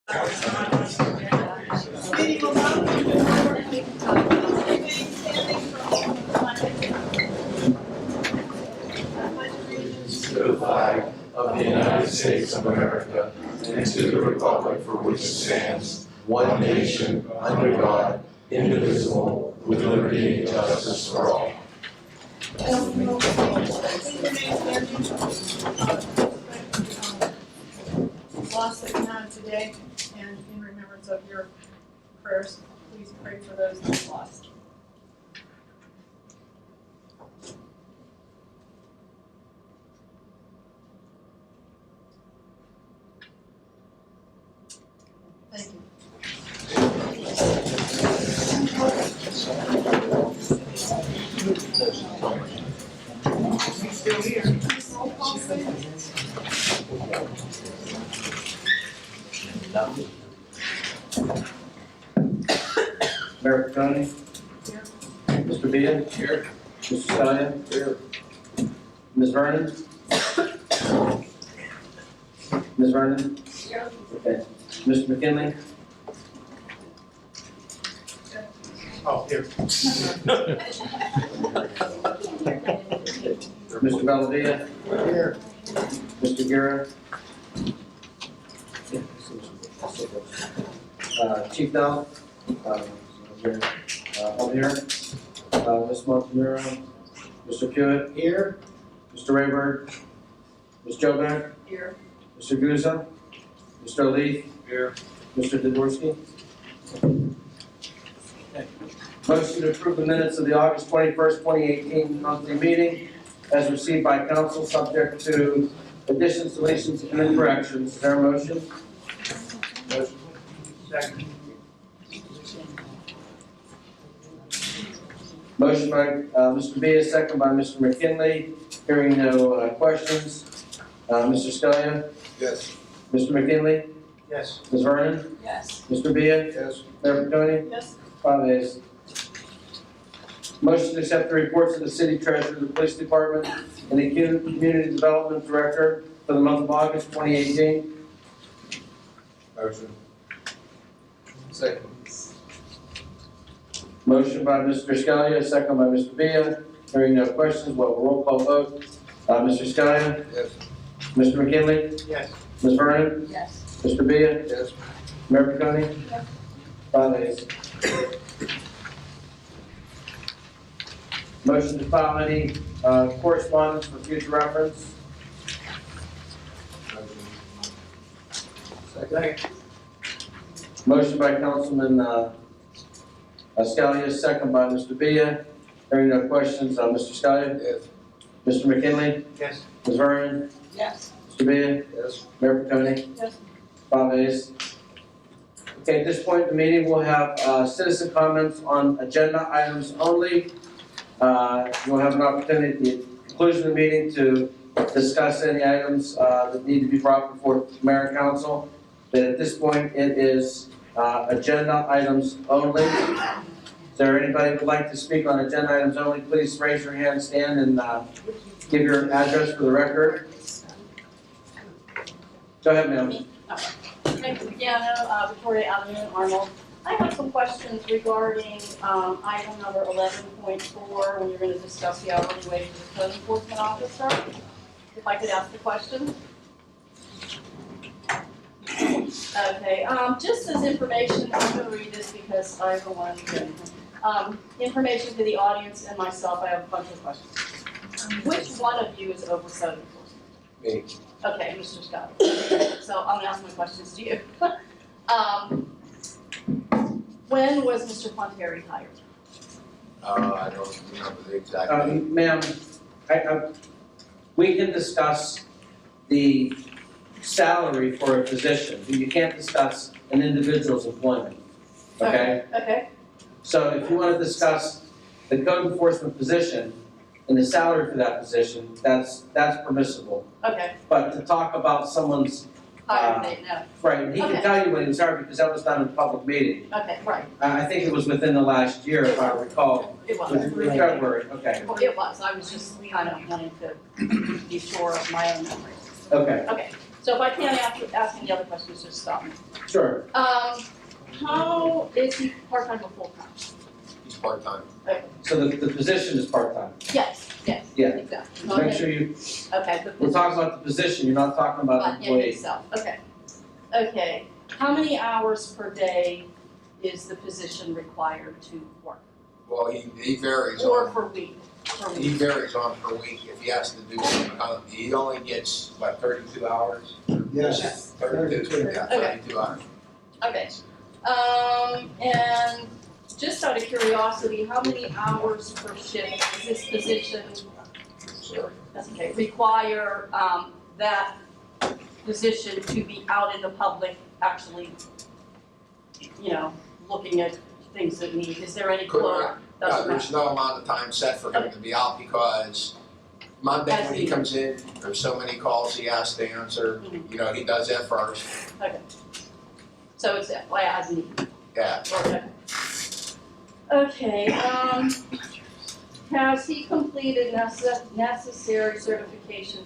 Meeting will now come to order. Everybody standing To the flag of the United States of America and to the republic for which it stands, one nation, under God, indivisible, with liberty and justice for all. Loss that we had today, and in remembrance of your prayers, please pray for those that are lost. Thank you. She's still here. Roll call, please. Mayor County. Here. Mr. Villa. Here. Mr. Scalia. Here. Ms. Vernon. Ms. Vernon. Here. Okay. Mr. McKinley. Oh, here. Mr. Bellavia. Here. Mr. Guerra. Chief Dell. I'm here. Ms. Montemuro. Mr. Pewitt. Here. Mr. Rayburn. Ms. Joback. Here. Mr. Guzzo. Mr. Leaf. Here. Mr. Dvorsky. Motion to approve the minutes of the August 21st, 2018 monthly meeting as received by council, subject to additions, deletions, and corrections. Is there a motion? Motion. Second. Motion by Mr. Villa, second by Mr. McKinley. Hearing no questions. Mr. Scalia? Yes. Mr. McKinley? Yes. Ms. Vernon? Yes. Mr. Villa? Yes. Mayor Petoni? Yes. 5 ayes. Motion to accept the reports of the city treasurer, the police department, and the community development director for the month of August 2018. Motion. Second. Motion by Mr. Scalia, second by Mr. Villa. Hearing no questions, we'll have a roll call vote. Mr. Scalia? Yes. Mr. McKinley? Yes. Ms. Vernon? Yes. Mr. Villa? Yes. Mayor Petoni? Yes. 5 ayes. Motion to file any correspondence for future reference. Second. Motion by Councilman Scalia, second by Mr. Villa. Hearing no questions, Mr. Scalia? Yes. Mr. McKinley? Yes. Ms. Vernon? Yes. Mr. Villa? Yes. Mayor Petoni? Yes. 5 ayes. Okay, at this point in the meeting, we'll have citizen comments on agenda items only. You'll have an opportunity at the conclusion of the meeting to discuss any items that need to be brought before mayor and council. But at this point, it is agenda items only. Is there anybody who would like to speak on agenda items only? Please raise your hand, stand, and give your address for the record. Go ahead, ma'am. Victoria Avenue, Arnold. I have some questions regarding item number 11.4, when you're going to discuss the hourly wage of the code enforcement officer. If I could ask the question. Okay, just as information, I'm going to read this because I, for one, information to the audience and myself, I have a bunch of questions. Which one of you is over code enforcement? Me. Okay, Mr. Scott. So I'm gonna ask my questions to you. When was Mr. Fonterri hired? I don't remember the exact date. Ma'am, we can discuss the salary for a position, but you can't discuss an individual's employment, okay? Okay, So if you want to discuss the code enforcement position and the salary for that position, that's permissible. okay, But to talk about someone's, hired date, no. right, and he can Okay. tell you when he was hired because that was done in a public meeting. Okay, right, I think it was within the last year, if I recall. it was. With February, okay, Well, it was, I was just kind of wanting to be sure of my own memory. okay. Okay, So if I can't ask any other questions, just stop me. Sure. How is he part-time or full-time? He's part-time. So the position is part-time. Yes, Yeah. exactly. Make sure you, Okay, the we're talking about the position, you're not talking about the him employee. himself, okay. Okay, how many hours per day is the position required to work? Well, he varies Or on, per week? he varies on per week. If he has to do some, he only gets, what, 32 hours? Yes. 32, yeah, 32 hours. Okay. And just out of curiosity, how many hours per shift does this position, Sorry. that's okay, require, that position to be out in the public, actually, you know, looking at things that need, is there any quota? No, Doesn't there's no amount of time set for him to be out because Monday when he comes in, there's so many calls he has to answer. Mhm. You know, he does that first. Okay. So it's, well, as needed. Yeah, Okay, has he completed necessary certifications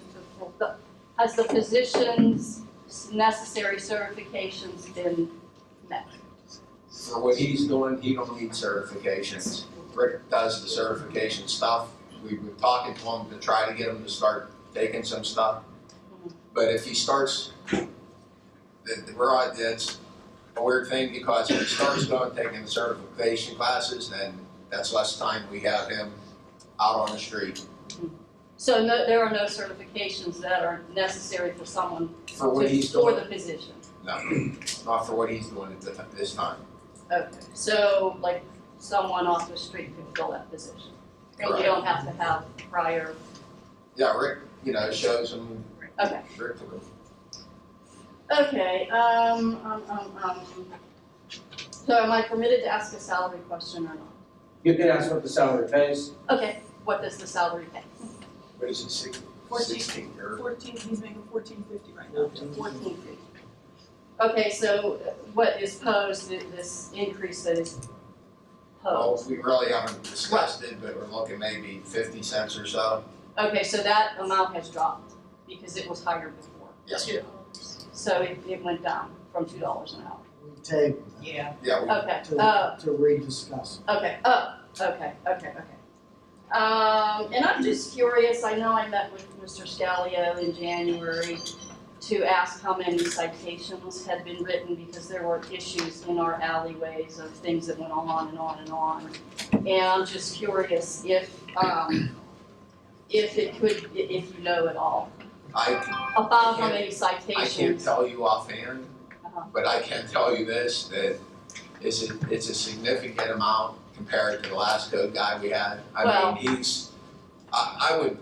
to, has the position's necessary certifications been met? for what he's doing, he don't need certifications. Rick does the certification stuff. We've been talking to him to try to get him to start taking some stuff. But if he starts, that's a weird thing because if he starts taking the certification classes, then that's less time we have him out on the street. So no, there are no certifications that are necessary for someone For what he's for doing, the position? no, not for what he's doing at this time. Okay, so like someone off the street could fill that position? And you don't have to have prior, Yeah, Rick, you know, shows him, okay. Rick took him. Okay, so am I permitted to ask a salary question or not? You can ask what the salary pays. Okay, what does the salary pay? What is it, 16 or? 14, he's making $14.50 right now. $14.50. Okay, so what is posed, this increase that is Well, posed? we really haven't discussed it, but we're looking maybe 50 cents or so. Okay, so that amount has dropped because it was higher before. Yes. So it went down from $2 an hour. We tabled that Yeah. Yeah, we, Okay, to rediscuss. okay, okay. And I'm just curious, I know I met with Mr. Scalio in January to ask how many citations had been written because there were issues in our alleyways of things that went on and on and on. And I'm just curious if you know at all about how many I citations. can't tell you offhand, Uh-huh. but I can tell you this, that it's a significant amount compared to the last code guy we had. Well- I mean,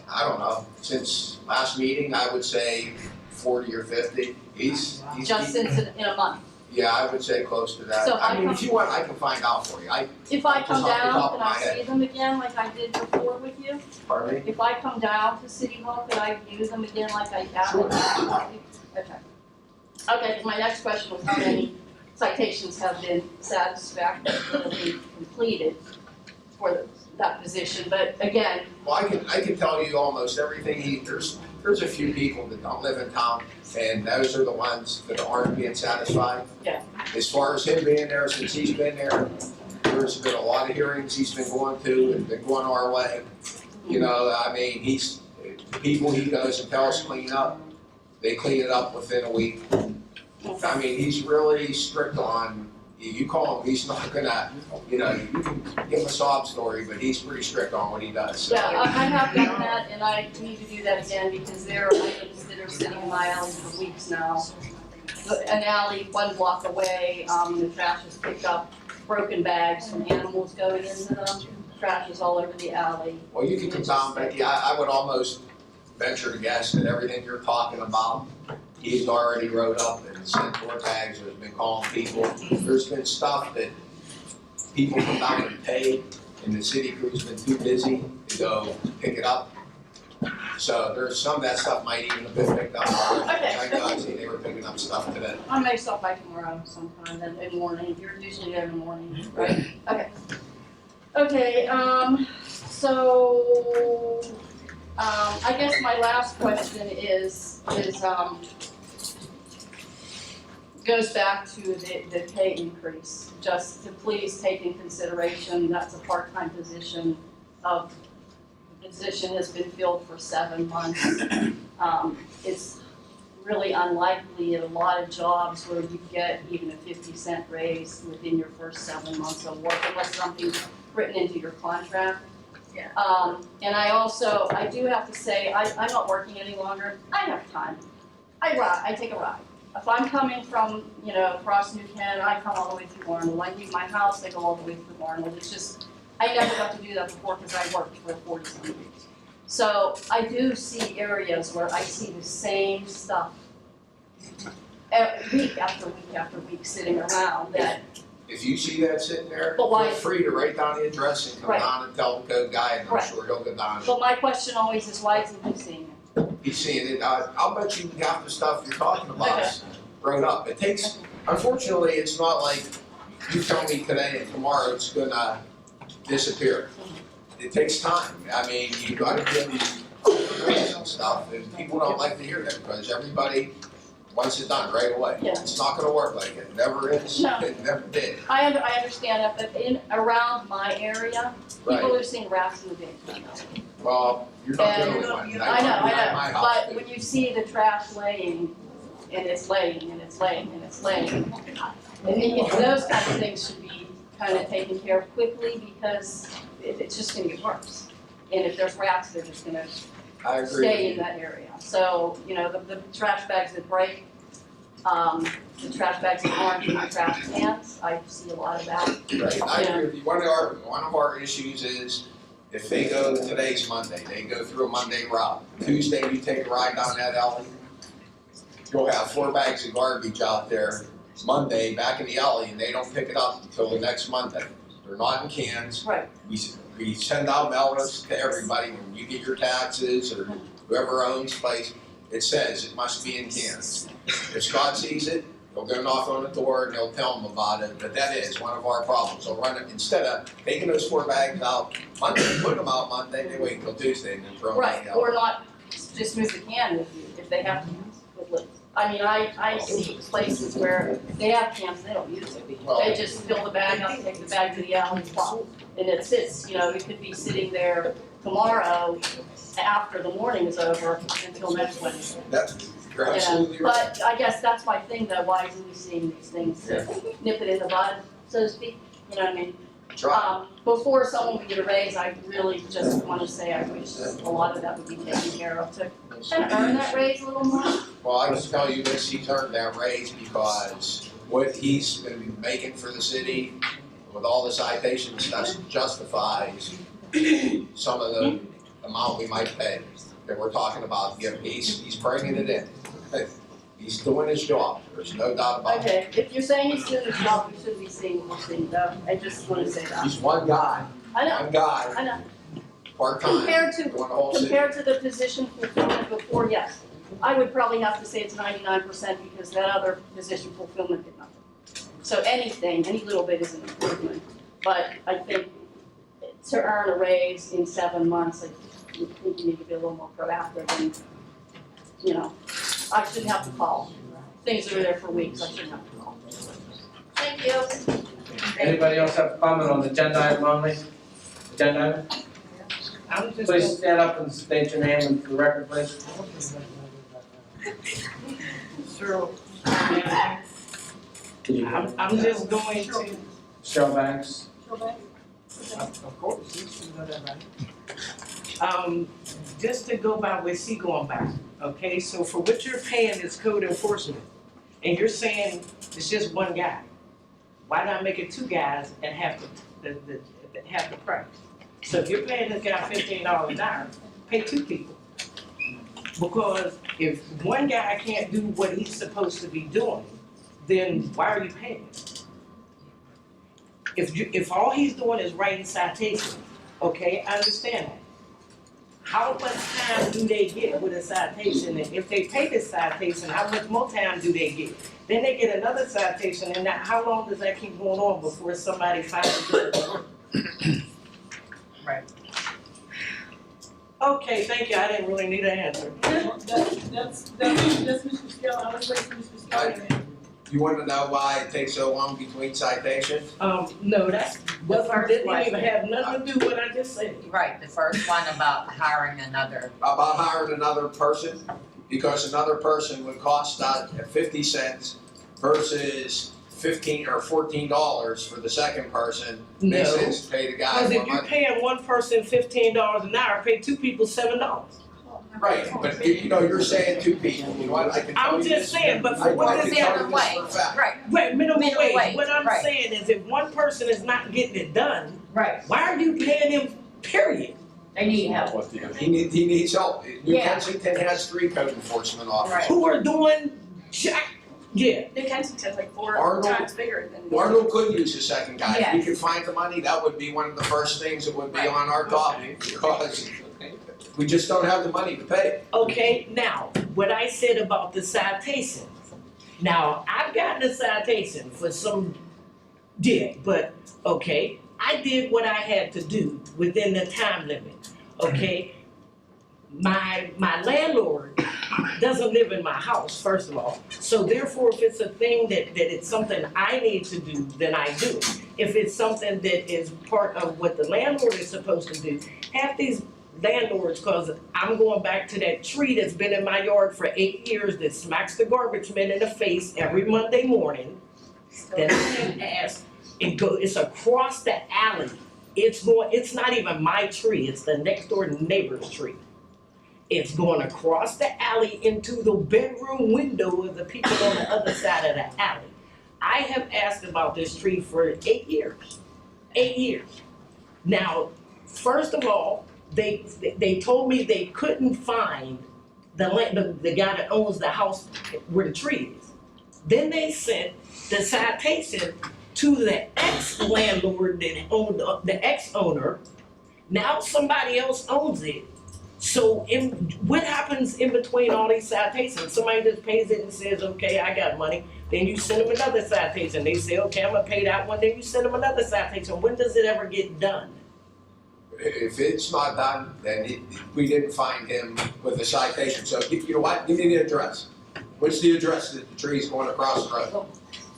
I don't know, since last meeting, I would say 40 or 50. He's Just since in a month. Yeah, I would say close to that. So if I I mean, come- if you want, I can find out for you. If I Just come off the top down, of can my I head. see them again like I did before with you? Pardon me? If I come down to City Hall, could I view them again like I have? Sure. Okay. Okay, 'cause my next question was how many citations have been satisfactorily completed for that position, but again, Well, I can tell you almost everything. There's a few people that don't live in town, and those are the ones that aren't being satisfied. Yeah. As far as him being there, since he's been there, there's been a lot of hearings he's been going to and been going our way. You know, I mean, the people he goes and tells clean up, they clean it up within a week. I mean, he's really strict on, you call him, he's not gonna, you know, you can give him a sob story, but he's pretty strict on what he does. So, yeah, I have done that and I need to do that again because there are items that are sitting in my alley for weeks now. An alley 1 block away, the trash is picked up, broken bags from animals going into them, trash is all over the alley. Well, you can come down, Becky, I would almost venture to guess that everything you're talking about, he's already wrote up and sent door tags, or has been calling people. There's been stuff that people come down and pay, and the city crew's been too busy to go pick it up. So there's some of that stuff might even have been picked up. Okay. I know, I see they were picking up stuff today. I may stop by tomorrow sometime then in the morning, you're usually there in the morning, right? Okay. Okay, so, I guess my last question is, goes back to the pay increase. Just to please take in consideration, that's a part-time position of, the position has been filled for 7 months. It's really unlikely in a lot of jobs where you get even a 50-cent raise within your first 7 months of work, unless something's written into your contract. Yeah. And I do have to say, I'm not working any longer. I have time. I take a ride. If I'm coming from, across New Canaan, I come all the way through Arnold. I leave my house, I go all the way through Arnold. It's just, I never got to do that before because I worked for 40-some years. So I do see areas where I see the same stuff week after week after week sitting around that, If you see that sitting there, But why- feel free to write down the address and come Right. down and tell the code guy, and I'm Right. sure he'll go down. but my question always is, why isn't he seeing it? He's seeing it. I'll bet you half the stuff you're talking about is wrote up. It takes, unfortunately, it's not like you tell me today and tomorrow it's gonna disappear. It takes time. I mean, you gotta get these programs and stuff, and people don't like to hear that because everybody wants it done right away. Yeah. It's not gonna work like it. It never is. No. It never did. I understand that, but around my area, people Right. are seeing rats in the bin. Well, you're not the And- only one. I know, Behind my house, but too. when you see the trash laying, and it's laying, and it's laying, and it's laying, I think those kind of things should be kind of taken care of quickly, because it's just gonna get worse. And if there's rats, they're just gonna I agree with stay in you. that area. So, the trash bags that break, the trash bags that aren't in the trash cans, I see a lot of that. Right, I agree with you. One of our issues is if they go, today's Monday, they go through a Monday route. Tuesday, you take a ride down that alley, you'll have 4 bags of garbage out there Monday back in the alley, and they don't pick it up until the next Monday. They're not in cans. Right. We send out mailers to everybody when you get your taxes or whoever owns place. It says it must be in cans. If Scott sees it, he'll go knock on the door and he'll tell them about it. But that is one of our problems. They'll run it, instead of taking those 4 bags out Monday, put them out Monday, they wait until Tuesday and then throw them Right, back out. or not, just move the can with you, if they have cans with lids. I mean, I see places where they have cans, they don't use it. Well- They just fill the bag up, take the bag to the alley, pop, and it sits, it could be sitting there tomorrow after the morning is over until next Wednesday. You're absolutely right. But I guess that's my thing though, why isn't we seeing these things, nip it in the bud, so to speak, you know what I mean? Try. Before someone would get a raise, I really just wanna say I wish a lot of that would be taken care of to kind of earn that raise a little more. Well, I can tell you this, he's earned that raise because what he's been making for the city with all the citations, that justifies some of the amount we might pay that we're talking about. He's bringing it in. He's doing his job, there's no doubt about it. Okay, if you're saying he's doing his job, we should be seeing this thing though, I just wanna say that. He's one guy, I know, one guy, I know. part-time, Compared to, doing the whole city. compared to the position fulfillment before, yes. I would probably have to say it's 99% because that other position fulfillment did nothing. So anything, any little bit is an improvement, but I think to earn a raise in 7 months, I think you need to be a little more proactive and, I shouldn't have to call. Things that are there for weeks, I shouldn't have to call. Thank you. Anybody else have a comment on the agenda item only? Agenda item? Please stand up and state your name and for the record, please. Sure. Can you- I'm just going to, Cheryl Banks. of course, you should know that, right? Just to go by what she going by, okay? So for what you're paying is code enforcement, and you're saying it's just one guy. Why not make it 2 guys and have the price? So if you're paying this guy $15 an hour, pay 2 people. Because if one guy can't do what he's supposed to be doing, then why are you paying him? If all he's doing is writing citations, okay, I understand that. How much time do they get with a citation? And if they pay this citation, how much more time do they get? Then they get another citation, and how long does that keep going on before somebody finally does it? Right. Okay, thank you, I didn't really need an answer. That's Mr. Skelly, I was waiting for Mr. Skelly. You wanna know why it takes so long between citations? No, that's, didn't even have nothing to do with what I just said. Right, the first one about hiring another. About hiring another person, because another person would cost 50 cents versus $15 or $14 for the second person. Makes No. sense to pay the guy Cause more if you're money. paying one person $15 an hour, pay two people $7. Right, but you're saying two people, you know what, I can tell I'm you just this. saying, but I for what can is the tell other you this way? for a fact. Right, Right, minimum Minimum wage. wage, What I'm right. saying is if one person is not getting it done, right, why are you paying him, period? they need help. He needs help. New Yeah. Kensington has 3 code enforcement officers. Right. Who are doing jack, yeah. New Kensington's like 4 Arnold- times bigger than. Arnold could use a second guy. If we Yes. could find the money, that would be one of the first things that would be Right. on our topic, because we just don't have the money to pay. Okay, now, what I said about the citations. Now, I've gotten a citation for some, but, okay, I did what I had to do within the time limit, okay? My landlord doesn't live in my house, first of all, so therefore, if it's a thing that it's something I need to do, then I do it. If it's something that is part of what the landlord is supposed to do, half these landlords, cause I'm going back to that tree that's been in my yard for 8 years that smacks the garbage man in the face every Monday morning. That I have asked, it's across the alley. It's not even my tree, it's the next door neighbor's tree. It's going across the alley into the bedroom window of the people on the other side of the alley. I have asked about this tree for 8 years. 8 years. Now, first of all, they told me they couldn't find the guy that owns the house where the tree is. Then they sent the citation to the ex-landlord that owned the ex-owner. Now somebody else owns it. So what happens in between all these citations? Somebody just pays it and says, okay, I got money. Then you send them another citation. They say, okay, I'm gonna pay that one. Then you send them another citation. When does it ever get done? If it's not done, then we didn't find him with a citation. So you know what, give me the address. What's the address that the tree's going across the road?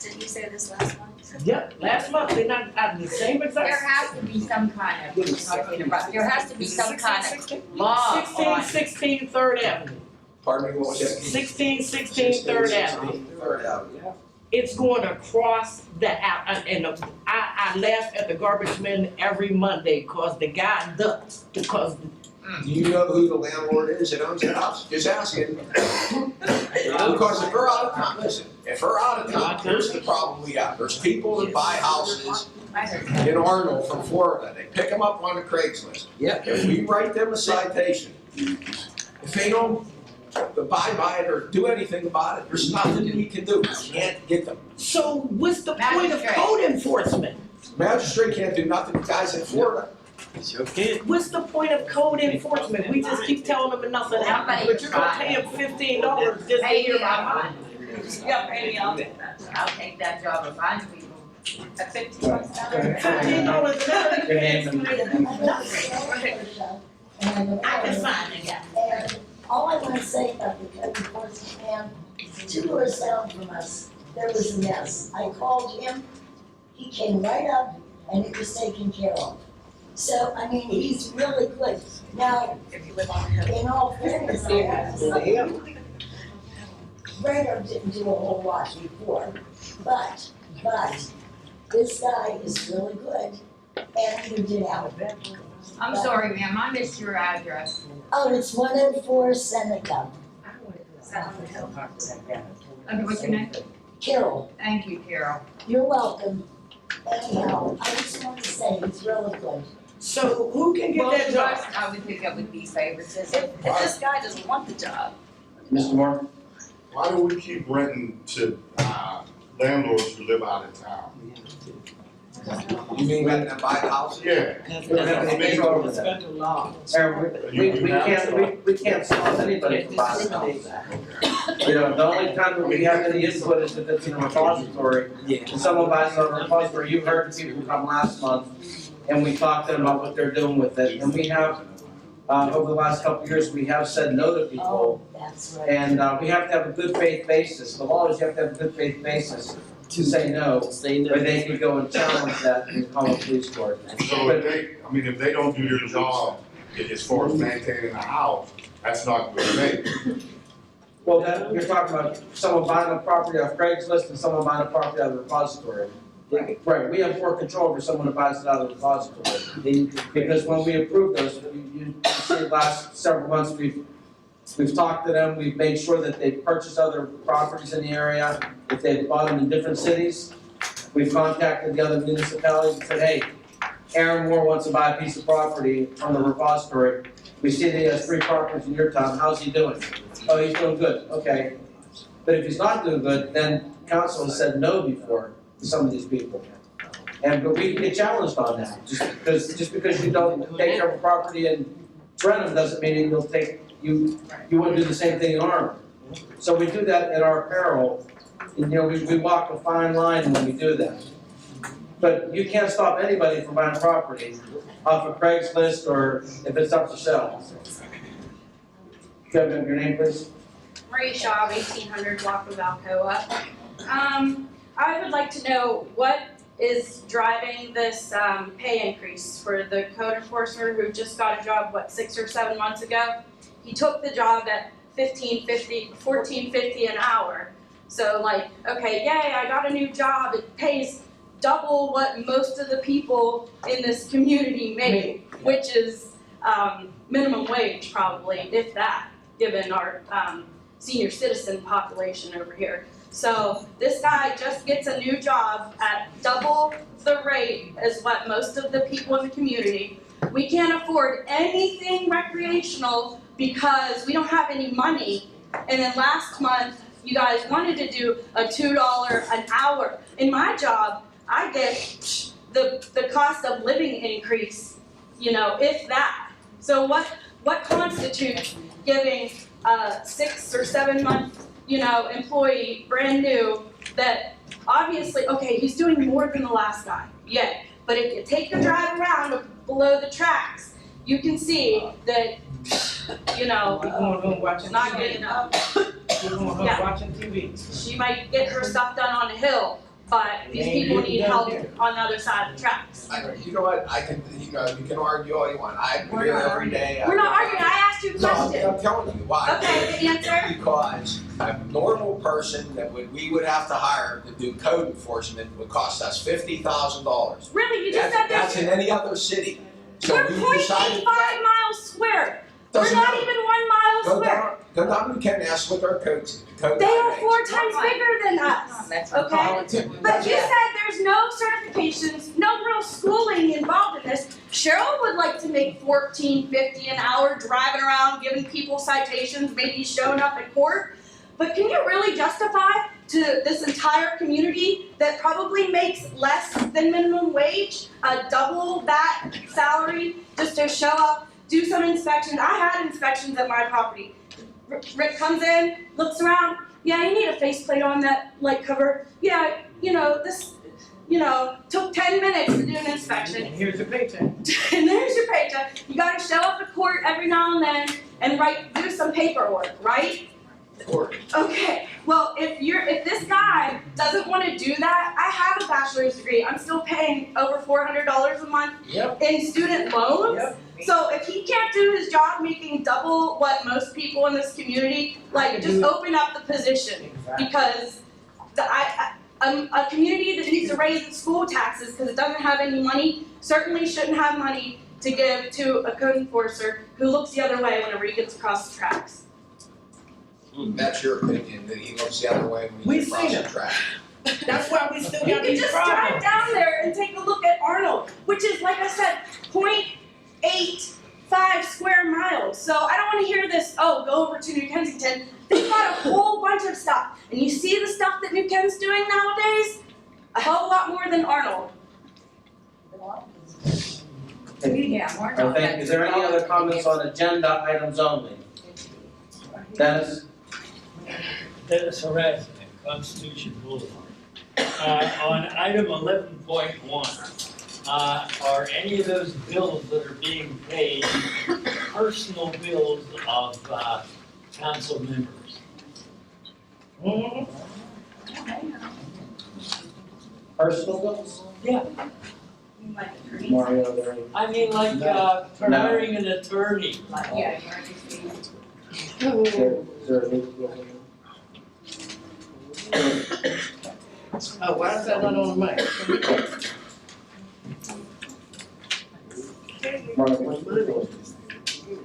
Didn't you say this last one? Yep, last month, they not at the same exact. There has to be some kind of, there has to be some kind of law on. 1616 Third Avenue. Pardon me, what was that? 1616 Third Avenue. Third Avenue. It's going across the, and I laugh at the garbage men every Monday, cause the guy ducks, because. Do you know who the landlord is that owns the house? Just asking. Because if we're out of time, listen, if we're out of time, here's the problem we got. There's people that buy houses in Arnold from Florida. They pick them up on the Craigslist. Yeah. If we write them a citation, if they don't abide by it or do anything about it, there's nothing we can do. We can't get them. So what's the point of Magistrate. code enforcement? Magistrate can't do nothing, the guy's in Florida. What's the point of code enforcement? We just keep telling them nothing happens, but you're gonna pay them $15 just to hear about it. Yeah, maybe I'll take that job if I'm people. At $15 $15 an hour. Your name and- I can find a guy. And all I want to say about the code enforcement man, 2 doors down from us, there was a mess. I called him, he came right up, and it was taken care of. So, I mean, he's really good. Now, in all fairness, I have to say, Radar didn't do a whole lot before, but this guy is really good, and he did out. I'm sorry, ma'am, I missed your address. Oh, it's 104 Seneca, Okay, what's your name? Carol. Thank you, Carol. You're welcome. Anyhow, I just want to say he's really good. So who can get Well, that to job? us, I would think that would be favoritism. If this guy doesn't want the job, Mr. Moore? Why do we keep renting to landlords who live out of town? You mean letting them buy houses? Yeah. We don't have any control over that. Federal law. We can't stop anybody from buying a house. You know, the only time that we have any input is if it's in a repository. If someone buys a repository, you heard the people come last month, and we talked to them about what they're doing with it, and we have over the last couple of years, we have said no to people. Oh, that's right. And we have to have a good faith basis. The law is you have to have a good faith basis to say no, but they can go and challenge that and call a police court. So if they don't do their job as far as maintaining the house, that's not good faith. Well, then, you're talking about someone buying a property off Craigslist and someone buying a property out of the repository. Right, we have more control over someone who buys it out of the repository. Because when we approve those, you see the last several months, we've talked to them, we've made sure that they've purchased other properties in the area, if they've bought them in different cities. We've contacted the other municipalities and said, hey, Aaron Moore wants to buy a piece of property from the repository. We see that he has 3 properties in your town, how's he doing? Oh, he's doing good, okay. But if he's not doing good, then council has said no before to some of these people. But we get challenged on that, just because you don't take care of a property in Brenham doesn't mean you'll take, you wouldn't do the same thing in Arnold. So we do that at our peril, and we walk a fine line when we do that. But you can't stop anybody from buying property off of Craigslist or if it's up for sale. Can I have your name, please? Marie Shaw, 1800 block of Alcoa. I would like to know what is driving this pay increase for the code enforcer who just got a job, 6 or 7 months ago? He took the job at $14.50 an hour. So okay, yay, I got a new job. It pays double what most of the people in this community make, which is minimum wage probably, if that, given our senior citizen population over here. So this guy just gets a new job at double the rate as what most of the people in the community. We can't afford anything recreational because we don't have any money. And then last month, you guys wanted to do a $2 an hour. In my job, I get the cost of living increase, if that. So what constitutes giving a 6 or 7 month, employee, brand new, that obviously, okay, he's doing more than the last guy, yay. But if you take a drive around below the tracks, you can see that, Going home watching not TV. good enough. Going home Yeah. watching TV. She might get her stuff done on a hill, but these people need help on the other side of the tracks. You know what, you can argue all you want, I agree every day. We're not arguing, I asked you a No, question. I'm telling you why. Okay, the answer? Because a normal person that we would have to hire to do code enforcement would cost us $50,000. Really, you just said That's in there's, any other city. So we're we 0.85 decided. miles square. We're Doesn't not matter. even 1 mile Go square. down, go down to Ken, ask what our code They are makes. 4 times bigger than us, okay? But you said there's no certifications, no real schooling involved in this. Cheryl would like to make $14.50 an hour driving around, giving people citations, maybe showing up at court. But can you really justify to this entire community that probably makes less than minimum wage, double that salary, just to show up, do some inspections? I had inspections at my property. Rick comes in, looks around, yeah, you need a faceplate on that light cover. Yeah, this, took 10 minutes to do an inspection. And here's the paycheck. And there's your paycheck. You gotta show up at court every now and then and do some paperwork, right? Court. Okay, well, if this guy doesn't wanna do that, I have a bachelor's degree. I'm still paying over $400 a month Yep. in student loans. Yep. So if he can't do his job making double what most people in this community, just open up the position. Because a community that needs to raise its school taxes because it doesn't have any money certainly shouldn't have money to give to a code enforcer who looks the other way whenever he gets across the tracks. That's your opinion, that he looks the other way when We he gets across seen the it. track. That's why we still You got can these just drive problems. down there and take a look at Arnold, which is, like I said, 0.85 square miles. So I don't want to hear this, go over to New Kensington. They've got a whole bunch of stuff. And you see the stuff that New Ken's doing nowadays? A hell of a lot more than Arnold. Yeah, we're All right, not. thank you. Is there any other comments on agenda items only? Dennis? Dennis harassment, Constitution Boulevard. On item 11.1, are any of those bills that are being paid personal bills of, council members? Personal bills? Yeah. Mario, there. I mean, like, hiring an attorney. Yeah. Is there a legal bill? Oh, why is that not on the mic? Mario.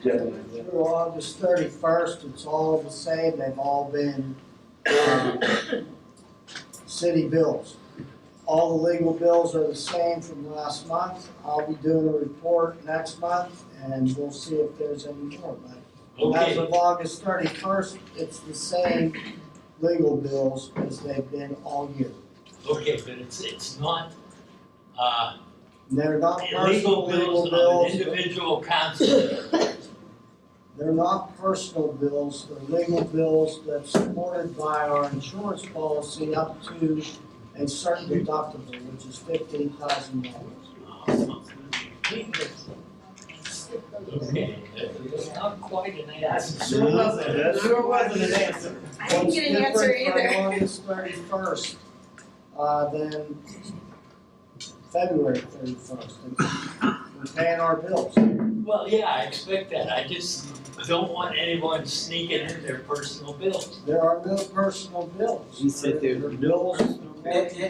Through August 31st, it's all the same, they've all been, city bills. All the legal bills are the same from last month. I'll be doing a report next month, and we'll see if there's any more, but as Okay, of August 31st, it's the same legal bills as they've been all year. okay, but it's not, They're not illegal personal legal bills of an bills. individual council. They're not personal bills, they're legal bills that's supported by our insurance policy up to a certain deductible, which is $15,000. Okay, it's not quite an answer. Sure wasn't an answer. I didn't get an answer either. What's different from August 31st, than February 31st? We're paying our bills. Well, yeah, I expect that. I just don't want anyone sneaking in their personal bills. There are no personal bills. He said there They're bills.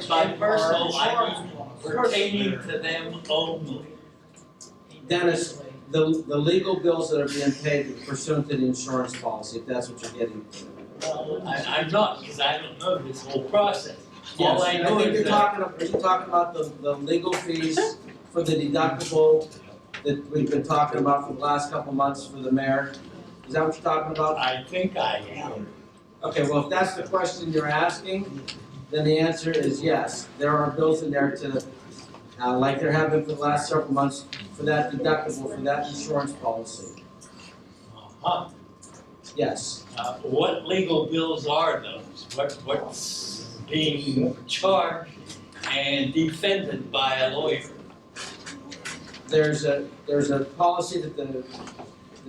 By personal, I Our mean insurance pertaining to them only. Dennis, the legal bills that are being paid pursuant to the insurance policy, if that's what you're getting. I'm not, because I don't know this whole process. All I know think is you're that, are you talking about the legal fees for the deductible that we've been talking about for the last couple months for the mayor? Is that what you're talking about? I think I am. Okay, well, if that's the question you're asking, then the answer is yes. There are bills in there to, like there have been for the last several months, for that deductible, for that insurance policy. Uh-huh. Yes. What legal bills are those? What's being charged and defended by a lawyer? There's a policy that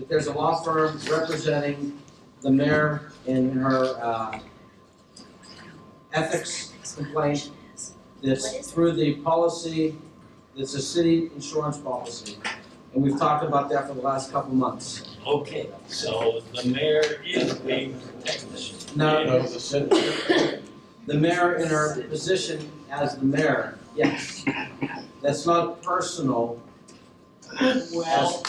there's a law firm representing the mayor in her ethics complaint that's through the policy, that's a city insurance policy. And we've talked about that for the last couple months. Okay, so the mayor is being protected. No, the mayor in her position as the mayor, yes. That's not personal. Well,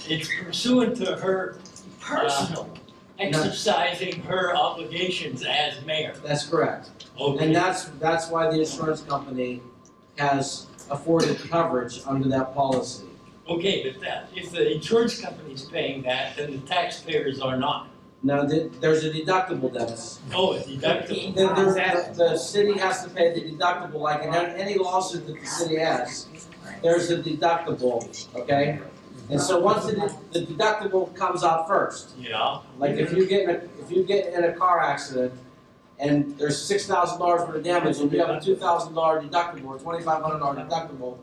it's pursuant to her Personal. exercising her obligations as mayor. That's correct. Okay. And that's why the insurance company has afforded coverage under that policy. Okay, but if the insurance company's paying that, then the taxpayers are not. Now, there's a deductible, Dennis. Oh, a deductible. The city has to pay the deductible, like in any lawsuit that the city has, there's a deductible, okay? And so once the deductible comes out first, Yeah. like if you get in a car accident and there's $6,000 worth of damage and you have a $2,000 deductible or $2,500 deductible,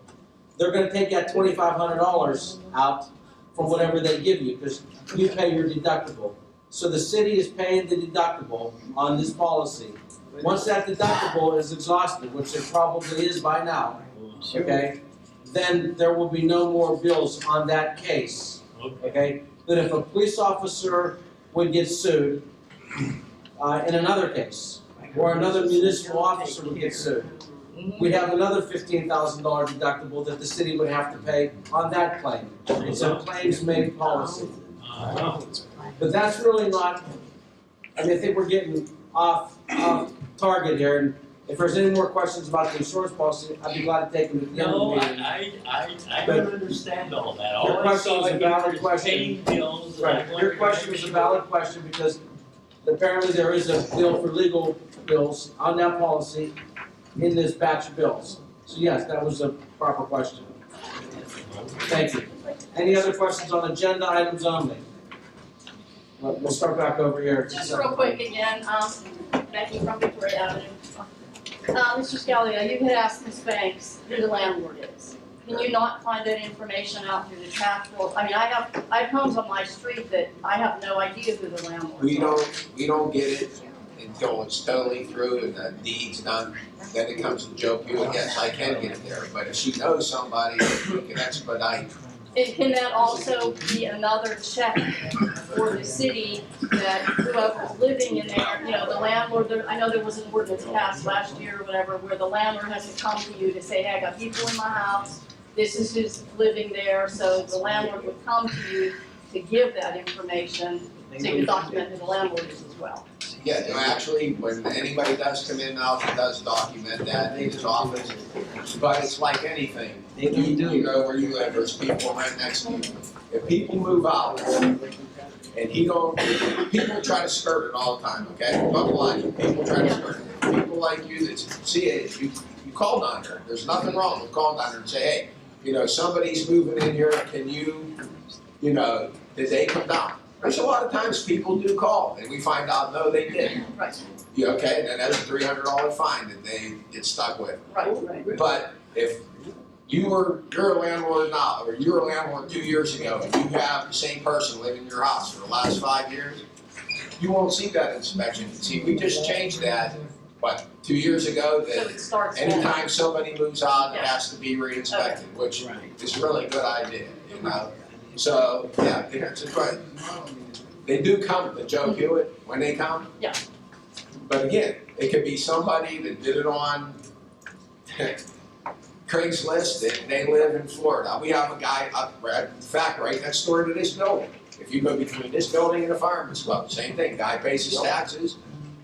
they're gonna take that $2,500 out from whatever they give you, because you pay your deductible. So the city is paying the deductible on this policy. Once that deductible is exhausted, which it probably is by now, okay, then there will be no more bills on that case, okay? But if a police officer would get sued in another case, or another municipal officer would get sued, we'd have another $15,000 deductible that the city would have to pay on that claim. It's a claims-made policy. But that's really not, I mean, I think we're getting off target here, and if there's any more questions about the insurance policy, I'd be glad to take them at the end of the No, meeting. I don't understand all that. All Your I question saw is a valid here is question. paying bills. and I Right, your wondered question is a valid question because apparently there is a bill for legal bills on that policy in this batch of bills. So yes, that was a proper question. Thank you. Any other questions on agenda items only? We'll start back over here. Just real quick again, Becky from Victoria Avenue. Mr. Scalia, you had asked Ms. Banks who the landlord is. Can you not find that information out through the tax rolls? I mean, I have homes on my street that I have no idea who the landlords are. We don't get it until it's totally through and the deed's done. Then it comes to Joe Hewitt, yes, I can get it there, but if she knows somebody, we can expedite. And can that also be another check for the city that whoever's living in there, you know, the landlord, I know there was an ordinance passed last year or whatever, where the landlord has to come to you to say, hey, I got people in my house, this is who's living there, so the landlord would come to you to give that information, so you can document who the landlord is as well. Yeah, no, actually, when anybody does come in now, he does document that in his office, but it's like anything. You know where you live, there's people right next to you. If people move out, and people try to skirt it all the time, okay? I'm not lying, people try to skirt it. People like you that see it, you call down there, there's nothing wrong with calling down there and say, hey, you know, somebody's moving in here, can you know, did they come down? There's a lot of times people do call, and we find out, no, they didn't. Right. Yeah, okay, and then there's a $300 fine that they get stuck with. Right. But if you're a landlord now, or you're a landlord 2 years ago, and you have the same person living in your house for the last 5 years, you won't see that inspection. See, we just changed that, 2 years ago, So that it starts then. anytime somebody moves out, it has to be re-inspected, which is a really good idea, you know? So, yeah, it's a great. They do come to Joe Hewitt when they come. Yeah. But again, it could be somebody that did it on Craigslist and they live in Florida. We have a guy right next door to this building. If you go between this building and the fireman's club, same thing, guy pays his taxes,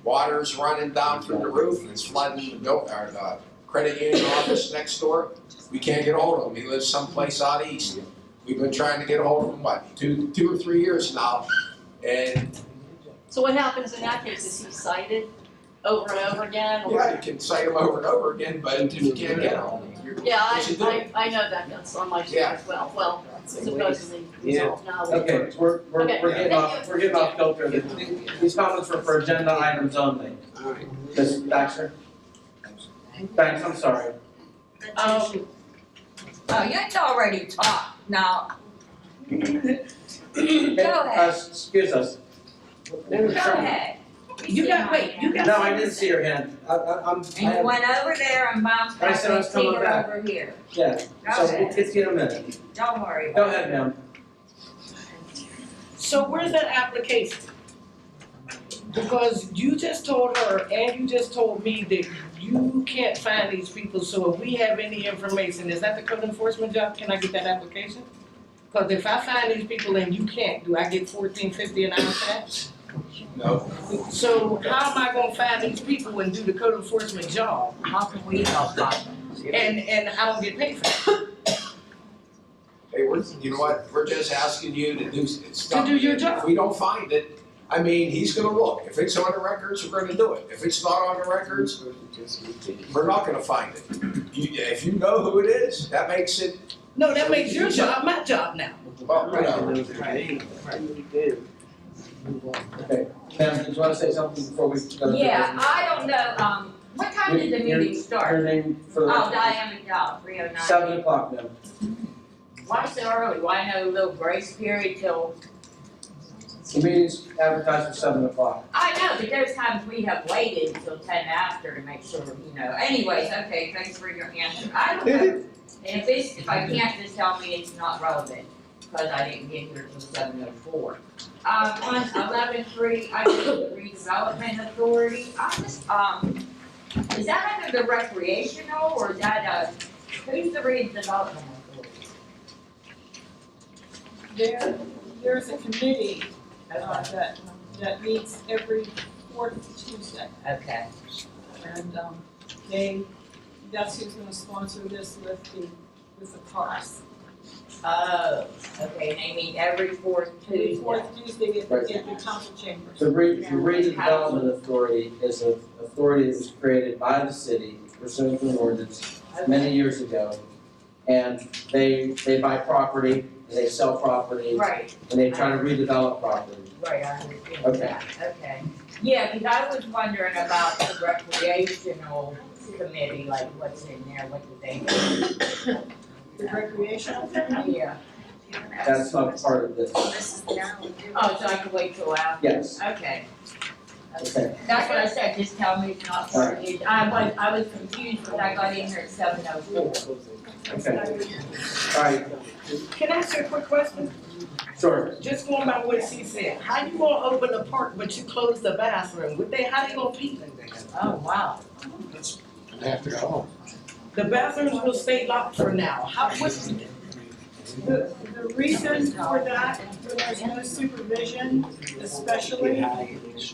water's running down through the roof, and it's flooding the credit union office next door. We can't get a hold of him, he lives someplace out east. We've been trying to get a hold of him, two or 3 years now, and So what happens in that case, is he cited over and over again? Or? yeah, you can cite him over and over again, but if you can't get him, Yeah, what you do. I know that, that's on my sheet as well, well, supposedly resolved now. Okay, we're getting off kilter. These comments were for agenda items only. Ms. Baxter? Thanks, I'm sorry. Oh, you ain't already talked, now. Go ahead, Excuse us. go ahead. You got No, I didn't see your hand. And you went over there and bounced I back said I and was see coming her back. over here. Yeah, Go so we'll ahead, get to you in a minute. don't worry Go about it. ahead, ma'am. So where's that application? Because you just told her and you just told me that you can't find these people, so if we have any information, is that the code enforcement job? Can I get that application? Because if I find these people and you can't, do I get $14.50 an hour for that? no. So how am I gonna find these people and do the code enforcement job? How can we help out? And I don't get paid for that? Hey, you know what, we're just asking you to do stuff. To do your job. If we don't find it, I mean, he's gonna look. If it's on the records, we're gonna do it. If it's not on the records, we're not gonna find it. If you know who it is, that makes it, No, that makes your job my job now. well, whatever. Okay, ma'am, did you want to say something before we go to Yeah, I don't know, what time did the meeting Your start? name for the. Oh, Diane McDowell, 309. 7 o'clock, ma'am. Why so early? Why no little grace period till? The meeting's advertised for 7 o'clock. I know, but there's times we have waited until 10 after to make sure, you know. Anyways, okay, thanks for your answer. I don't know. And if I can't, just tell me it's not relevant, because I didn't get here till 7:04. On 11.3, I did the redevelopment authority. I just, is that under the recreational, or is that, who's the redevelopment authority? There's a committee that meets every fourth Tuesday. Okay. And that's who's gonna sponsor this with the parks. Oh, okay, and they meet every fourth Every Tuesday. fourth Tuesday at Right. the council chambers. The redevelopment authority is an authority that was created by the city pursuant to an ordinance many years ago. And they buy property, and they sell property, Right, and they try to redevelop property. right, I understand Okay. that, okay. Yeah, because I was wondering about the recreational committee, like what's in there, what do they do? The recreational thing? Yeah. That's not part of this. Oh, so I can wait till after? Yes, Okay. okay. That's what I said, just tell me it's not part of it. I was confused when I got in here at 7:04. Okay. All right, Can I ask you a quick question? sure. Just going by what she said, how you gonna open the park but you close the bathroom? How they gonna pee? Oh, wow. They have to go home. The bathrooms will stay locked for now. The reason for that, when there's no supervision, especially,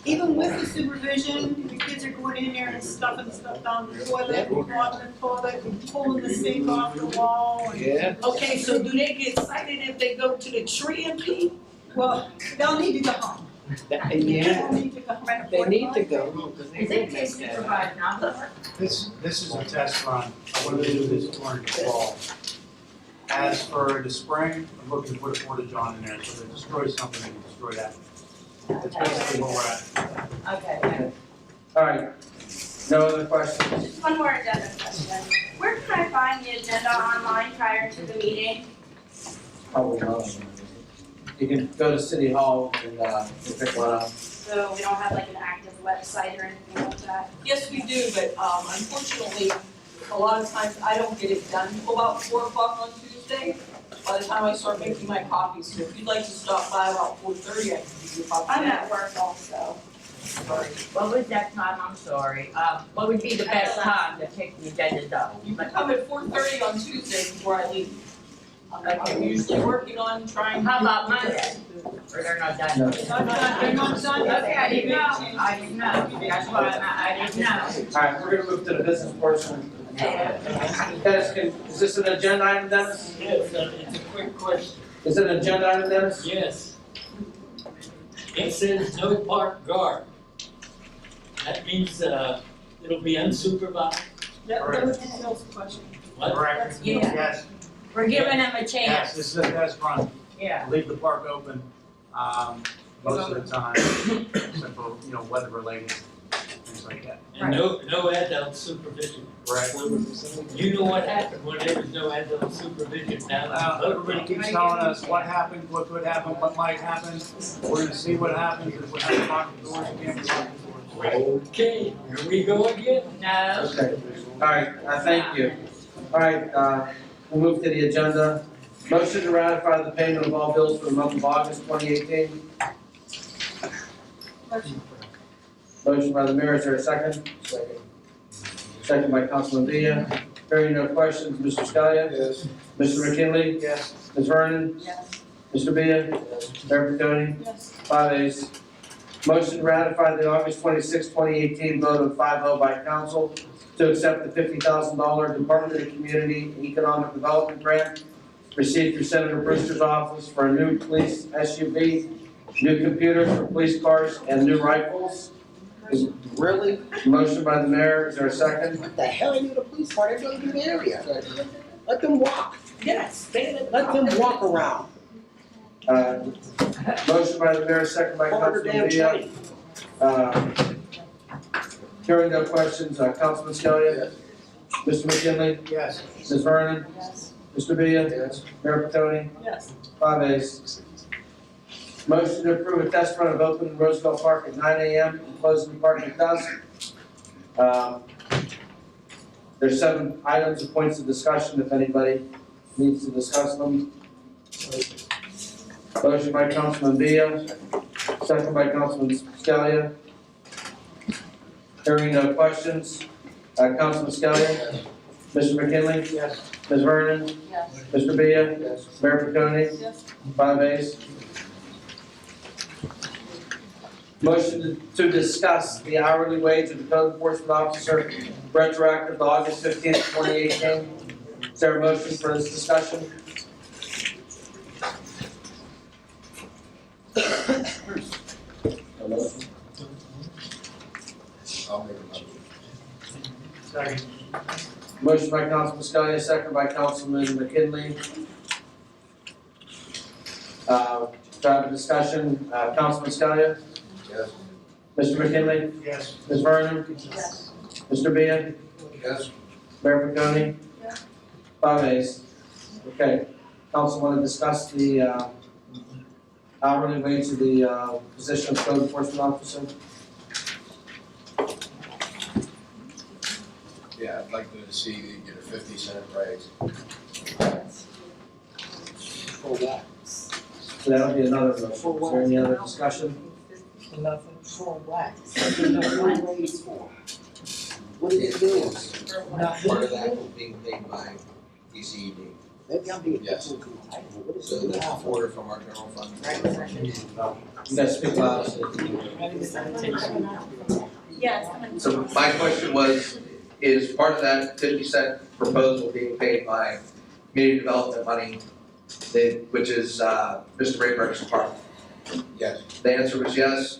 even with the supervision, the kids are going in there and stuffing stuff down the toilet, clogging the toilet, and pulling the sink off the wall. And, Okay, so do they get cited if they go to the tree and pee? well, they'll need to go home. Yeah. They'll need to go home. They need to go home, cause they Is didn't it make kids that. supervised now? This is a test run. I wanted to do this during the fall. As for the spring, I'm looking to put a porta john in there, so they destroy something, they can destroy that. That's basically where we're at. Okay. All right. No other questions? One more agenda question. Where can I find the agenda online prior to the meeting? Probably not. You can go to City Hall and, pick one up. So we don't have like an active website or anything like that? Yes, we do, but unfortunately, a lot of times I don't get it done till about 4 o'clock on Tuesday. By the time I start making my copies, so if you'd like to stop by about 4:30, I can give you a copy. I'm at work also. What was that time? I'm sorry. What would be the best time to pick the agenda up? You can come at 4:30 on Tuesday before I leave. I'm usually working on trying. How about Monday? Or they're not done? No. They're not done yet. Okay, I didn't know. I didn't know. That's why I didn't know. All right, we're gonna move to the business portion. Dennis, is this an agenda item, Dennis? Yes, it's a quick question. Is it an agenda item, Dennis? Yes. It says no park guard. That means, it'll be unsupervised. That was Phil's question. What? Correct? Yeah. Yes, We're giving them a yes, chance. this is a test run. Yeah. Leave the park open, most of the time, except for, weather related, things like that. And no adult supervision. Correct. You know what happened when there was no adult supervision now? Everybody keeps telling us what happened, what could happen, what might happen. We're gonna see what happens, if we have to lock the doors again, we lock the doors. Okay, here we go again. No. Okay. All right, thank you. All right, we'll move to the agenda. Motion to ratify the payment of all bills for the month of August 2018. Motion by the mayor, is there a second? Second. Second by Councilman Villa. Hearing no questions, Mr. Scalia? Yes. Mr. McKinley? Yes. Ms. Vernon? Yes. Mr. Villa? Mayor Piconi? Yes. 5 ayes. Motion to ratify the August 26, 2018 vote of 5-0 by council to accept the $50,000 Department of Community and Economic Development grant received through Senator Brewster's office for a new police SUV, new computers for police cars, and new rifles. Really? Motion by the mayor, is there a second? What the hell, I need a police car, they're going through the area. Let them walk, Yes, they. let them walk around. Motion by the mayor, second by Order Councilman damn Villa. train. Hearing no questions, Councilman Scalia? Mr. McKinley? Yes. Ms. Vernon? Yes. Mr. Villa? Mayor Piconi? Yes. 5 ayes. Motion to approve a test run of opening Roosevelt Park at 9 a.m. and closing the park at dusk. There's 7 items of points of discussion if anybody needs to discuss them. Motion by Councilman Villa, second by Councilman Scalia. Hearing no questions, Councilman Scalia? Mr. McKinley? Yes. Ms. Vernon? Yes. Mr. Villa? Mayor Piconi? Yes. 5 ayes. Motion to discuss the hourly wage of the code enforcement officer retroactive to August 15th, 2018. Is there a motion for this discussion? I'll make a motion. Second. Motion by Councilman Scalia, second by Councilman McKinley. To have a discussion, Councilman Scalia? Yes. Mr. McKinley? Yes. Ms. Vernon? Yes. Mr. Bean? Yes. Mayor Piconi? Yes. 5 ayes. Okay, council want to discuss the hourly wage of the position of code enforcement officer? Yeah, I'd like to see you get a 50-cent raise. So that'll be another motion. Is there any other discussion? Nothing. For what? What is it doing? Nothing. Part of that was being paid by DCED. Yes. So that's order from our general fund. You guys speak loud. So my question was, is part of that 50-cent proposal being paid by community development money, which is Mr. Rayburg's part? Yes. The answer was yes.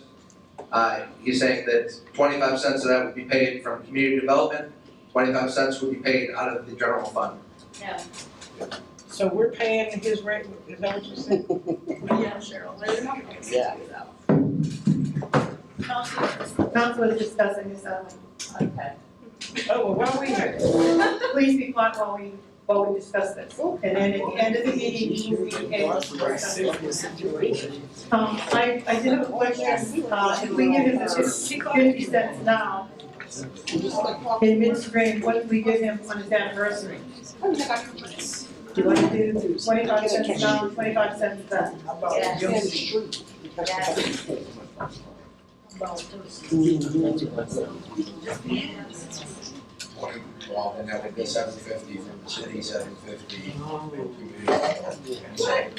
He's saying that 25 cents of that would be paid from community development, 25 cents would be paid out of the general fund. Yeah. So we're paying his rate, is that what you said? Yeah, Cheryl, Yeah. Council is discussing this, Okay. Oh, well, why we here? please be quiet while we discuss this. And then at the end of the meeting, you will be able to discuss it. I did have a question, if we give him the 50 cents now, in midstream, what if we give him on his anniversary? Do you want to do 25 cents now, 25 cents then? Well, and that would be 750 from the city, 750 from community, right?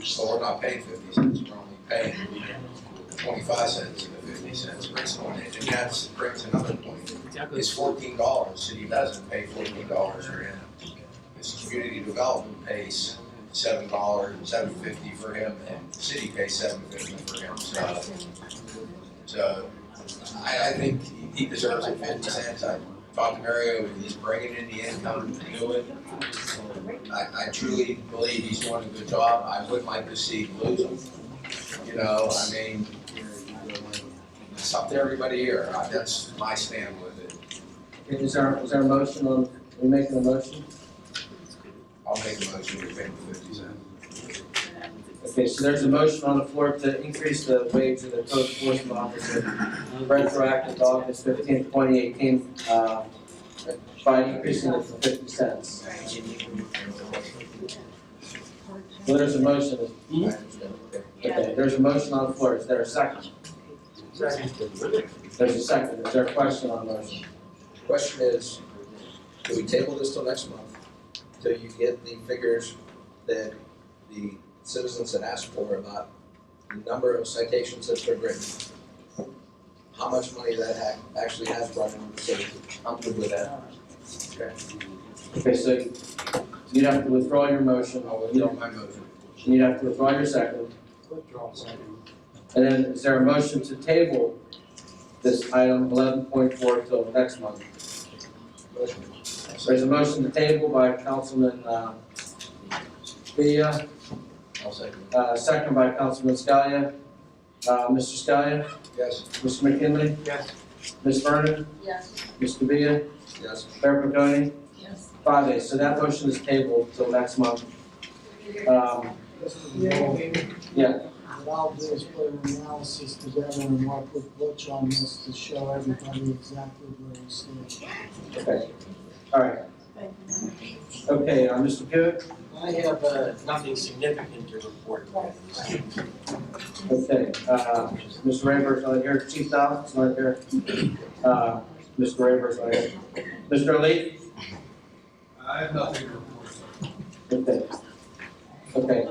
So we're not paying 50 cents, we're only paying 25 cents and the 50 cents brings on it, and that brings another point. It's $14, city doesn't pay $14 for him. This community development pays $7, $7.50 for him, and the city pays $7.50 for him, so I think he deserves it 50 cents. I talked to Mario, he's bringing in the income to do it. I truly believe he's doing a good job. I wouldn't like to see him lose him. You know, I mean, it's up to everybody here. That's my stand with it. Is there a motion on, are we making a motion? I'll make a motion to pay him 50 cents. Okay, so there's a motion on the floor to increase the wage of the code enforcement officer retroactive to August 15, 2018, by increasing it to 50 cents. So there's a motion. Okay, there's a motion on the floor. Is there a second? Second. There's a second. Is there a question on the motion? Question is, do we table this till next month, till you get the figures that the citizens had asked for about the number of citations that they're written? How much money that actually has brought into the city? I'm good with that. Okay. Okay, so you'd have to withdraw your motion. I'll withdraw my motion. You'd have to withdraw your second. And then is there a motion to table this item 11.4 till next month? Motion. There's a motion to table by Councilman Villa, I'll second. second by Councilman Scalia. Mr. Scalia? Yes. Mr. McKinley? Yes. Ms. Vernon? Yes. Mr. Villa? Yes. Mayor Piconi? Yes. 5 so that motion is tabled till next month. Yeah, What I'll do is put an analysis together and work with Butch on this to show everybody exactly where we stand. okay, all right. Okay, Mr. Pugh? I have nothing significant to report. Okay, Mr. Rayberg's not here, Chief Dobbs not here. Mr. Rayberg's not here. Mr. Ali? I have nothing to report. Okay. Okay,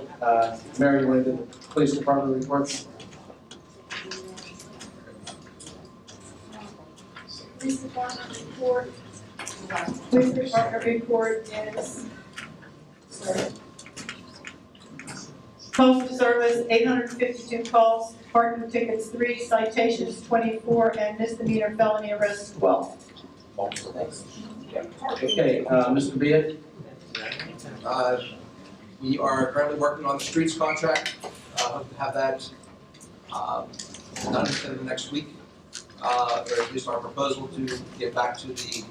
Mary, you want to do the police department report? Police department report. Police department report is. Postal service, 852 calls, parking tickets 3, citations 24, and misdemeanor felony arrests 12. Okay, Mr. Beard? We are currently working on the streets contract. Hope to have that done within the next week. Or at least our proposal to get back to the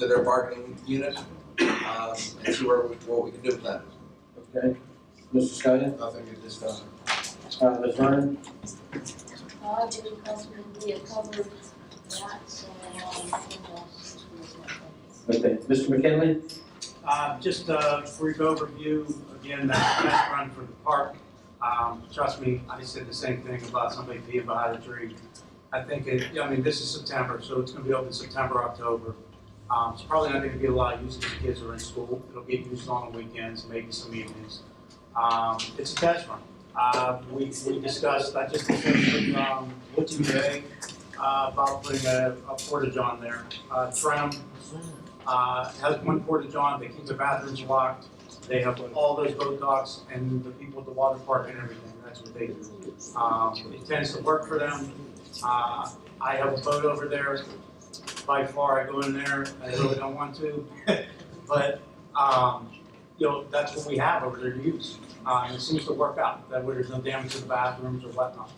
to their bargaining unit, and see what we can do with that. Okay, Mr. Scully, Nothing to discuss. Ms. Vernon? I didn't comfortably covered that, so, Okay, Mr. McKinley? Just a brief overview, again, that test run for the park. Trust me, I said the same thing about somebody being behind a tree. I think this is September, so it's gonna be open September, October. It's probably not gonna be a lot of use if the kids are in school. It'll get used on the weekends, maybe some evenings. It's a test run. We discussed, I just discussed with today, about putting a portage on there. Trim, has one portage on, they keep the bathrooms locked. They have all those boat docks and the people at the water park and everything, that's what they do. It tends to work for them. I have a boat over there. By far, I go in there, I really don't want to, but, that's what we have over there to use. And it seems to work out, that way there's no damage to the bathrooms or whatnot.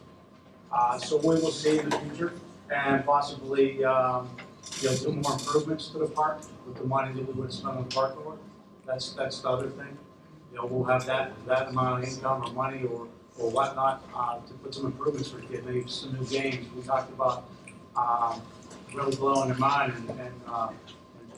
So we will see in the future, and possibly, do more improvements to the park with the money that we would spend on the park board. That's the other thing. We'll have that amount of income or money or whatnot, to put some improvements for kids, maybe some new games. We talked about, really blowing their mind and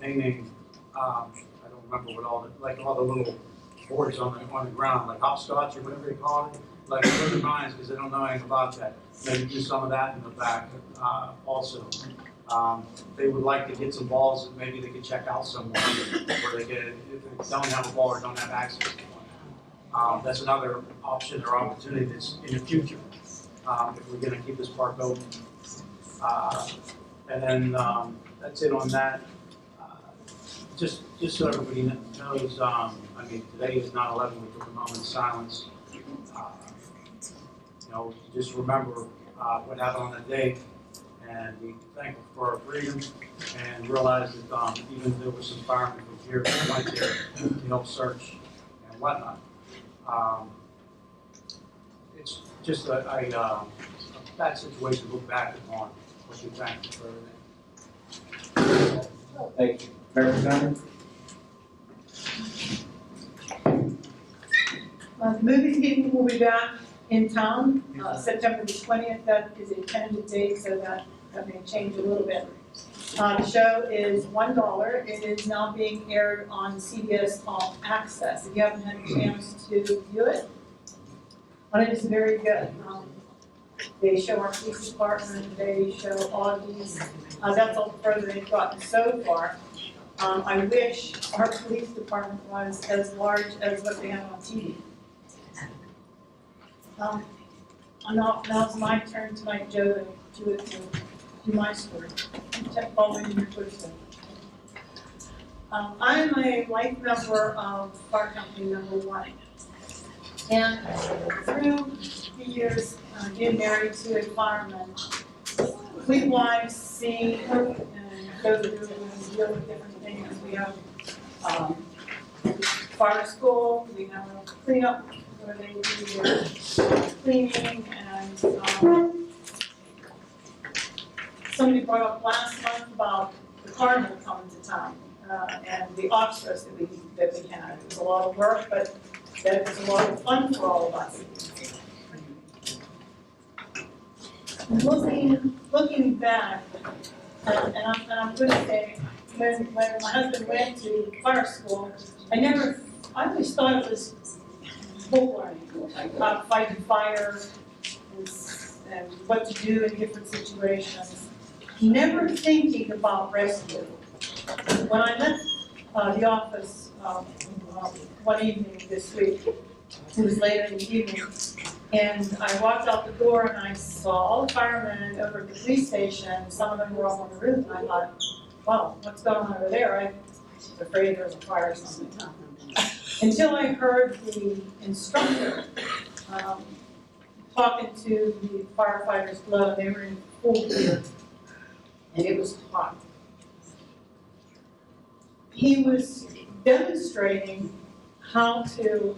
painting, I don't remember what all the little boards on the ground, like hopscotch or whatever they call it, like blow their minds because they don't know anything about that. Maybe do some of that in the back, also. They would like to get some balls that maybe they could check out somewhere where they get, if they don't have a ball or don't have access to one. That's another option or opportunity that's in the future, if we're gonna keep this park open. And then, that's it on that. Just so everybody knows, today is 9/11, we took a moment of silence. Just remember, what happened on that day, and be thankful for our freedom, and realize that, even there were some firemen from here that went there to help search and whatnot. It's just a bad situation to look back upon, but you're thankful for everything. Thank you. Mayor Snyder? The movie theater will be back in town, September the 20th. That is a tentative date, so that may change a little bit. The show is $1. It is now being aired on CBS All Access. If you haven't had a chance to view it, it is very good. They show our police department, they show Augie's. That's all the further they've gotten so far. I wish our police department was as large as what they have on TV. Now it's my turn tonight, Joe, to do my story. Following in your footsteps. I'm a life member of Fire Company Number 1. And through the years, being married to a fireman, we've watched, seen, and go through and deal with different things. We have fire school, we have cleanup where they do their cleaning, and somebody brought up last month about the carnival coming to town, and the obstacles that we had. It was a lot of work, but that was a lot of fun for all of us. Looking back, and I'm going to say, when my husband went to fire school, I always thought it was bull learning, like fighting fire and what to do in different situations. Never thinking about rescue. When I left the office one evening this week, it was later in the evening, and I walked out the door and I saw all the firemen over at the police station. Some of them were up on the roof, and I thought, wow, what's going on over there? I was afraid there was a fire or something. Until I heard the instructor talking to the firefighters below. They were in full gear, and it was hot. He was demonstrating how to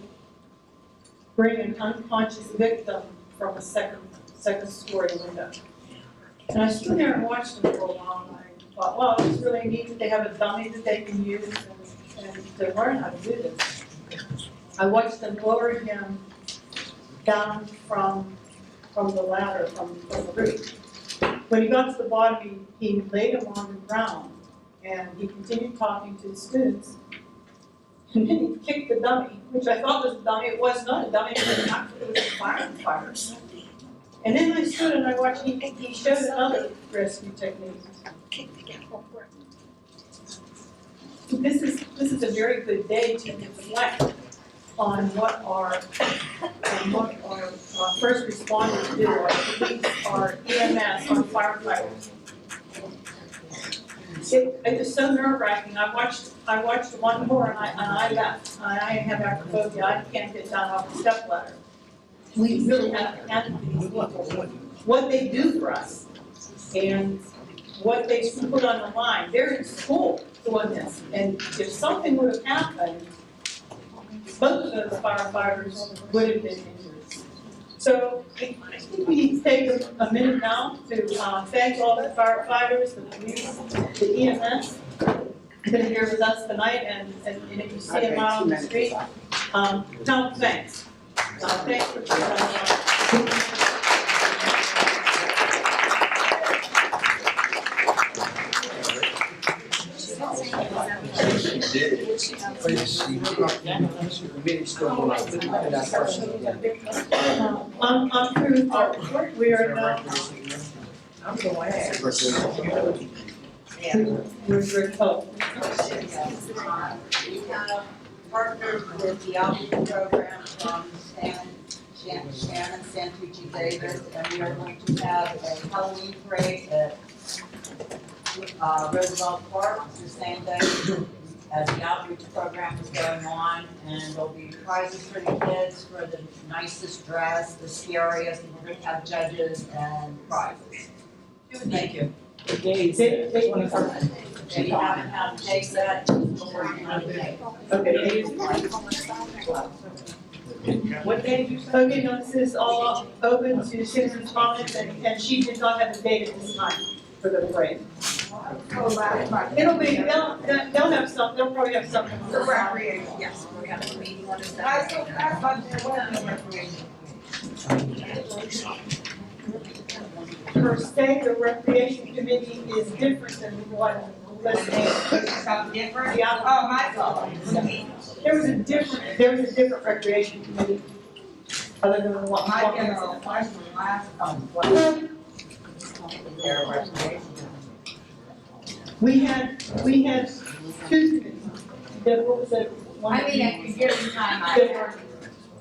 bring an unconscious victim from a second story window. And I stood there and watched him for a while, and thought, well, it's really neat that they have a dummy that they can use and to learn how to do this. I watched them lower him down from the ladder, from the roof. When he got to the bottom, he laid him on the ground, and he continued talking to the students. And then he kicked the dummy, which I thought was a dummy. It was not a dummy, it was a firefighter. And then I stood and I watched, he showed another rescue technique. This is a very good day to reflect on what our first responders do, our police, our EMS, our firefighters. It was so nerve-wracking. I watched one more and I left. I have acrophobia. I can't get down off the step ladder. We really have to handle these people, what they do for us, and what they put on the line. They're in school doing this, and if something would have happened, both of those firefighters would have been injured. So I think we need to take a minute now to thank all the firefighters, the police, the EMS that are here with us tonight, and if you see them out on the street, tell them thanks. Thanks for I'm through our report. We are now. We're very close. We have partnered with the outreach program from Shannon Santucci Davis, and we are going to have a Halloween parade at Roosevelt Park the same day as the outreach program is going on, and there'll be prizes for the kids for the nicest dress, the scariest, and we're going to have judges and prizes. Thank you. They If you haven't had a taste yet, we're working on a date. Okay. What day did you say? Okay, no, this is all open to citizens' comments, and she did not have a date at this time for the parade. It'll be, they'll have some, they'll probably have something. The recreation, yes, we have a meeting on the Saturday. Per se, the recreation committee is different than what, let's say. Something different? Yeah. Oh, my fault. There was a different recreation committee, other than the one. My general question last, what is there a recreation? We had two committees. What was that? One I mean, at the given time,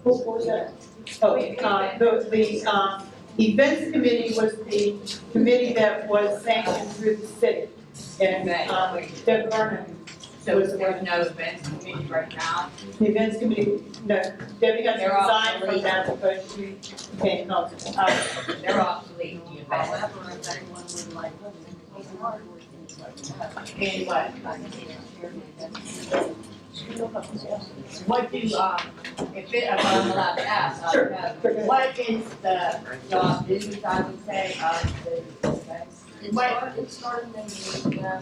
What was that? Oh, the events committee was the committee that was sanctioned through the city. And, Deb Vernon so there's no events committee right now. The events committee, no, Debbie has They're resigned from obsolete. that because she became council. They're obsolete, the events. However, if anyone would like, Anyway. What do, if I'm allowed to ask, Sure. what is the job duties, I would say, of the events? it started many years ago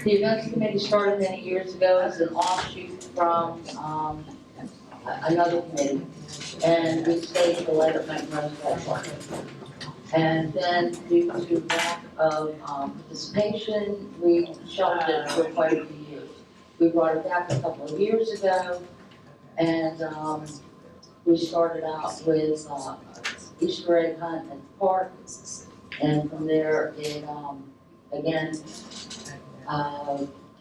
The events committee started many years ago as an offshoot from another committee, and we stayed for later night rest. And then due to lack of participation, we shelved it for quite a few years. We brought it back a couple of years ago, and we started out with Easter egg hunt at the park, and from there it again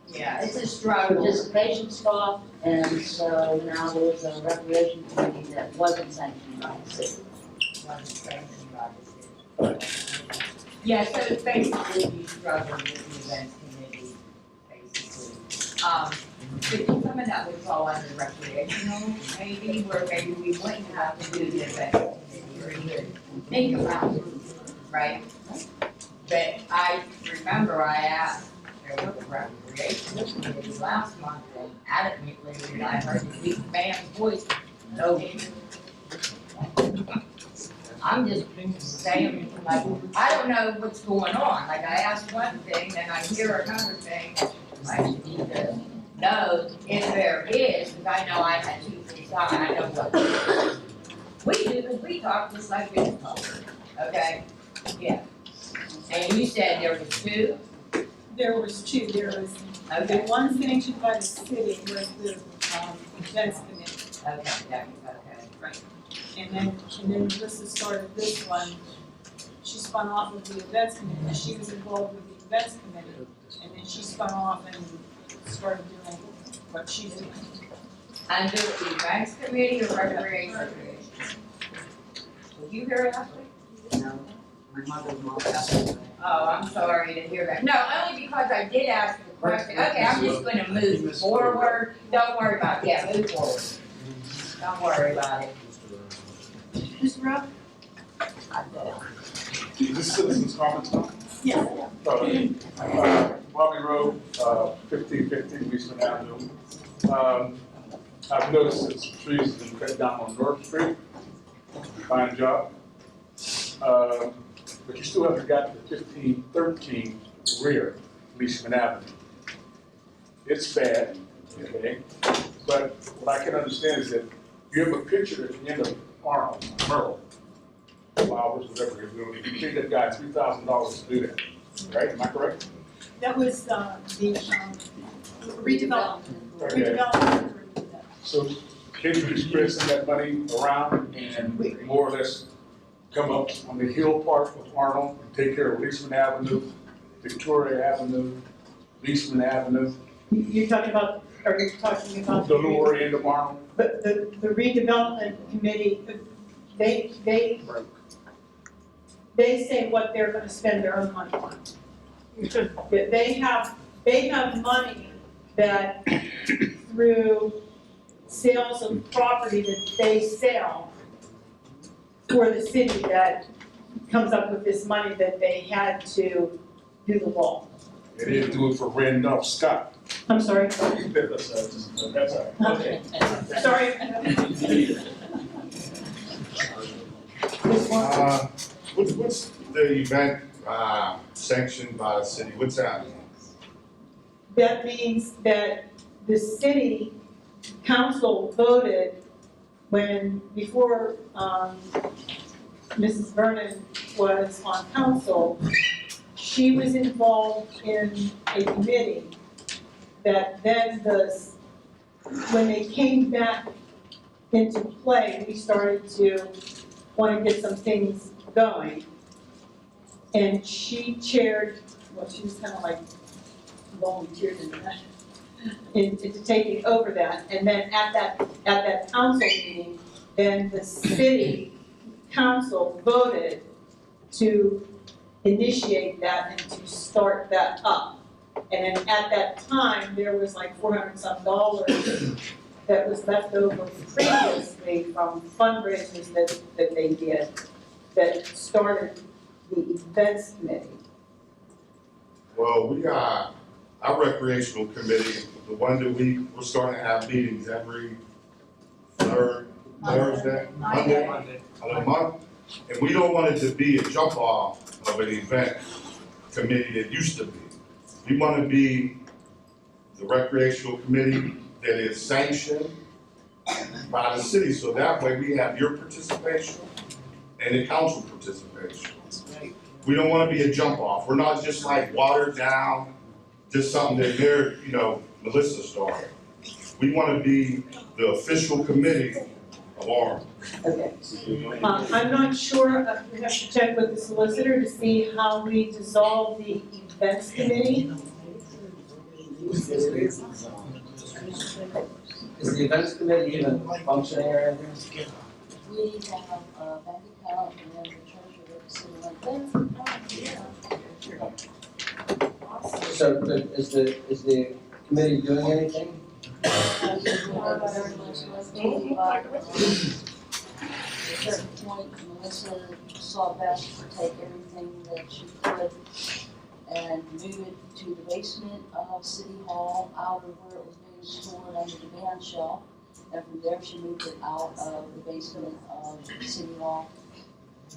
Yeah, it's a struggle. participation stopped, and so now there's a recreation committee that wasn't sanctioned by the city. Yeah, so it's basically you struggle with the events committee, basically. Could you come in that would fall under recreational, maybe, where maybe we wouldn't have to do the events committee, or even think about it, right? But I remember I asked, there was a recreation committee last month, and adamantly, I heard the big man's voice, no. I'm just saying, like, I don't know what's going on, like, I asked one thing, then I hear another thing. I just need to know if there is, because I know I had two inside, I know what. We do, because we talk just like we talk, okay? Yeah. And you said there was two? There was two, there was, the Okay, one sanctioned by the city was the, events committee. okay. And then Melissa started this one, she spun off of the events committee, and she was involved with the events committee. And then she spun off and started doing what she's doing. And do the events committee or recreation committee? Did you hear it last week? No, my mother-in-law passed away. Oh, I'm sorry to hear that. No, only because I did ask the question. Okay, I'm just gonna move forward. Don't worry about it. Yeah, move forward. Don't worry about it. Mr. Rob? Is this citizens' comments now? Yeah. Bobby Road, 1550 Leeson Avenue. I've noticed that some trees have been cut down on North Street. Fine job. But you still haven't got the 1513 rear, Leeson Avenue. It's bad, okay? But what I can understand is that you have a picture at the end of Arnold, Merle, flowers, whatever you're doing. You paid that guy $3,000 to do that, right? Am I correct? That was, the redevelopment. Okay. Redevelopment. So can you spread some of that money around and more or less come up on the hill part of Arnold and take care of Leeson Avenue, Victoria Avenue, Leeson Avenue, You're talking about, are you talking about? the lower end of Arnold? But the redevelopment committee, they say what they're gonna spend their own money on. But they have money that through sales of property that they sell for the city that comes up with this money that they had to do the wall. They didn't do it for Randolph Scott. I'm sorry. That's all right. Okay. Sorry. This one. What's the event sanctioned by the city? What's that? That means that the city council voted before Mrs. Vernon was on council, she was involved in a committee that then when they came back into play, we started to want to get some things going. And she chaired, well, she was kind of like volunteered into taking over that. And then at that council meeting, then the city council voted to initiate that and to start that up. And then at that time, there was like $400-some that was left over previously from fundraisers that they did that started the events committee. Well, we got our recreational committee, the one that we're starting to have meetings every third Thursday, Monday of the month. And we don't want it to be a jump off of an event committee that used to be. We want to be the recreational committee that is sanctioned by the city, so that way we have your participation and the council participation. We don't want to be a jump off. We're not just like watered down, just something that Melissa started. We want to be the official committee of Arnold. Okay. I'm not sure, we have to check with the solicitor to see how we dissolve the events committee. Is the events committee even functioning or anything? We have a bank account and then the treasurer sitting like this. So is the committee doing anything? At a certain point, Melissa saw best to take everything that she could and move it to the basement of City Hall, out of where it was being stored under the band shelf. And from there, she moved it out of the basement of City Hall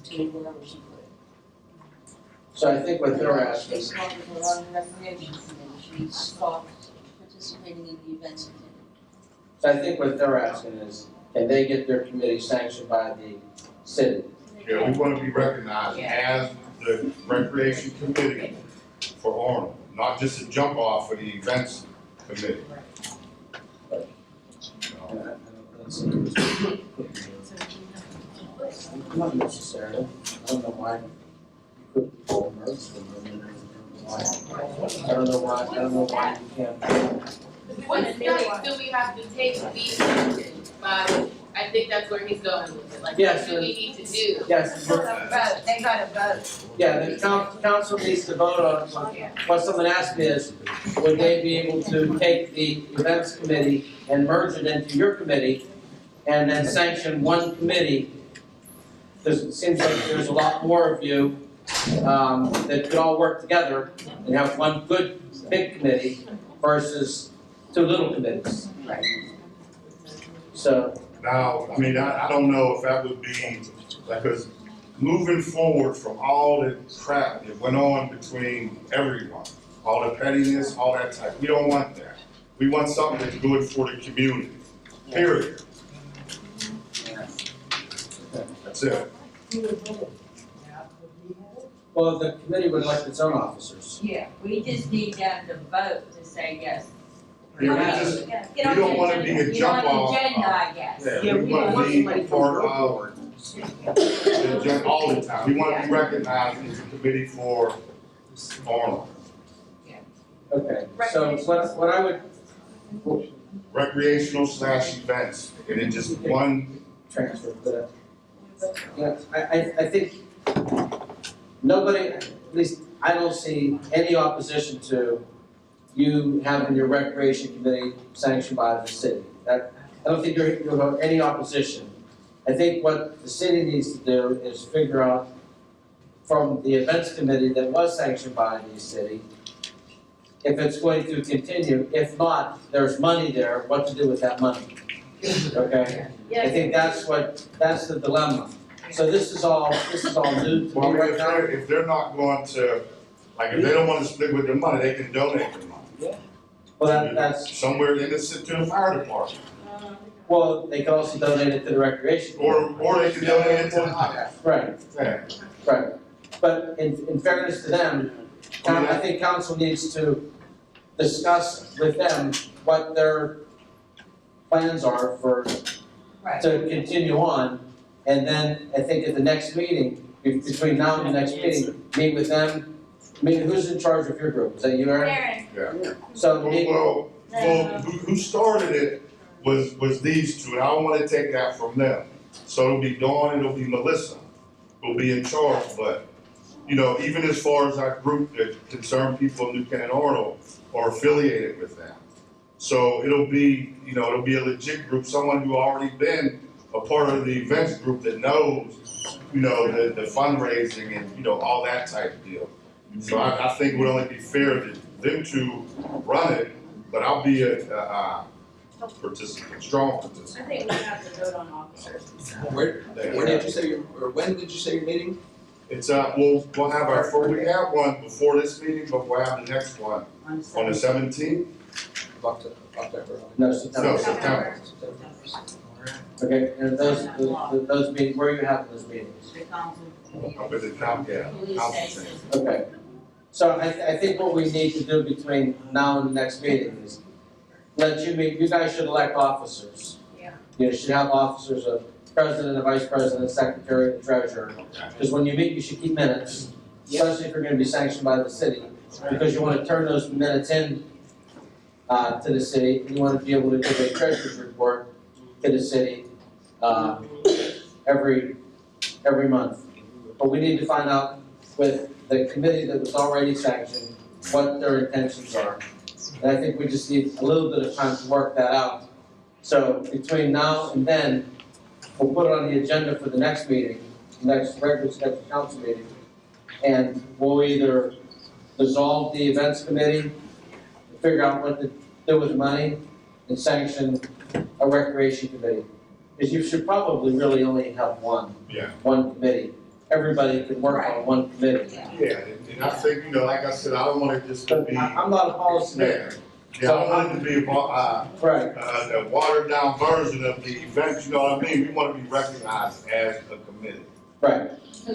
to wherever she put it. So I think what they're asking, She started her own recreation committee, she stopped participating in the events committee. so I think what they're asking is, can they get their committee sanctioned by the city? Yeah, we wanna be recognized as the recreation committee for Arnold, not just a jump off for the events committee. Not necessarily, I don't know why you couldn't pull merge them, I don't know why you can't. What steps do we have to take to be sanctioned by, I think that's where he's going with it, like, Yes, what do we need to do? Yes, Vote, they gotta vote. yeah, the council needs to vote on, what someone asked me is, would they be able to take the events committee and merge it into your committee and then sanction one committee? Because it seems like there's a lot more of you, that could all work together and have one good, big committee versus two little committees. Right. So, Now, I mean, I don't know if that would be, like, cause moving forward from all the crap that went on between everyone, all the pettiness, all that type, we don't want that. We want something that's good for the community, period. That's it. well, the committee would elect its own officers. Yeah, we just need them to vote to say yes. Yeah, we just, Get we on don't the wanna agenda. be a Get jump on off. the agenda, I guess. Yeah, we wanna be a part of the agenda all the time. We wanna be recognized as a committee for Arnold. Okay, so what I would Recreational / events, and then just one, transfer, but, yeah, I think nobody, at least I don't see any opposition to you having your recreation committee sanctioned by the city. I don't think you'll have any opposition. I think what the city needs to do is figure out from the events committee that was sanctioned by the city, if it's going to continue. If not, there's money there, what to do with that money, okay? I think that's the dilemma. So this is all new to well, I me mean, right now. if they're not going to, like, if they don't wanna split with their money, they can donate their money. Well, that's, Somewhere in the, to the fire department, well, they can also donate it to the recreation. or they can donate it to the high. Right, Yeah. right. But in fairness to them, I think council needs to discuss with them what their plans are for, to continue on. And then I think at the next meeting, between now and the next meeting, meet with them. I mean, who's in charge of your group? Is that you, Aaron? Yeah. So, Well, who started it was these two, and I don't wanna take that from them. So it'll be Dawn, it'll be Melissa, who'll be in charge, but, you know, even as far as our group that concerned people in New Canaan Arnold are affiliated with them. So it'll be, you know, it'll be a legit group, someone who already been a part of the events group that knows, you know, the fundraising and, you know, all that type of deal. So I think it would only be fair to them to run it, but I'll be a participant, strong participant. I think we have to vote on officers. Where did you say or when did you say your meeting? It's, we'll have we have one before this meeting, but we'll have the next one on the 17th. October. No, No, September. September. Okay, and those meetings, where are you having those meetings? The council. Up at the council chamber. Okay, so I think what we need to do between now and the next meeting is let you guys should elect officers. Yeah. You should have officers of president, a vice president, secretary, and treasurer. Because when you meet, you should keep minutes, especially if you're gonna be sanctioned by the city. Because you wanna turn those minutes in, to the city, and you wanna be able to give a treasurer's report to the city, every month. But we need to find out with the committee that was already sanctioned, what their intentions are. And I think we just need a little bit of time to work that out. So between now and then, we'll put it on the agenda for the next meeting, next regular scheduled council meeting. And we'll either dissolve the events committee, figure out what to do with money, and sanction a recreation committee. Because you should probably really only have one committee. everybody can work on one committee. Yeah, and I think, you know, like I said, I don't want it just to But be, I'm not a policy maker. yeah, I don't want it to be Right. the watered down version of the event, you know what I mean? We want to be recognized as a committee. Right. So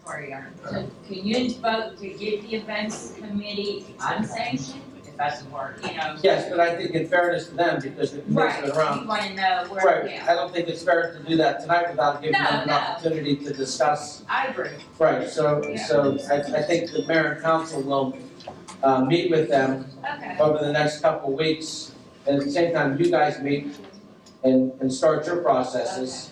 sorry, Aaron, so can you vote to give the events committee unsanctioned, if that's the word, you know? Yes, but I think in fairness to them, because the committee's Right, been around. you wanna know where, Right, yeah, I don't think it's fair to do that tonight without giving them an No, no. opportunity to discuss. I agree. Right, so I think the mayor and council will, meet with them Okay. over the next couple of weeks. And at the same time, you guys meet and start your processes.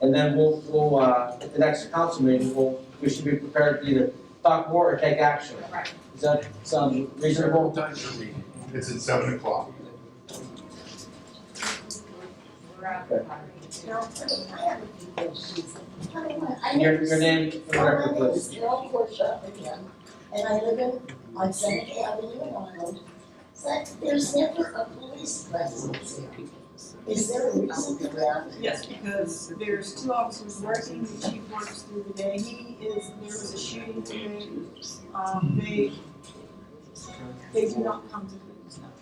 And then we'll, at the next council meeting, we should be prepared to either talk more or take action. Right. Does that sound reasonable? It's at 7 o'clock. Your name for the record, My name please. is Carol Portia again, and I live on Senate Avenue in Arnold. But there's never a police presence here. Is there a reason for that? Yes, because there's two officers working, the chief works through the day, there was a shooting today. They do not come to police now.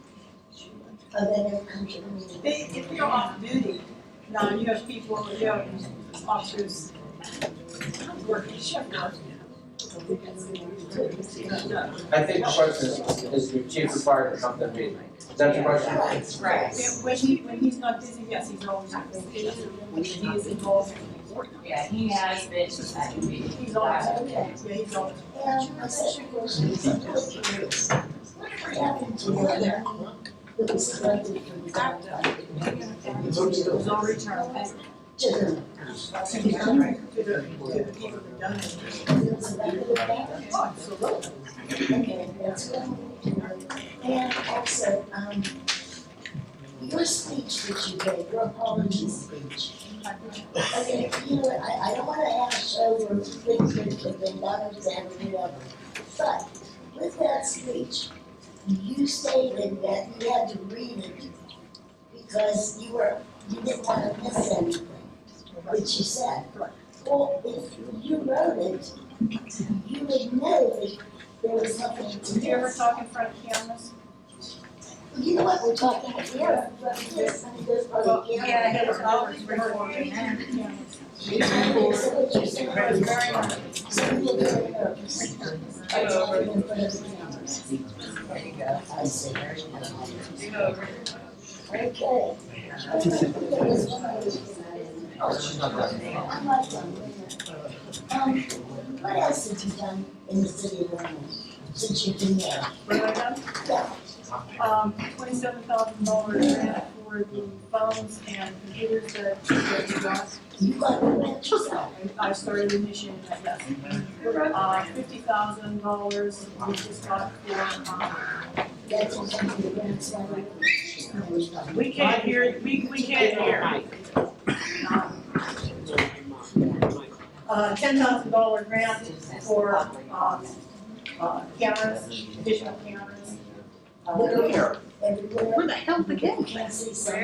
They never come to the meeting. If they're off duty, now you have people, you have officers working shift work. I think the question is the chief required to come to the meeting? Is that the question? Right. When he's not busy, yes, he's always on vacation, when he is involved in the work. Yeah, he has been at the meeting. He's always, yeah, he's always. And my second question is, I'm really curious. Whatever happened to the other that was collected from the town? It was all returned. To the To the people that done it. Oh, absolutely. Okay, that's good. And also, your speech that you gave, your apology speech. Okay, you know, I don't wanna ask over things that have been done or said or whatever. But with that speech, you stated that you had to read it because you didn't wanna miss anything, which you said. Well, if you wrote it, you would know that there was nothing to miss. Did you ever talk in front of cameras? You know what, we're talking here, but this, I mean, there's probably. Yeah, it was always recorded. So what you're saying is, some people get very nervous. I talking in front of the cameras. There you go, I see. Okay. Oh, she's not done. I'm not done. What else have you done in the city of Arnold since you've been there? What have I done? Yeah. $27,000 grant for the phones and computers that we got. You got the grant yourself. I started initiating that, yes. $50,000 we just got for, That's in terms of the grants, right? We can't hear, we can't hear. $10,000 grant for, cameras, additional cameras. Where? Everywhere. Where the hell the You can't see some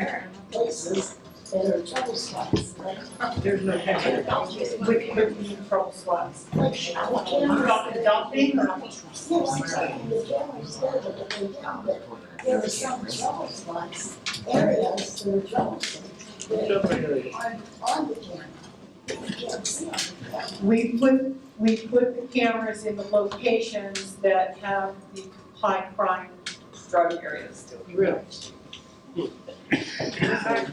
places that are trouble spots, like. There's no with control spots. Like, the cameras. Dumping or? Yes, exactly, the cameras there, but they don't, but there are some trouble spots, areas that are troublesome. That are on the camera, you can't see on the camera. We put the cameras in the locations that have the high crime drug areas. Really? So I think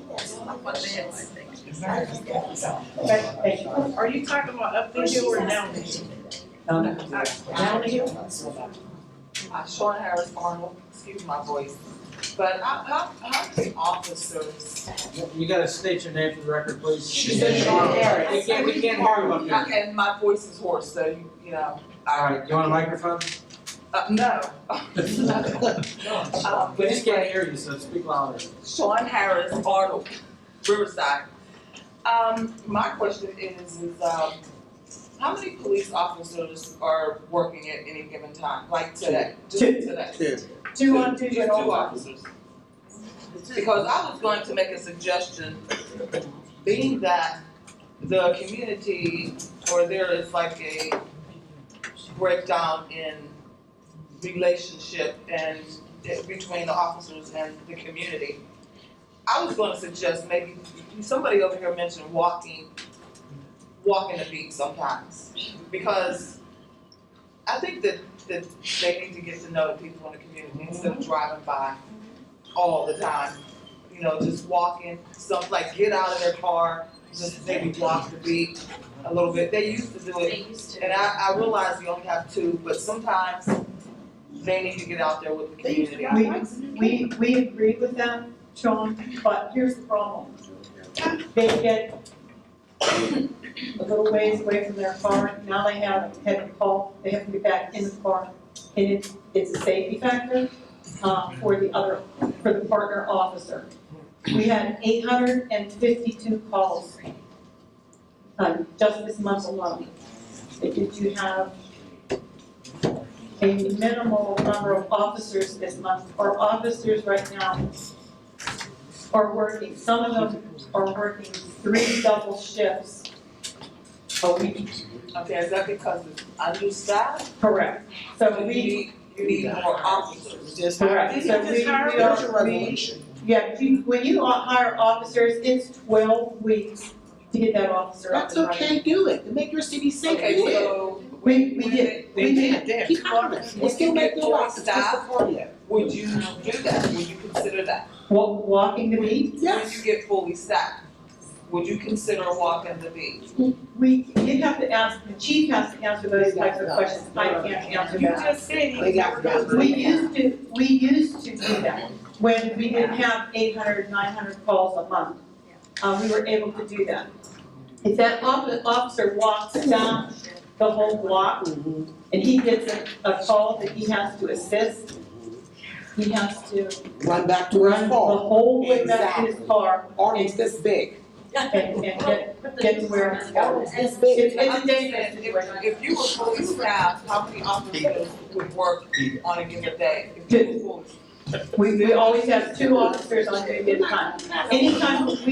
that's one question. I think that's all. Thank you. Are you talking about up the hill or down the hill? Down the hill? Sean Harris Arnold, excuse my voice. But how many officers? You gotta state your name for the record, please. She said Sean Harris. We can't hear you up here. And my voice is hoarse, so you know. Alright, you want a microphone? No. We just can't hear you, so speak louder. Sean Harris Arnold, Riverside. My question is how many police officers are working at any given time, like today? Just today? Two on duty. Two officers. Because I was going to make a suggestion, being that the community, or there is like a breakdown in relationship and between the officers and the community. I was gonna suggest maybe, somebody over here mentioned walking the beat sometimes. Because I think that they need to get to know the people in the community instead of driving by all the time. You know, just walking, stuff like get out of their car, just maybe walk the beat a little bit. They used to do it, and I realize you only have two, but sometimes they need to get out there with the community. We agree with that, Sean, but here's the problem. They get a little ways away from their car, now they have to call, they have to get back in the car. And it's a safety factor, for the partner officer. We had 852 calls, just this month alone. Did you have a minimal number of officers this month? Our officers right now are working, some of them are working 3 double shifts a week. Okay, is that because it's understaffed? Correct. So you need more officers. Correct. So when you hire officers, it's 12 weeks to get that officer up and running. That's okay, do it, to make your city safe, Okay, do it. so We did. Keep hiring, we'll still make good officers, that's the point. would you do that? Would you consider that? Walking the beat? When you get fully staffed, would you consider walking the beat? You have to ask, the chief has to answer those types of questions. I can't answer You that. just said he never does We used to do that when we didn't have 800, 900 calls a month. We were able to do that. If that officer walks down the whole block and he gets a call that he has to assist, he has to Run back to run his the car. whole way back to his car Arnold's this big. and get to where it's going. Arnold's this big. It's a I'm just dangerous saying, situation. if you were fully staffed, how many officers would work on a given day? If you were fully We always have 2 officers on duty at a time. Anytime if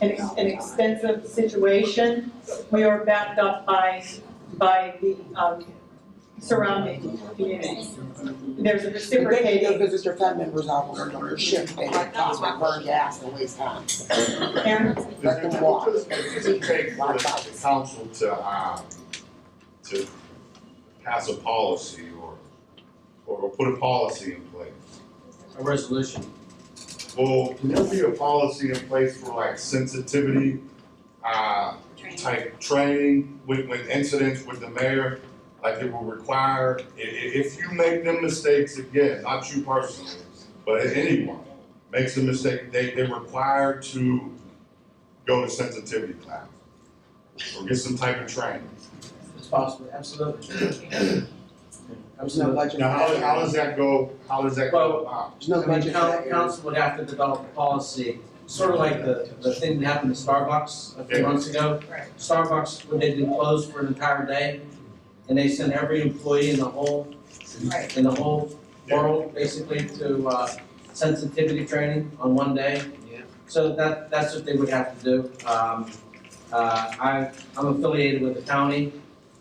it's an extensive situation, we are backed up by the surrounding communities. There's a If they can go reciprocating. visit their family members out on their shift, they can possibly burn gas and waste time. Aaron? Let them walk. Does it take for the council to pass a policy or put a policy in place? A resolution. Well, can there be a policy in place for like sensitivity, type training when incidents with the mayor? Like it will require, if you make them mistakes again, not you personally, but anyone makes a mistake, they're required to go to sensitivity class or get some type of training. It's possible, absolutely. Absolutely. Now, how does that go, about? I mean, council would have to develop a policy, sort of like the thing that happened to Starbucks a few months ago. Starbucks, when they did close for an entire day, and they sent every employee in the whole world, basically, to sensitivity training on one day. So that's what they would have to do. I'm affiliated with the county.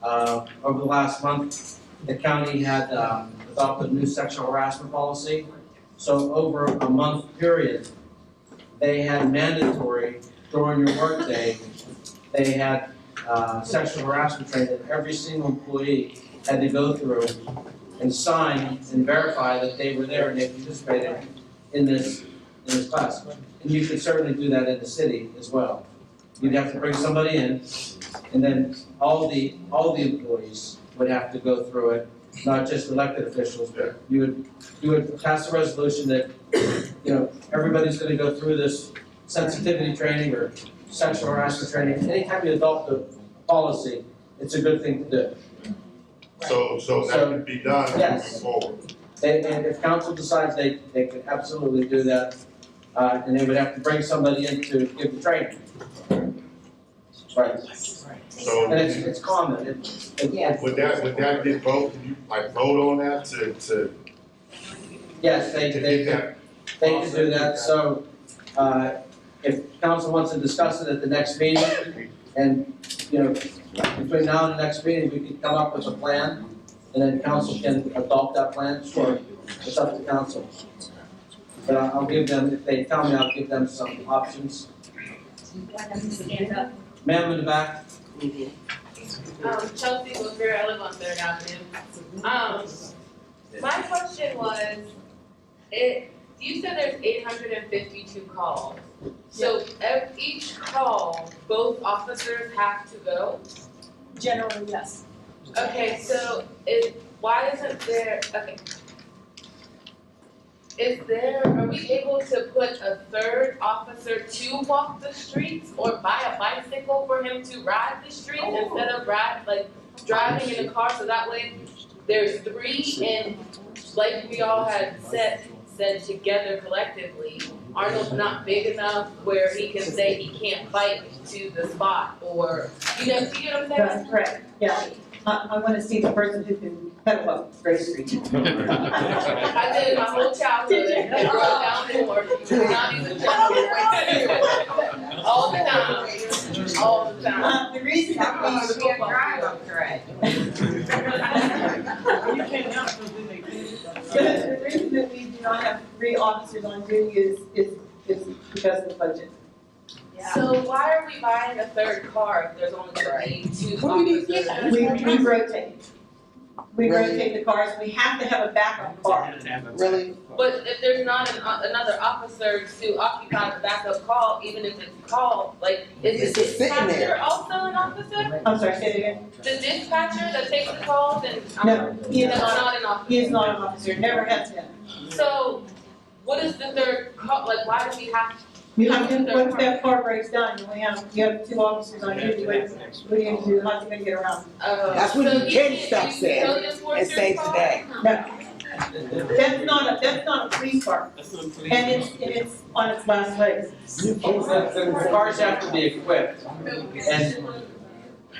Over the last month, the county had adopted a new sexual harassment policy. So over a month period, they had mandatory during your workday, they had sexual harassment training that every single employee had to go through and sign and verify that they were there and they participated in this class. And you could certainly do that in the city as well. You'd have to bring somebody in, and then all the employees would have to go through it, not just elected officials, but you would pass a resolution that, you know, everybody's gonna go through this sensitivity training or sexual harassment training. Anytime you adopt a policy, it's a good thing to do. So that could be done moving forward. And if council decides they could absolutely do that, and they would have to bring somebody in to give the training. Right. So And it's common, would that get voted, can you like vote on that to yes, they get that? could do that, so, if council wants to discuss it at the next meeting, and, you know, between now and the next meeting, we can come up with a plan, and then council can adopt that plan, sure, it's up to council. But I'll give them, if they tell me, I'll give them some options. Stand up. Ma'am in the back. Chelsea Booker, I live on Third Avenue. My question was, you said there's 852 calls. So each call, both officers have to go? Generally, yes. Okay, so why isn't there, okay. Are we able to put a third officer to walk the streets or buy a bicycle for him to ride the streets instead of driving in a car, so that way there's 3 and like we all had said together collectively, Arnold's not big enough where he can say he can't bike to the spot or, you know what I'm saying? That's correct, yeah. I wanna see the person who can pedal up Gray Street. I did it my whole childhood, I grew up down north, not even all the time, all the time. The reason that we can't drive up Gray. You can't help it when they do. The reason that we do not have 3 officers on duty is because of the budget. So why are we buying a third car if there's only gonna be 2 officers? We rotate. We rotate the cars, we have to have a backup car. Really? But if there's not another officer to occupy the backup call, even if it's called, like, is the dispatcher also an officer? I'm sorry, say it again? The dispatcher that takes the calls and, No, he is that's not, not an officer? he is not an officer, never has been. So, what is the third call, like, why do we have? You have to, once that car breaks down, you have 2 officers on duty, what are you gonna do, how's he gonna get around? That's what So the he Ken can't stuff use said. civilian force It to says call? today. No, that's not a police car, and it's on its last legs. The cars have to be equipped, and,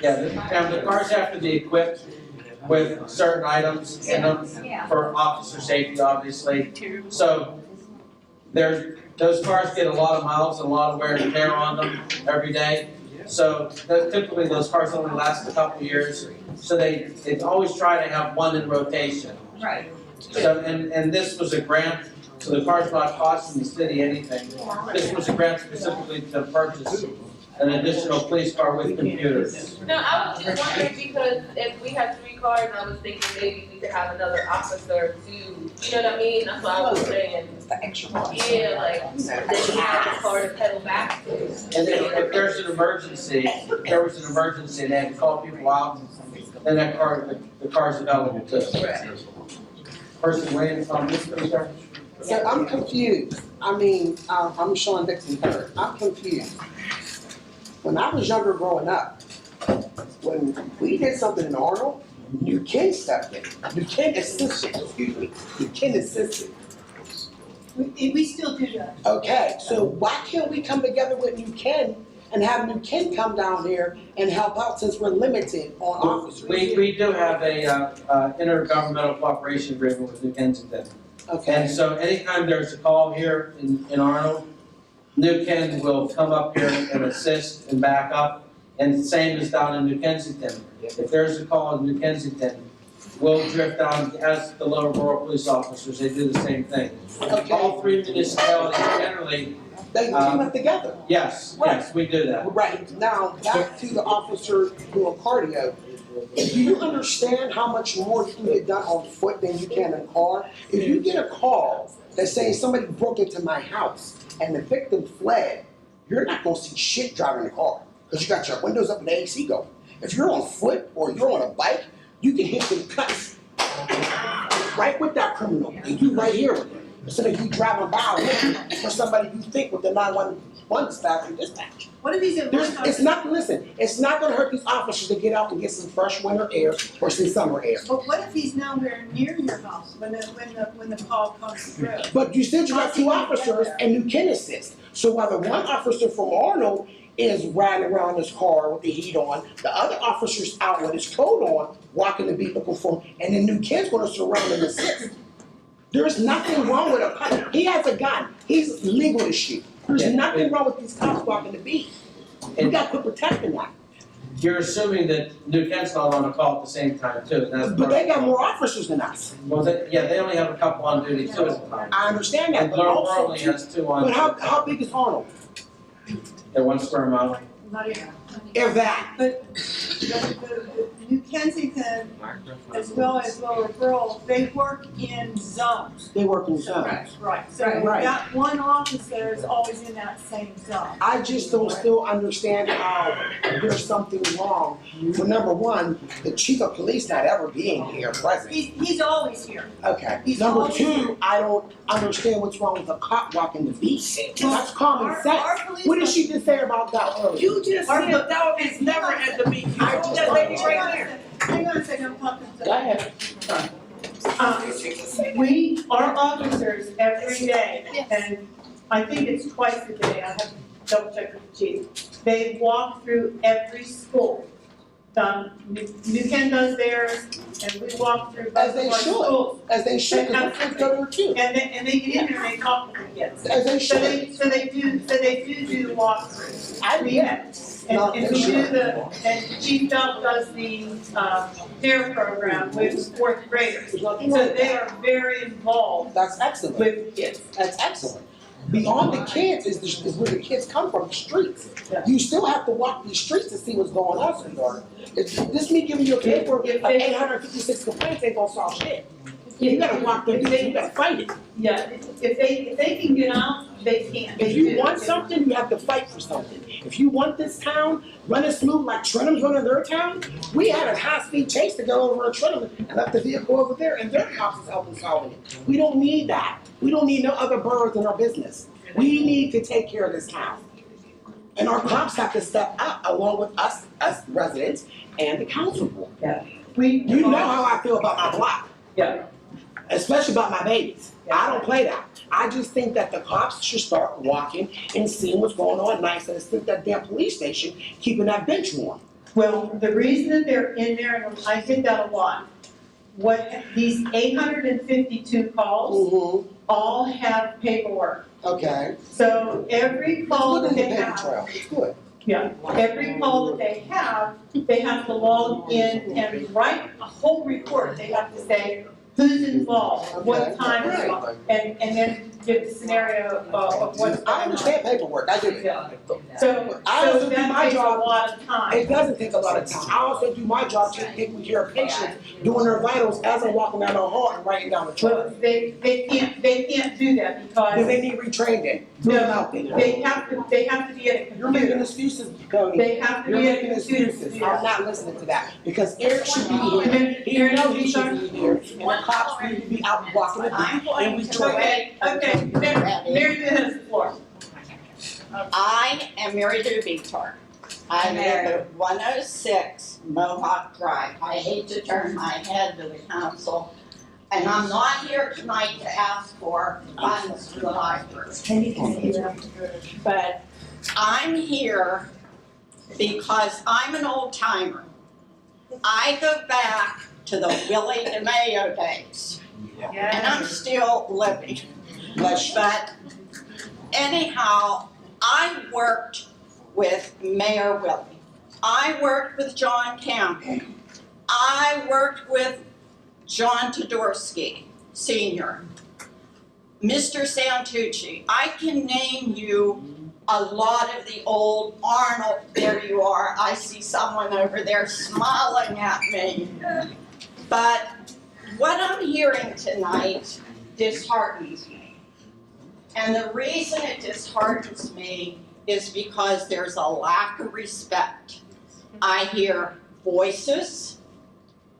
the cars have to be equipped with certain items in them for officer safety, obviously. So, those cars get a lot of miles and a lot of wear and tear on them every day. So typically those cars only last a couple years, so they always try to have one in rotation. Right. So, and this was a grant, so the car's not costing the city anything. This was a grant specifically to purchase an additional police car with computers. No, I was just wondering because if we had 3 cars, I was thinking maybe we could have another officer to, you know what I mean? That's what I was saying. Yeah, like, then you have a car to pedal back to. And then if there's an emergency, if there was an emergency and they had to call people out, then that car, the car's available too. Person weighing on this, sir? So I'm confused. I mean, I'm Sean Dixon Third. I'm confused. When I was younger growing up, when we did something in Arnold, you can step in. You can assist it, excuse me. You can assist it. We still do that. Okay, so why can't we come together with New Ken and have New Ken come down here and help out since we're limited on officers? We do have a intergovernmental cooperation agreement with New Kensington. Okay. And so anytime there's a call here in Arnold, New Ken will come up here and assist and back up, and the same is down in New Kensington. If there's a call in New Kensington, we'll drift down as the lower borough police officers, they do the same thing. Okay. All 3 municipalities generally. They team up together. Yes, we do that. Right, now, back to the officer doing cardio. Do you understand how much more you can get done on foot than you can in a car? If you get a call that's saying somebody broke into my house and the victim fled, you're not gonna see shit driving the car, because you got your windows up and the AC going. If you're on foot or you're on a bike, you can hit them cuts right with that criminal, and you right here with him. Instead of you driving by for somebody you think with the 911 dispatch and dispatch. What if he's in It's not gonna hurt these officers to get out and get some fresh winter air or some summer air. But what if he's nowhere near your house when the call comes through? But you said you got 2 officers and you can assist. So while the one officer from Arnold is riding around his car with the heat on, the other officer's out with his coat on, walking the vehicle for him, and then New Ken's gonna surround and assist. There's nothing wrong with him. He has a gun. He's legal to shoot. There's Yeah, nothing wrong with these cops walking the beat. We gotta quit protecting that. You're assuming that New Kent's not on a call at the same time too, and that's. But they got more officers than us. Well, they only have a couple on duty too at the time. I understand that, And but Laurel also, only has two on. but how big is Arnold? They're 1 square mile. Not even. If that. But the New Kensington, as well as Lower Pearl, they work in zones. They work in zones. Right, so Right. that one officer is always in that same zone. I just don't still understand how there's something wrong. Well, number one, the chief of police not ever being here present. He's always here. Okay. He's Number always two, I don't understand what's wrong with a cop walking the beat. That's common Our sense. police What did she just say about that earlier? You just said that is never at the meeting. You told that lady right there. Hang on a second, I'm talking to. Go ahead. Our officers every day, and I think it's twice a day, I have to double check with the chief. They walk through every school. New Kent does theirs, and we walk through As both they of our should. schools. As they should, because the kids go there too. And they get in there and they talk to the kids. As they So should. they do the walkthroughs. I We- get. And we do and Chief Belt does the, DARE program with fourth graders. So they are very involved That's excellent. with kids. That's excellent. Beyond the kids is where the kids come from, the streets. You still have to walk these streets to see what's going on, sweetheart. This me giving you a paper of 856 complaints ain't gonna solve shit. You gotta walk them, you gotta fight it. Yeah, if they can get out, they can. If you want something, you have to fight for something. If you want this town running smooth like Trenham's running their town, we had a high-speed chase to go over to Trenham and left the vehicle over there, and their cops is helping solving it. We don't need that. We don't need no other boroughs in our business. We need to take care of this town. And our cops have to step up along with us residents and the council board. Yeah. You know how I feel about my block. Yeah. Especially about my babies. I don't play that. I just think that the cops should start walking and seeing what's going on nice and think that damn police station keeping that bench warm. Well, the reason that they're in there, and I did that a lot, these 852 calls all have paperwork. Okay. So every call that they have. It's good. Yeah, every call that they have to log in and write a whole report. They have to say who's involved, what time it's on, and then give the scenario of what's going on. I understand paperwork, I do it. So I also do that my takes a job. lot of time. It doesn't take a lot of time. I also do my job taking care of patients, doing their vitals as I'm walking down the hall and writing down the Well, chart. they can't do that because. Then they need retrained in. They have to be at a You're making computer. excuses, Cody. They have to You're be at making a computer. excuses. I'm not listening to that. Because Eric should be here. He knows he should be here. And the cops need to be out walking the beat. And we try. Okay, Mary Lou has the floor. I am Mary Lou Victor. I live at 106 Mohawk Drive. I hate to turn my head to the council, and I'm not here tonight to ask for funds for the library. But I'm here because I'm an old timer. I go back to the Willie DeMayo days, and I'm still living. But anyhow, I worked with Mayor Willie. I worked with John Campbell. I worked with John Todorsky, Sr., Mr. Santucci. I can name you a lot of the old Arnold. There you are. I see someone over there smiling at me. But what I'm hearing tonight disheartens me. And the reason it disheartens me is because there's a lack of respect. I hear voices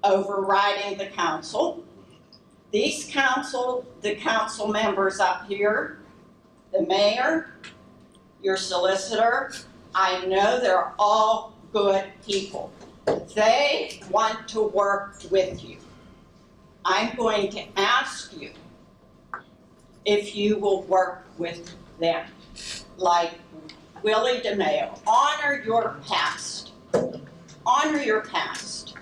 overriding the council. The council members up here, the mayor, your solicitor, I know they're all good people. They want to work with you. I'm going to ask you if you will work with them, like Willie DeMayo. Honor your past. Honor your past.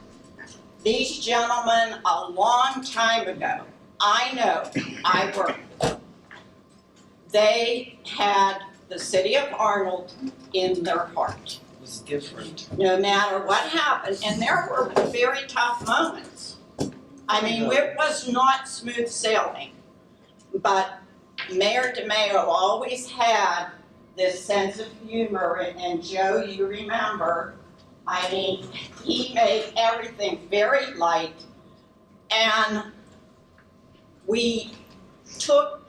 These gentlemen, a long time ago, I know, I worked. They had the city of Arnold in their heart. It's different. No matter what happened, and there were very tough moments. I mean, it was not smooth sailing, but Mayor DeMayo always had this sense of humor, and Joe, you remember, I mean, he made everything very light, and we took,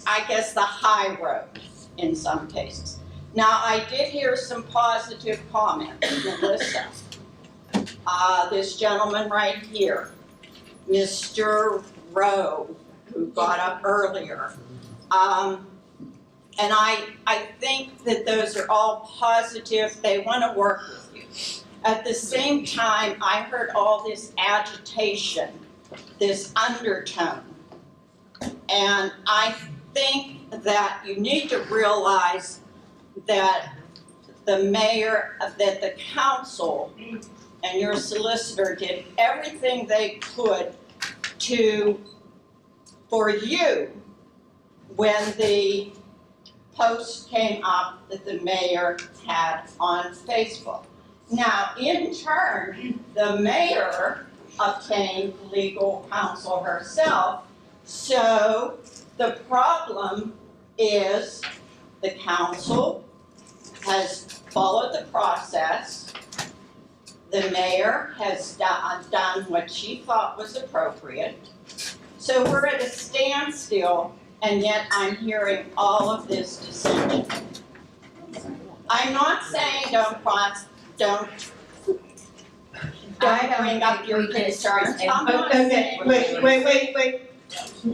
I guess, the high road in some cases. Now, I did hear some positive comments, Melissa. This gentleman right here, Mr. Rowe, who got up earlier. And I think that those are all positive, they want to work with you. At the same time, I heard all this agitation, this undertone. And I think that you need to realize that the mayor, that the council and your solicitor did everything they could for you when the post came up that the mayor had on Facebook. Now, in turn, the mayor obtained legal counsel herself, so the problem is the council has followed the process. The mayor has done what she thought was appropriate. So we're at a standstill, and yet I'm hearing all of this dissension. I'm not saying don't bring up your concerns. I'm not Okay, saying. wait.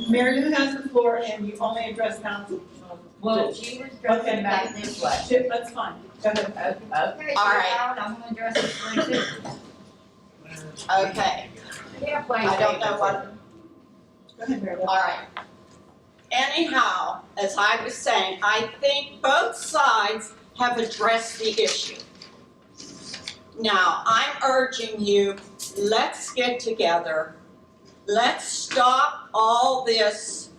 Mary Lou has the floor and you only address council. Well, she was dressing back this way. Shit, that's fine. Go ahead. Okay, All right. I'm gonna address this way too. Okay, Yeah, play I don't know what. Go ahead, Mary Lou. All right. Anyhow, as I was saying, I think both sides have addressed the issue. Now, I'm urging you, let's get together. Let's stop all this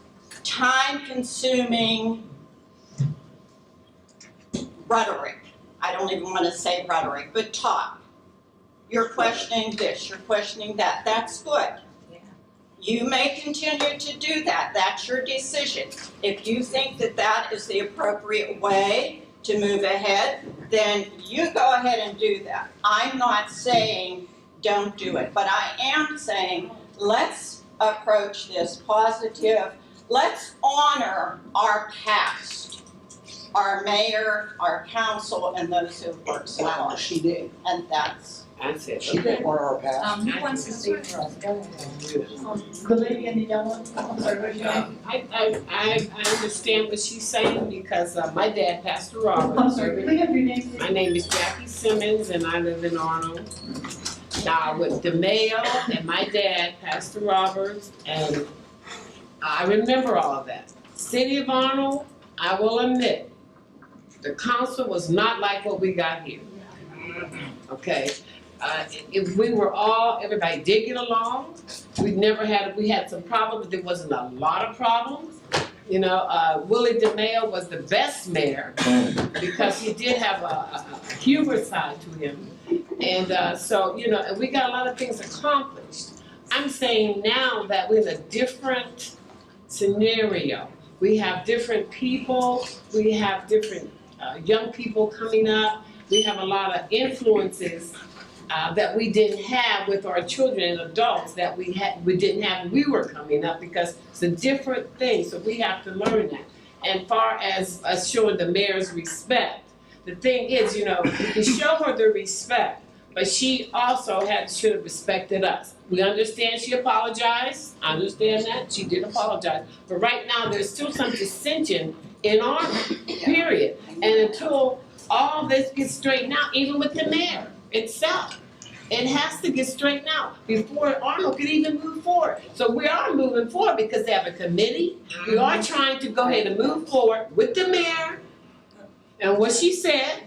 time-consuming rhetoric. I don't even want to say rhetoric, but talk. You're questioning this, you're questioning that. That's good. You may continue to do that. That's your decision. If you think that that is the appropriate way to move ahead, then you go ahead and do that. I'm not saying don't do it, but I am saying let's approach this positive. Let's honor our past, our mayor, our council, and those who've worked so hard. She did. And that's. She did honor our past. Who wants to speak for us? Go ahead. The lady in the yellow, I'm sorry, what's your name? I understand what she's saying because my dad, Pastor Robert. I'm sorry, can we have your name, please? My name is Jackie Simmons and I live in Arnold. Now with DeMayo and my dad, Pastor Roberts, and I remember all of that. City of Arnold, I will admit, the council was not like what we got here. Okay. If we were everybody did get along. We had some problems, but there wasn't a lot of problems. You know, Willie DeMayo was the best mayor because he did have a humor side to him. And so, you know, and we got a lot of things accomplished. I'm saying now that we're in a different scenario. We have different people, we have different young people coming up. We have a lot of influences that we didn't have with our children and adults that we didn't have when we were coming up because it's a different thing, so we have to learn that. And far as us showing the mayor's respect, the thing is, you know, we can show her the respect, but she also should have respected us. We understand she apologized, I understand that, she did apologize, but right now there's still some dissension in our period. And until all this gets straightened out, even with the mayor itself, it has to get straightened out before Arnold can even move forward. So we are moving forward because they have a committee. We are trying to go ahead and move forward with the mayor and what she said.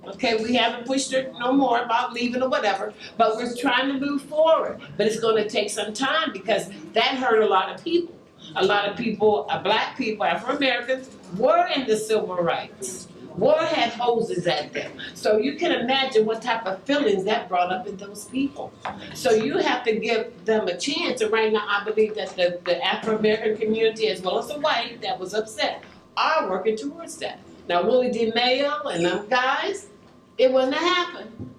Okay, we haven't pushed her no more about leaving or whatever, but we're trying to move forward. But it's gonna take some time because that hurt a lot of people. A lot of people, black people, Afro-Americans, were in the civil rights, had hoses at them. So you can imagine what type of feelings that brought up in those people. So you have to give them a chance. And right now, I believe that the Afro-American community, as well as the white that was upset, are working towards that. Now, Willie DeMayo and them guys, it wouldn't have happened.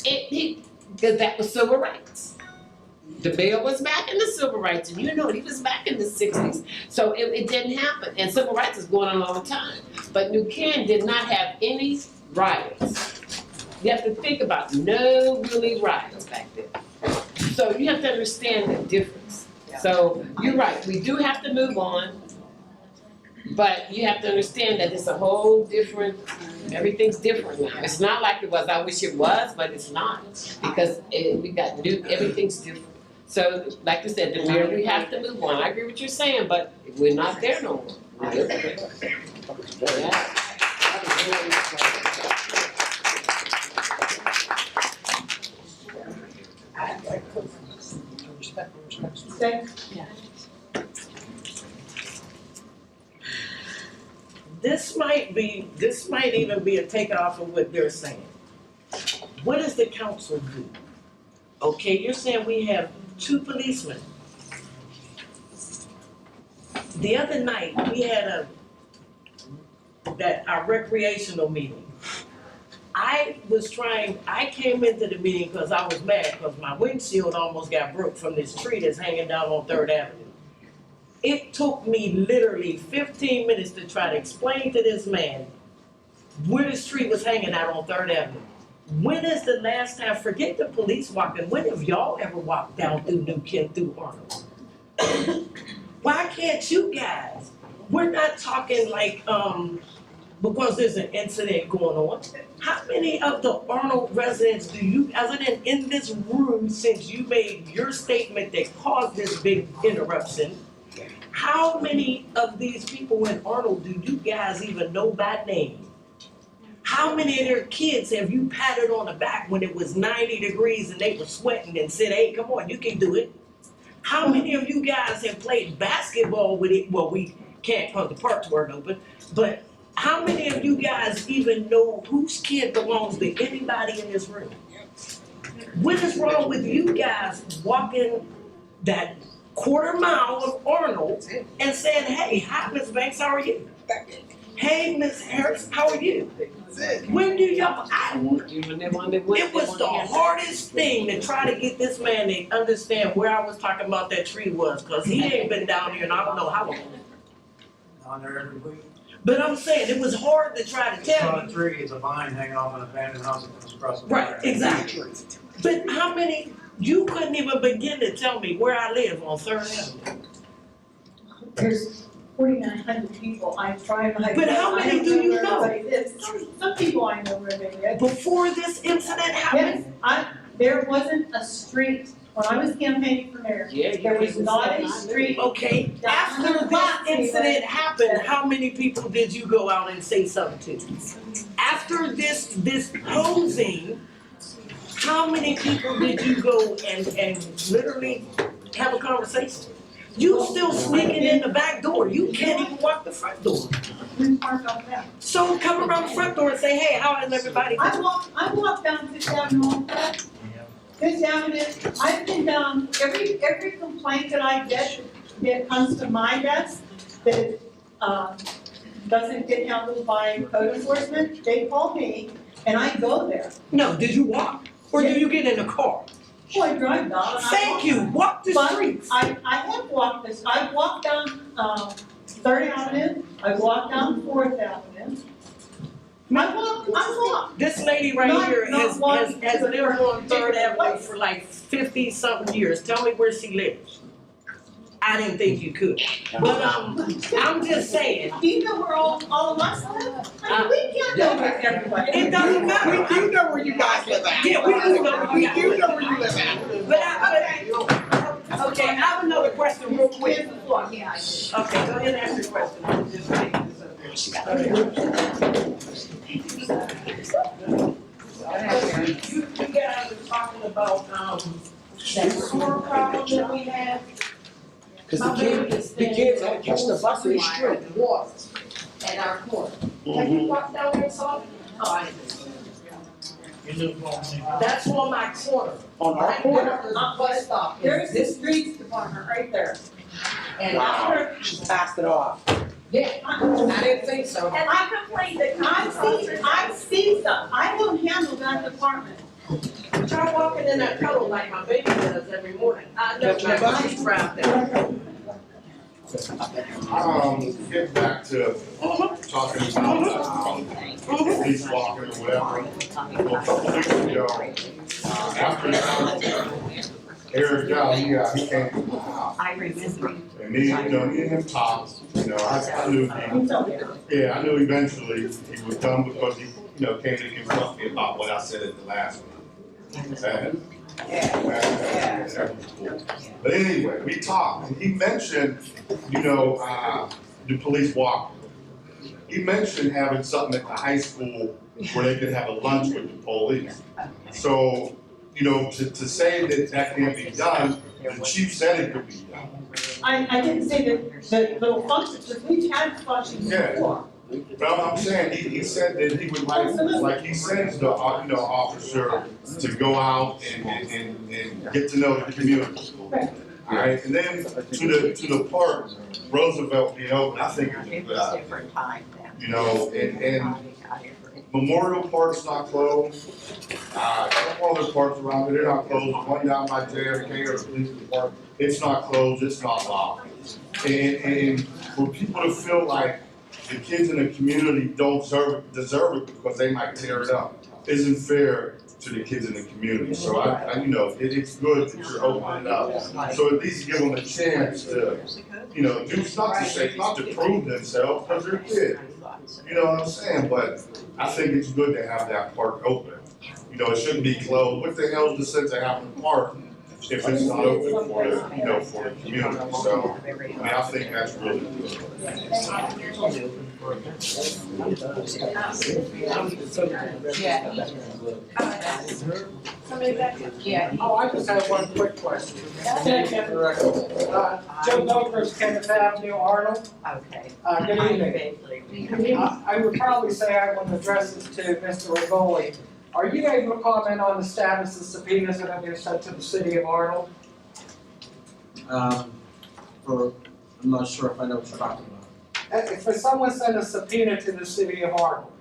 Because that was civil rights. DeMayo was back in the civil rights, and you know he was back in the 60s. So it didn't happen. And civil rights is going on all the time. But New Canaan did not have any riots. You have to think about no really riots back then. So you have to understand the difference. So you're right, we do have to move on. But you have to understand that it's a whole different, everything's different now. It's not like it was, I wish it was, but it's not. Because we got new, everything's different. So, like you said, the mayor, we have to move on. I agree with what you're saying, but we're not there no more. We're different. Yeah. This might even be a takeoff of what they're saying. What does the council do? Okay, you're saying we have 2 policemen. The other night, we had our recreational meeting. I came into the meeting because I was mad because my windshield almost got broke from this tree that's hanging down on 3rd Avenue. It took me literally 15 minutes to try to explain to this man where this tree was hanging out on 3rd Avenue. When is the last time, forget the police walking, when have y'all ever walked down through New Kent, through Arnold? Why can't you guys? We're not talking like, because there's an incident going on. How many of the Arnold residents do you, other than in this room, since you made your statement that caused this big interruption, how many of these people in Arnold do you guys even know by name? How many of their kids have you patted on the back when it was 90 degrees and they were sweating and said, hey, come on, you can do it? How many of you guys have played basketball with it? Well, we can't because the parks weren't open, but how many of you guys even know whose kid belongs to anybody in this room? What is wrong with you guys walking that quarter mile of Arnold and saying, hey, hi, Ms. Banks, how are you? Hey, Ms. Harris, how are you? When do y'all, it was the hardest thing to try to get this man to understand where I was talking about that tree was, because he ain't been down here and I don't know how long. Down there every week. But I'm saying, it was hard to try to It's tell not you. a tree, it's a vine hanging off an abandoned house that comes across the. Right, exactly. But how many, you couldn't even begin to tell me where I live on 3rd Avenue. There's 4,900 people, I try my. But how many do you know? Some people I know where they live. Before this incident happened? Yes, there wasn't a street, when I was campaigning for mayor, there was not a street. Okay, after this incident happened, how many people did you go out and say something to? After this posing, how many people did you go and literally have a conversation? You still sneaking in the back door. You can't even walk the front door. We park out back. So come around the front door and say, hey, how is everybody? I walk down Fifth Avenue all the time. Fifth Avenue, I've been down, every complaint that I get that comes to my desk that doesn't get handled by code enforcement, they call me and I go there. No, did you walk? Or do you get in a car? Oh, I drive down. Thank you, walk the streets. I have walked this, I've walked down 3rd Avenue, I've walked down 4th Avenue. I walk. This lady right here has lived on 3rd Avenue for like 50-something years. Tell me where she lives. I didn't think you could. But I'm just saying. Do you know where all of us live? I mean, we can't know where everybody. It doesn't matter. We do know where you guys live at. Yeah, we do know where you guys We do know where you live at. But okay, I have another question real quick. Okay, go ahead and ask your question. I'm just taking this up here. You guys are talking about that sewer problem that we have. Because the kids had to catch the bus in the street and walk. at our corner. Have you walked down there and saw it? Oh, I didn't. That's on my corner. On our Right corner? there, not bus stop. There's the This, streets department right there. and Wow, she passed it off. yeah, I didn't think so. And I complained that I've seen stuff, I don't handle that department. But y'all walking in that puddle like my baby does every morning. I know my body's right there. Get back to talking about, police walking or whatever. Well, a couple weeks ago, after the Eric Dow, he came to my house. I remember. And me and him talked, I knew I knew eventually he would come because he, came to confront me about what I said at the last one. That was cool. But anyway, we talked, and he mentioned, the police walk. He mentioned having something at the high school where they could have a lunch with the police. So, to say that can't be done, the chief said it could be done. I didn't say that little functions, because we've had functions before. But I'm saying, he said that he would like he sends the, officer to go out and get to know the community. Alright, and then to the park, Roosevelt being open, I think it's a good idea. And Memorial Park's not closed. A couple other parks around there, they're not closed. One down by JFK or the police department, it's not closed, it's not locked. And for people to feel like the kids in the community don't deserve it because they might tear it up isn't fair to the kids in the community. So it's good that you're opening it up. So at least give them a chance to, not to prove themselves because they're kids. You know what I'm saying? But I think it's good to have that park open. It shouldn't be closed. What the hell is the sense of having a park if it's not open for the, for the community? So, I think that's really good. Yeah. Oh, I just have one quick question. Joe Gokers, Kenneth Avenue, Arnold. Okay. Good evening. I would probably say I want to address this to Mr. Rigoli. Are you able to comment on the status of subpoenas that have been sent to the city of Arnold? I'm not sure if I know what you're talking about. If someone sent a subpoena to the city of Arnold,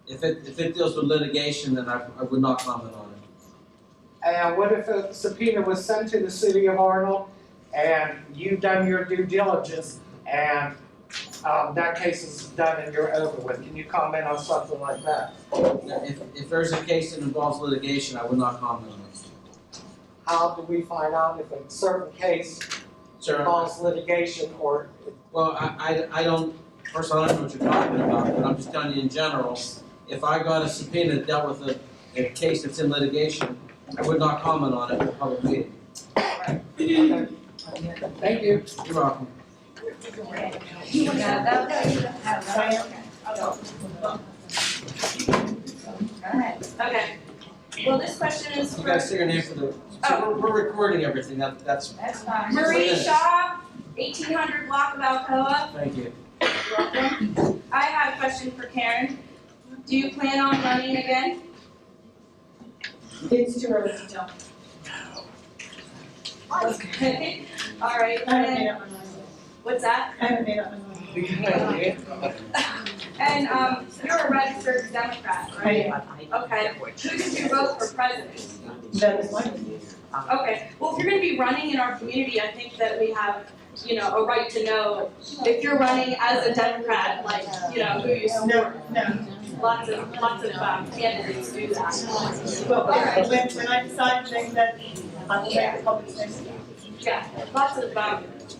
If it deals with litigation, then I would not comment on it. and what if a subpoena was sent to the city of Arnold and you've done your due diligence and that case is done and you're over with? Can you comment on something like that? If there's a case that involves litigation, I would not comment on it. How do we find out if a certain case involves litigation or? Well, I don't, first of all, I don't know what you're talking about, but I'm just telling you in general, if I got a subpoena that dealt with a case that's in litigation, I would not comment on it in a public meeting. Thank you. You're welcome. Okay, well, this question is You for guys say your name for the, so we're recording everything, that's fine. Marie Shaw, 1800 block of Alcoa. Thank you. You're welcome. I have a question for Karen. Do you plan on running again? It's too early to tell. Okay, all right. I haven't made up my mind. What's that? I haven't made up my mind. And you're a registered Democrat, right? Okay. Who did you vote for president? That is my. Okay. Well, if you're going to be running in our community, I think that we have, a right to know if you're running as a Democrat, like, who you support. No. Lots of candidates do that. Well, when I decide things that I'm going to public things. Yeah, lots of candidates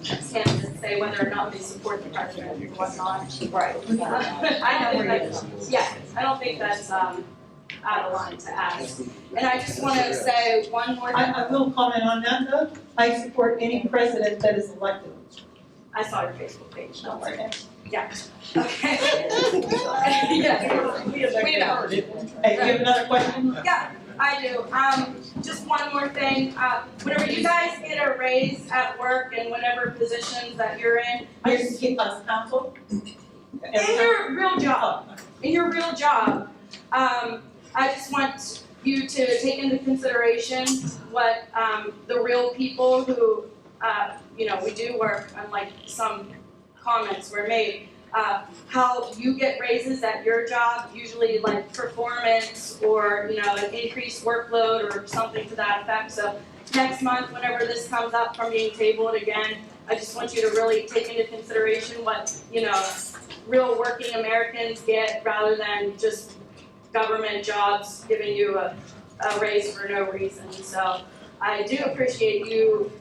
say whether or not they support the president and whatnot. Right. I don't think that's out of line to ask. And I just want to say one more thing. I will comment on that though. I support any president that is elected. I saw your Facebook page, don't worry. Yeah. Okay. Yeah, we know. Hey, do you have another question? Yeah, I do. Just one more thing. Whenever you guys get a raise at work and whatever positions that you're in, Here's us council. in your real job, I just want you to take into consideration what, the real people who, we do work, unlike some comments were made, how you get raises at your job, usually like performance or, an increased workload or something to that effect. So next month, whenever this comes up from being tabled again, I just want you to really take into consideration what, real working Americans get rather than just government jobs giving you a raise for no reason. So I do appreciate you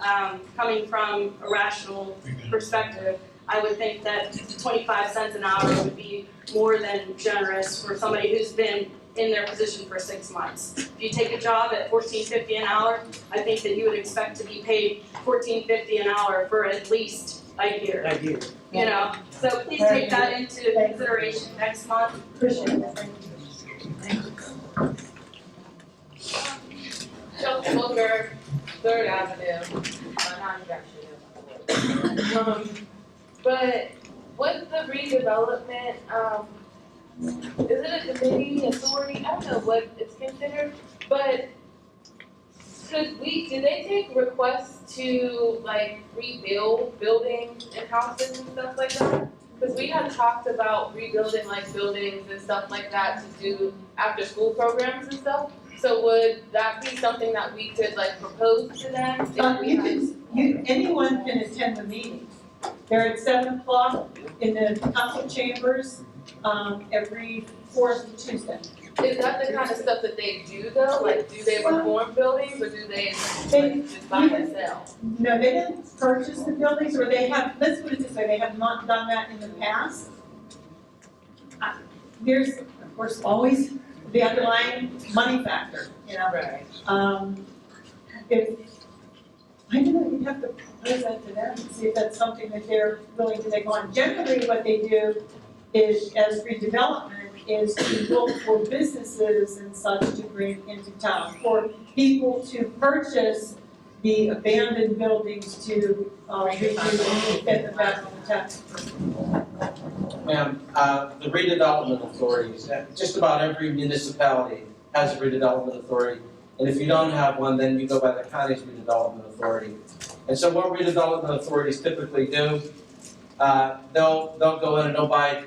coming from a rational perspective. I would think that 25 cents an hour would be more than generous for somebody who's been in their position for 6 months. If you take a job at $14.50 an hour, I think that you would expect to be paid $14.50 an hour for at least a year. So please take that into consideration next month. Appreciate it. Chelsea Booker, 3rd Avenue. But with the redevelopment, is it a committee, authority? I don't know what it's considered, but do they take requests to like rebuild buildings and houses and stuff like that? Because we had talked about rebuilding like buildings and stuff like that to do after school programs and stuff. So would that be something that we could like propose to them? Anyone can attend the meetings. They're at 7 o'clock in the council chambers, every 4th Tuesday. Is that the kind of stuff that they do though? Like, do they reform buildings or do they just buy and sell? No, they didn't purchase the buildings, or they have, let's put it this way, they have not done that in the past. There's, of course, always the underlying money factor, Right. I don't know, you'd have to propose that to them and see if that's something that they're willing to take on. Generally, what they do is, as redevelopment, is to look for businesses and such to bring into town, for people to purchase the abandoned buildings to, redo and fit them back on the tax. Ma'am, the redevelopment authorities, just about every municipality has a redevelopment authority. And if you don't have one, then you go by the county's redevelopment authority. And so what redevelopment authorities typically do, they'll go in and they'll buy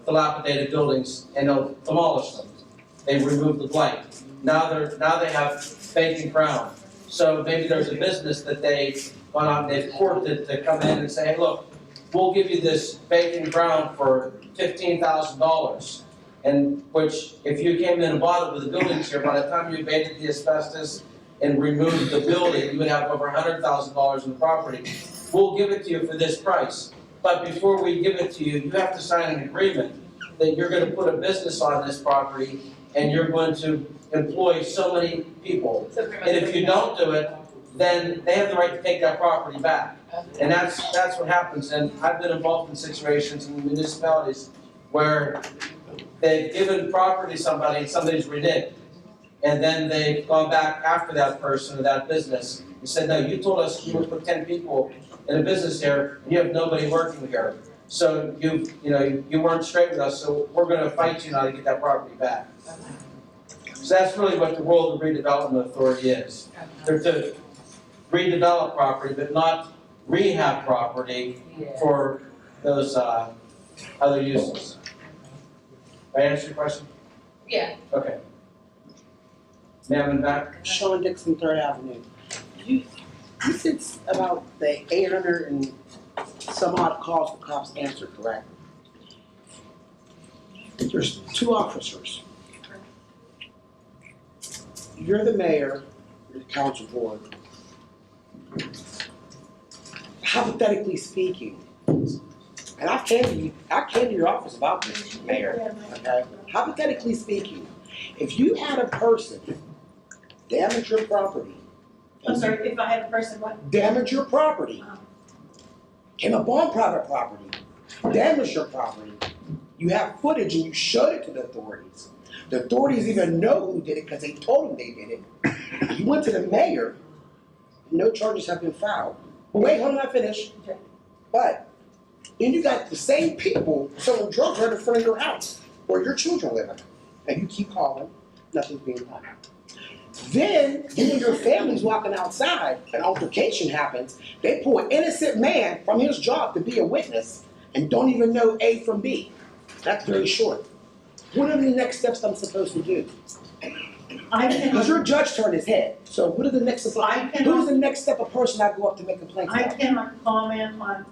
dilapidated buildings and they'll demolish them. They remove the blight. Now they have vacant ground. So maybe there's a business that they've gone out and they've courted to come in and say, hey, look, we'll give you this vacant ground for $15,000. And which, if you came in and bought it with the buildings here, by the time you abated the asbestos and removed the building, you would have over $100,000 in the property. We'll give it to you for this price. But before we give it to you, you have to sign an agreement that you're going to put a business on this property and you're going to employ so many people. And if you don't do it, then they have the right to take that property back. And that's what happens. And I've been involved in situations in municipalities where they've given property to somebody and somebody's reneged. And then they've gone back after that person or that business and said, no, you told us you would put 10 people in a business here and you have nobody working here. So you weren't straight with us, so we're gonna fight you now to get that property back. So that's really what the role of the redevelopment authority is. They're to redevelop property, but not rehab property for those other uses. Did I answer your question? Yeah. Okay. Ma'am in back? Sean Dixon, 3rd Avenue. You said about the 800 and some odd calls the cops answered, correct? There's 2 officers. You're the mayor, you're the council board. Hypothetically speaking, and I came to your office about this, Mayor, okay? Hypothetically speaking, if you had a person damage your property. I'm sorry, if I had a person what? Damage your property. Came up on private property, damage your property. You have footage and you showed it to the authorities. The authorities even know who did it because they told them they did it. You went to the mayor, no charges have been filed. But wait, hold on, I finish. But Then you got the same people selling drugs right in front of your house where your children live in. And you keep calling, nothing's being done. Then, you and your family's walking outside, an altercation happens, they pull an innocent man from his job to be a witness and don't even know A from B. That's very short. What are the next steps I'm supposed to do? Because your judge turned his head. So what are the next steps? Who's the next step of person I go up to make complaints I about? cannot comment on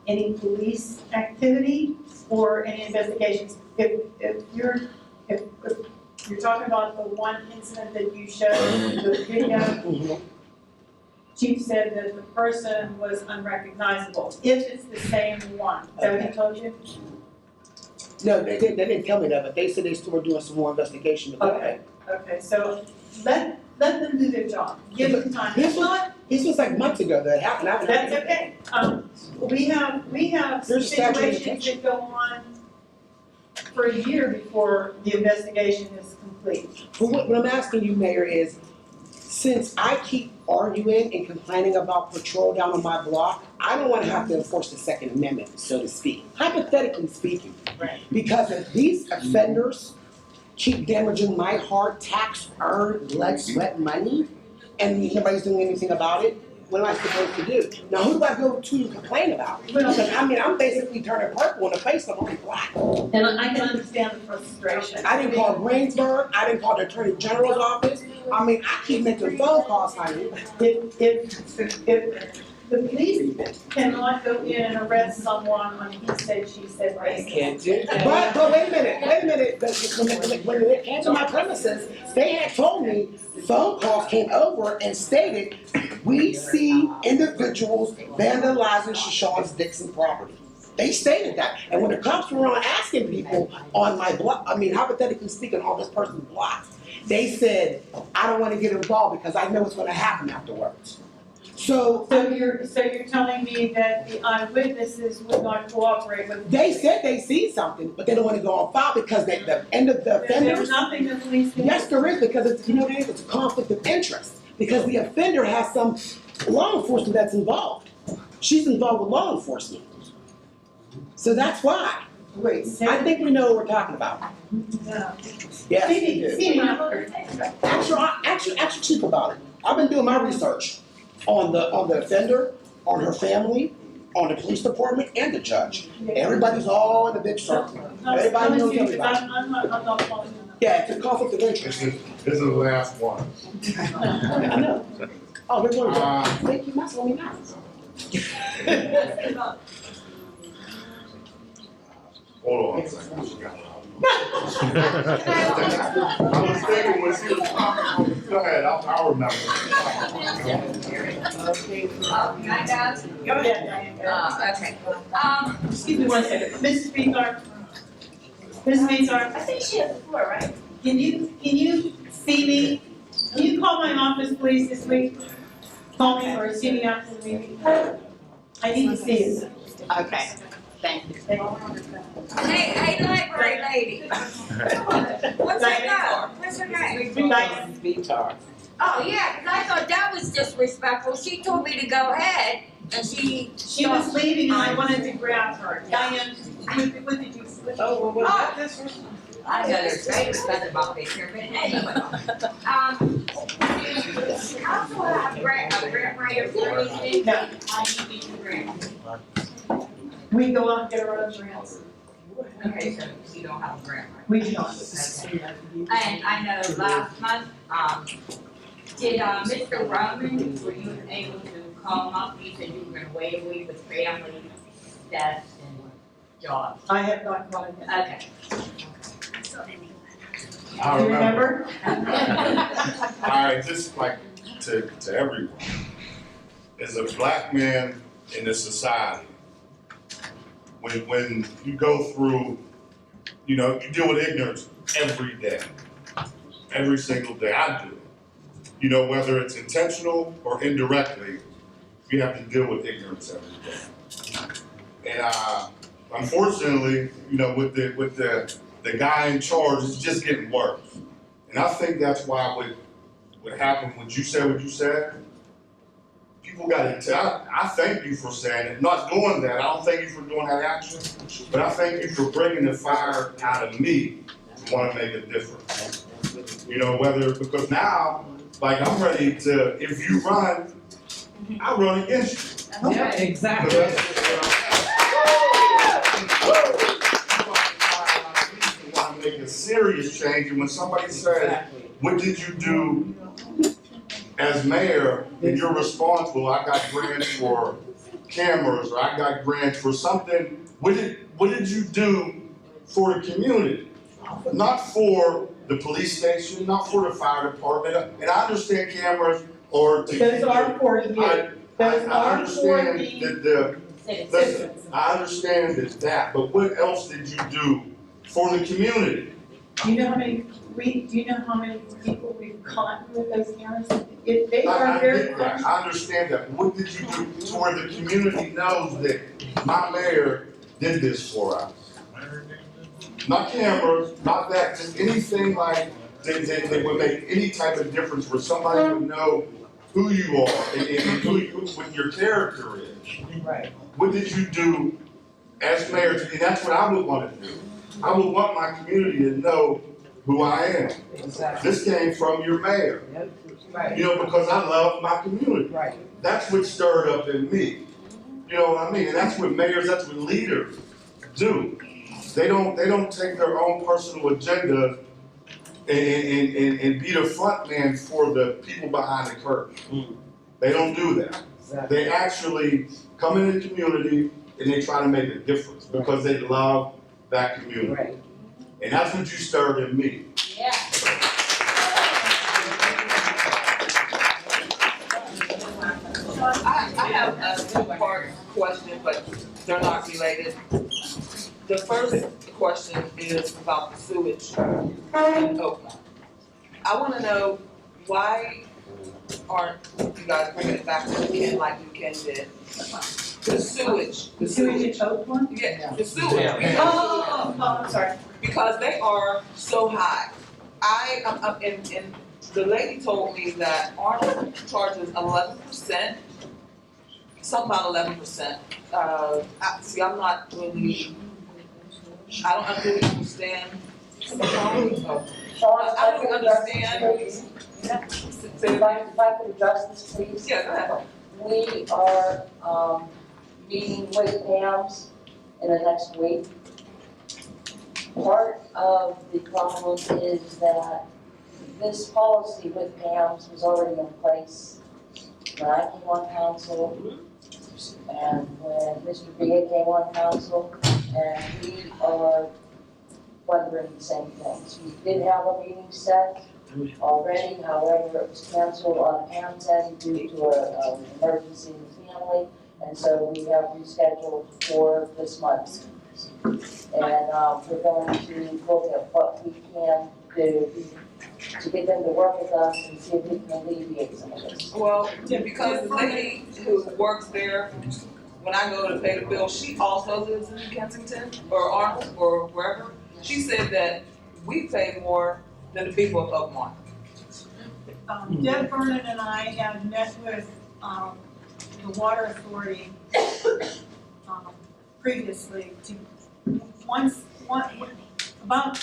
any police activity or any investigations. If you're talking about the one incident that you showed, the video, Chief said that the person was unrecognizable. If it's the same one, is that what he told you? No, they didn't tell me that, but they said they still were doing some more investigation. Okay, so let them do their job, give them time. This was like months ago that happened. That's okay. We have There's a statute of situations limitation. that go on for a year before the investigation is complete. But what I'm asking you, Mayor, is since I keep arguing and complaining about patrol down on my block, I don't want to have to enforce the Second Amendment, so to speak, hypothetically speaking. Right. Because if these offenders keep damaging my hard tax-earned blood, sweat, money, and nobody's doing anything about it, what am I supposed to do? Now, who do I go to complain about? Because I'm basically turning purple in the face of only black. And I can understand the frustration. I didn't call Greensburg, I didn't call the Attorney General's office. I mean, I keep making phone calls, honey. If the police cannot go in and arrest someone on he said, she said basis. Can't do that. But wait a minute, when it came to my premises, they had told me phone calls came over and stated, we see individuals vandalizing Shashawn's Dixon property. They stated that, and when the cops were on asking people on my block, I mean, hypothetically speaking, on this person's block, they said, I don't want to get involved because I know what's going to happen afterwards. So you're telling me that the eyewitnesses would not cooperate with? They said they see something, but they don't want to go on file because the end of the offenders. There's nothing the police can do. Yes, there is, because it's, it's a conflict of interest. Because the offender has some law enforcement that's involved. She's involved with law enforcement. So that's why. Wait, I think we know what we're talking about. No. Yes, we do. Actually, Chief about it. I've been doing my research on the offender, on her family, on the police department, and the judge. Everybody's all in a big circle. Everybody knows everybody. I'm not following you. Yeah, it's a conflict of interest. This is the last one. I know. Oh, they're going to thank you, mess with me now. Hold on a second. I was thinking when she was talking, go ahead, I'll remember. Can I ask? Go ahead, Diane. Okay. Excuse me one second. Mrs. Beathard. Mrs. Beathard. I think she has the floor, right? Can you see me? Can you call my office, please, this week? Call me or see me after the meeting. I need to see you. Okay, thank you. Hey, library lady. What's her name? What's her name? Diane. Vitar. Oh, yeah, 'cause I thought that was disrespectful. She told me to go ahead, and she was leaving and I wanted to grab her. Diane, what did you? Oh, well, Oh. this was. I know there's very expensive about this here, but anyway. I also have a grant writer for me. No. I need you to grant. We go out and get our own grants. Okay, so you don't have a grant writer. We do not. Okay. And I know last month, did Mr. Roman, were you able to call him up? You said you were gonna wait a week with family, deaths, and jobs. I have not called him. Okay. I remember. Remember? All right, just like to everyone, as a black man in this society, when you go through, you deal with ignorance every day, every single day. I do. Whether it's intentional or indirectly, you have to deal with ignorance every day. And unfortunately, with the guy in charge, it's just getting worse. And I think that's why what happened when you said what you said, people gotta, I thank you for saying it, not doing that, I don't thank you for doing that action, but I thank you for bringing the fire out of me to wanna make a difference. You know, because now, like, I'm ready to, if you run, I run against you. Yeah, exactly. Want to make a serious change, and when somebody says, what did you do as mayor, and you're responsible, I got grants for cameras, or I got grants for something, what did you do for the community? Not for the police station, not for the fire department, and I understand cameras or to. Those are for you. Those are for the listen, I understand that, but what else did you do for the community? Do you know how many people we've caught with those cameras? They are very. I understand that, but what did you do to where the community knows that my mayor did this for us? Not cameras, not that, just anything like that would make any type of difference where somebody would know who you are and what your character is. Right. What did you do as mayor? And that's what I would want to do. I would want my community to know who I am. Exactly. This came from your mayor. Right. You know, because I love my community. Right. That's what stirred up in me. You know what I mean? And that's what mayors, that's what leaders do. They don't take their own personal agenda and be the front man for the people behind the curtain. They don't do that. Exactly. They actually come in the community and they try to make a difference because they love that community. Right. And that's what you stirred in me. Yeah. I have a two-part question, but they're not related. The first question is about the sewage in Oakland. I wanna know, why aren't you guys bringing it back to Ken like you Ken did? The sewage. in Oakland? Yeah, the sewage. Oh, I'm sorry. Because they are so high. And the lady told me that Arnold charges 11%, something about 11%. See, I'm not really, I don't really understand. I don't really understand. If I could address this, please. Yeah, go ahead. We are, meeting with PAMS in the next week. Part of the problem is that this policy with PAMS was already in place when I came on council and when Mr. Villa came on council, and we are wondering the same things. We did have a meeting set already, however, it was canceled on PAM's end due to an emergency in the family, and so we have rescheduled for this month. And we're going to look at what we can do to get them to work with us and see if we can alleviate some of this. Well, because the lady who works there, when I go to pay the bill, she also lives in Kensington or Arnold or wherever. She said that we pay more than the people of Oakmont. Deb Vernon and I had met with, the Water Authority, previously to, about,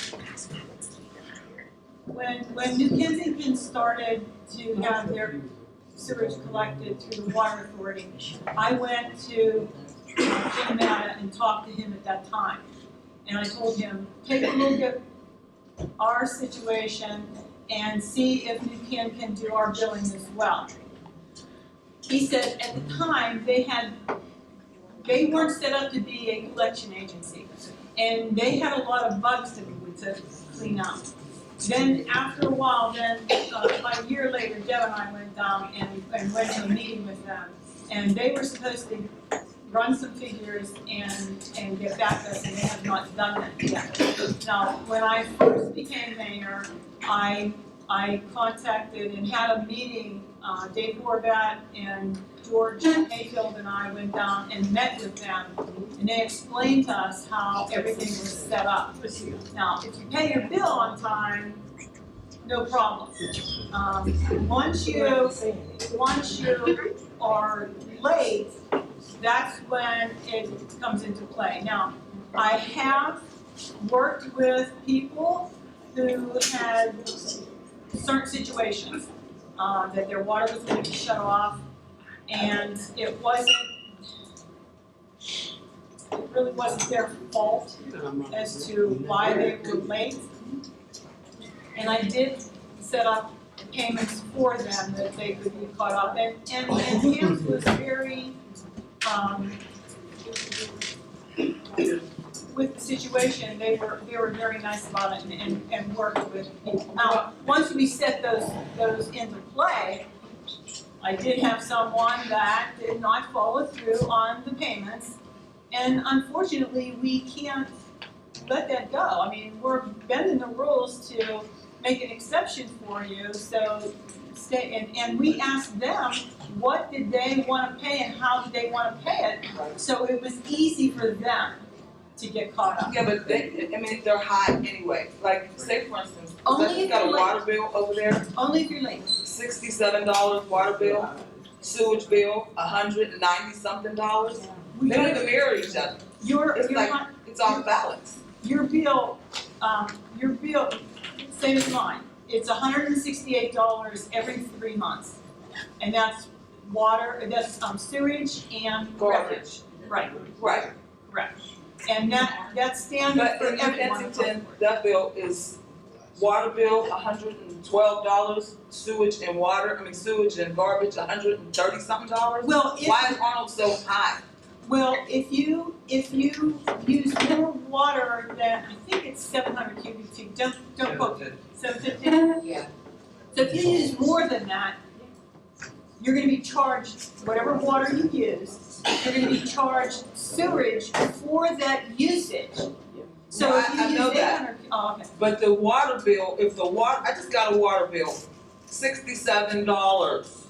when New Kensington started to have their sewage collected through the Water Authority, I went to Jim Matta and talked to him at that time. And I told him, take a look at our situation and see if New Ken can do our billing as well. He said at the time, they weren't set up to be a collection agency. And they had a lot of bugs to clean up. Then after a while, about a year later, Deb and I went down and went to a meeting with them. And they were supposed to run some figures and get back to us, and they have not done that yet. Now, when I first became mayor, I contacted and had a meeting, Dave Horvat and George Hayfield and I went down and met with them, and they explained to us how everything was set up. Now, if you pay your bill on time, no problem. Once you are late, that's when it comes into play. Now, I have worked with people who had certain situations, that their water was going to be shut off, and it really wasn't their fault as to why they were late. And I did set up payments for them that they could be caught up, and Pam's was very, with the situation, they were very nice about it and worked with people. Now, once we set those into play, I did have someone that did not follow through on the payments, and unfortunately, we can't let that go. I mean, we're bending the rules to make an exception for you, so stay, and we asked them what did they want to pay and how did they want to pay it, so it was easy for them to get caught up. Yeah, but they're high anyway. Like, say for instance, Only if got a you're water late. bill over there, Only if you're late. $67 water bill, sewage bill, $190-something. They don't even mirror each other. It's off balance. Your bill, same as mine. It's $168 every 3 months, and that's water. That's sewage and Garbage. Right. Right. Correct. And that's standard But for in everyone. Kensington, that bill is water bill $112, sewage and garbage $130-something. Well, why is Arnold so high? Well, if you use more water than, I think it's 700 cubic feet, don't quote me, 750? Yeah. So if you use more than that, you're gonna be charged, whatever water you use, you're gonna be charged sewage for that usage. So No, if you I know use that. 800, oh, okay. But the water bill, I just got a water bill, $67.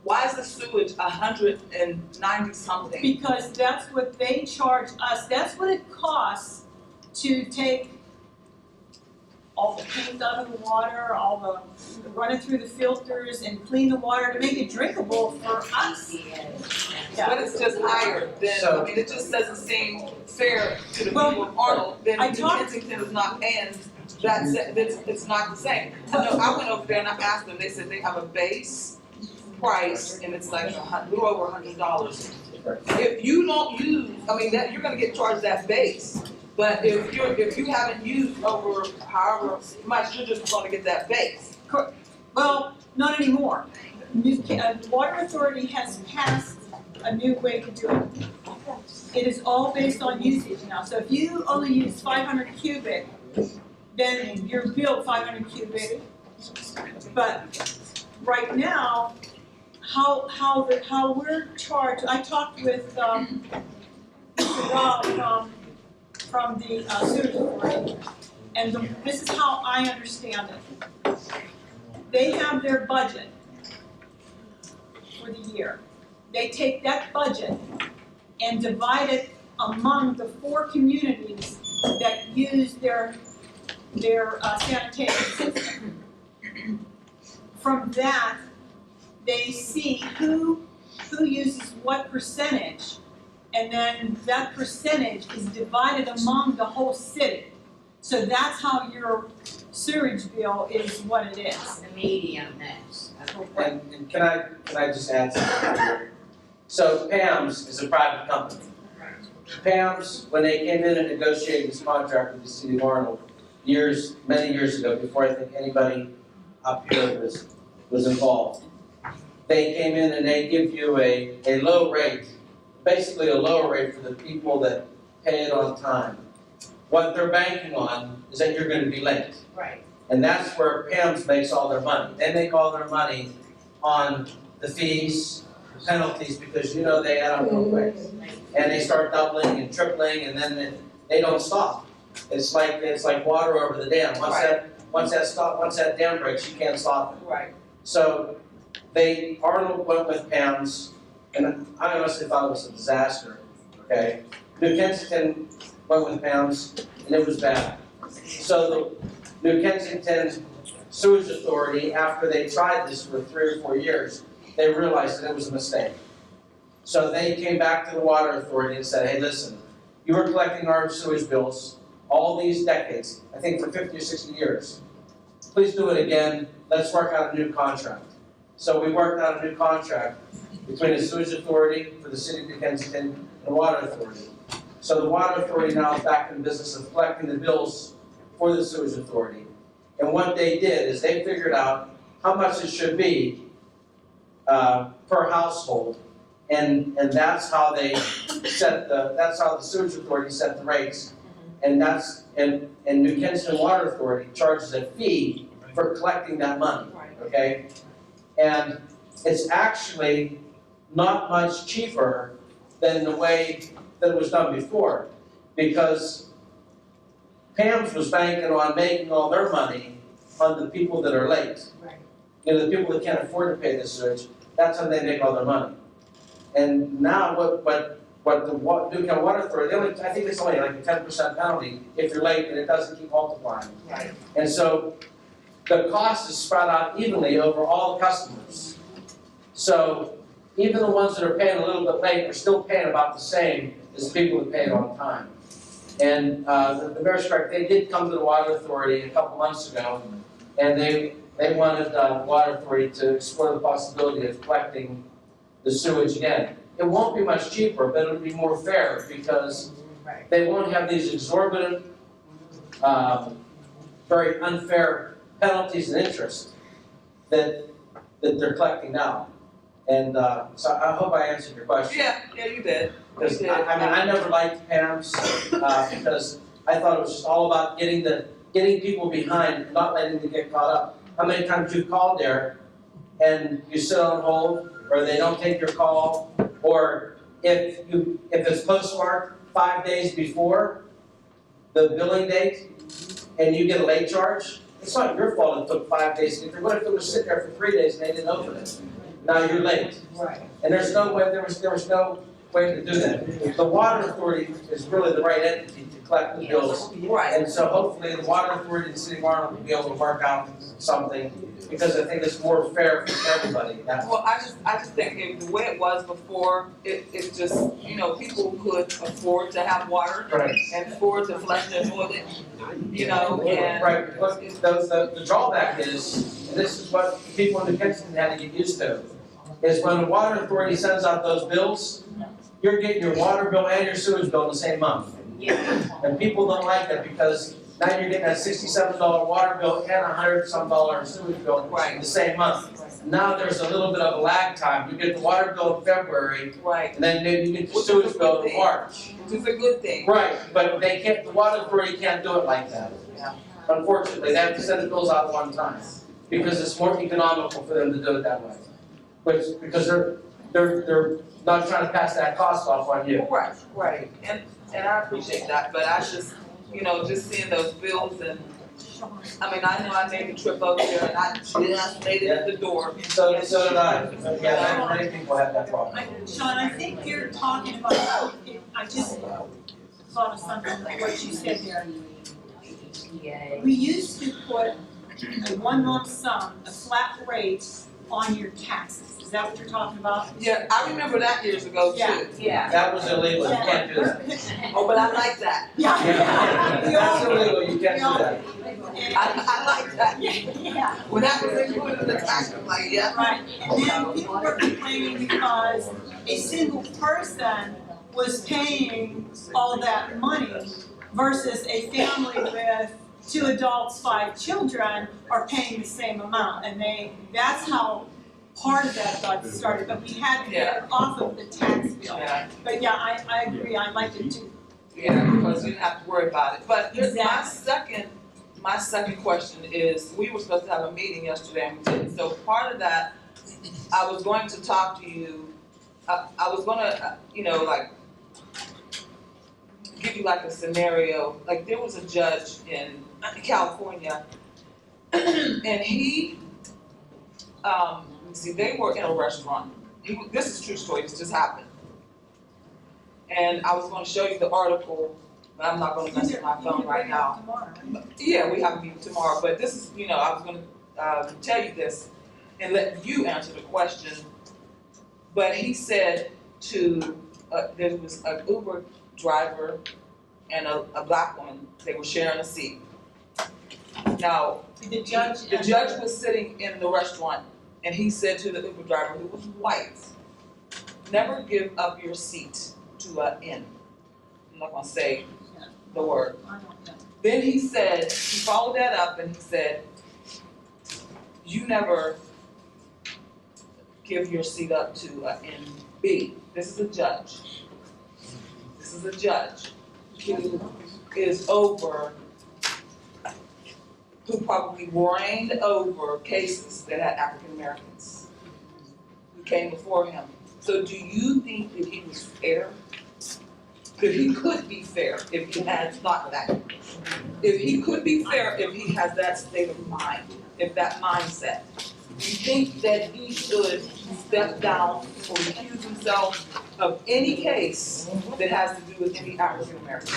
Why is the sewage $190-something? Because that's what they charge us, that's what it costs to take all the paint out of the water, all the running through the filters and clean the water to make it drinkable for us. But it's just higher than, it just doesn't seem fair to the people of Arnold, then New Kensington is not paying it's not the same. I went over there and I asked them, they said they have a base price and it's like a little over $100. If you don't use, you're gonna get charged that base. But if you haven't used over however much, you're just gonna get that base. Well, not anymore. Water Authority has passed a new way to do it. It is all based on usage now. So if you only use 500 cubic, then you're billed 500 cubic. But right now, how we're charged, I talked with Mr. Rob from the sewage authority, and this is how I understand it. They have their budget for the year. They take that budget and divide it among the 4 communities that use their sanitation system. From that, they see who uses what percentage, and then that percentage is divided among the whole city. So that's how your sewage bill is what it is. The median mix. And can I just add something here? So Pam's is a private company. Pam's, when they came in and negotiated this contract with the city of Arnold, many years ago, before I think anybody up here was involved, they came in and they give you a low rate, basically a lower rate for the people that pay it on time. What they're banking on is that you're going to be late. Right. And that's where Pam's makes all their money. They make all their money on the fees, penalties, because they add up real quick. And they start doubling and tripling, and then they don't stop. It's like water over the dam. Once that dam breaks, you can't stop it. Right. So Arnold went with Pam's, and I honestly thought it was a disaster. Okay, New Kensington went with Pam's, and it was bad. So the New Kensington Sewage Authority, after they tried this for 3 or 4 years, they realized that it was a mistake. So they came back to the water authority and said, hey, listen, you were collecting our sewage bills all these decades, I think for 50 or 60 years. Please do it again, let's work out a new contract. So we worked out a new contract between the sewage authority for the city of New Kensington and the water authority. So the water authority now is back in the business of collecting the bills for the sewage authority. And what they did is they figured out how much it should be per household. And that's how they that's how the sewage authority set the rates. And New Kensington Water Authority charges a fee for collecting that money, okay? And it's actually not much cheaper than the way that it was done before, because Pam's was banking on making all their money on the people that are late. You know, the people that can't afford to pay the sewage, that's how they make all their money. And now what the New Kensington Water Authority, I think it's only like a 10% penalty if you're late and it doesn't keep multiplying. Right. And so the cost is spread out evenly over all the customers. So even the ones that are paying a little bit late are still paying about the same as people that pay it on time. And the mayor's correct, they did come to the water authority a couple months ago, and they wanted the water authority to explore the possibility of collecting the sewage again. It won't be much cheaper, but it'll be more fair because they won't have these exorbitant, very unfair penalties and interest that they're collecting now. And so I hope I answered your question. Yeah, you did. Because I never liked Pam's because I thought it was just all about getting people behind, not letting them get caught up. How many times you've called there and you sit on hold, or they don't take your call, or if it's postmarked 5 days before the billing date and you get a late charge, it's not your fault it took 5 days to get there. What if it was sitting there for 3 days and they didn't open it? Now you're late. Right. And there was no way to do that. The water authority is really the right entity to collect the bills. Right. And so hopefully the water authority and the city of Arnold will be able to work out something, because I think it's more fair for everybody. Well, I just think if the way it was before, it just, you know, people could afford to have water and afford to flush their toilet, you know, and. Right, but the drawback is, and this is what people in New Kensington had to get used to, is when the water authority sends out those bills, you're getting your water bill and your sewage bill in the same month. And people don't like that because now you're getting that $67 water bill and $100-some sewage bill in the same month. Now there's a little bit of a lag time. You get the water bill in February, and then maybe you get the sewage bill in March. Which is a good thing. Right, but they can't, the water authority can't do it like that. Unfortunately, they have to send the bills out at one time, because it's more economical for them to do it that way. Because they're not trying to pass that cost off on you. Right, and I appreciate that, but I just, you know, just seeing those bills and, I mean, I know I made the trip over there and I just made it at the door. So did I. Yeah, many people have that problem. Sean, I think you're talking about, I just thought of something like what you said there. We used to put a one lump sum, a flat rate on your taxes. Is that what you're talking about? Yeah, I remember that years ago too. Yeah. That was illegal, you can't do that. Oh, but I like that. Yeah. That's illegal, you can't do that. I like that. Yeah. When that was included in the tax, I'm like, yeah. Right, and then people were complaining because a single person was paying all that money versus a family with 2 adults, 5 children are paying the same amount, and that's how part of that got started, but we had to get it off of the tax bill. Yeah. But yeah, I agree, I liked it too. Yeah, because you didn't have to worry about it. But here's Exactly. my second question is, we were supposed to have a meeting yesterday and we didn't. So part of that, I was going to talk to you, I was gonna, you know, like, give you like a scenario. Like there was a judge in California and he, let's see, they were in a restaurant. This is a true story, this just happened. And I was gonna show you the article, but I'm not gonna mess with my phone right now. Yeah, we have a meeting tomorrow, but this is, you know, I was gonna tell you this and let you answer the question. But he said to, there was an Uber driver and a black woman, they were sharing a seat. Now, The judge was sitting in the restaurant and he said to the Uber driver, who was white, never give up your seat to an N. I'm not gonna say the word. Then he said, he followed that up and he said, you never give your seat up to an NB. This is a judge. This is a judge who is over, who probably reigned over cases that had African Americans who came before him. So do you think that he was fair? That he could be fair if he had thought that. If he could be fair if he has that state of mind, if that mindset. Do you think that he should step down or recuse himself of any case that has to do with any African Americans?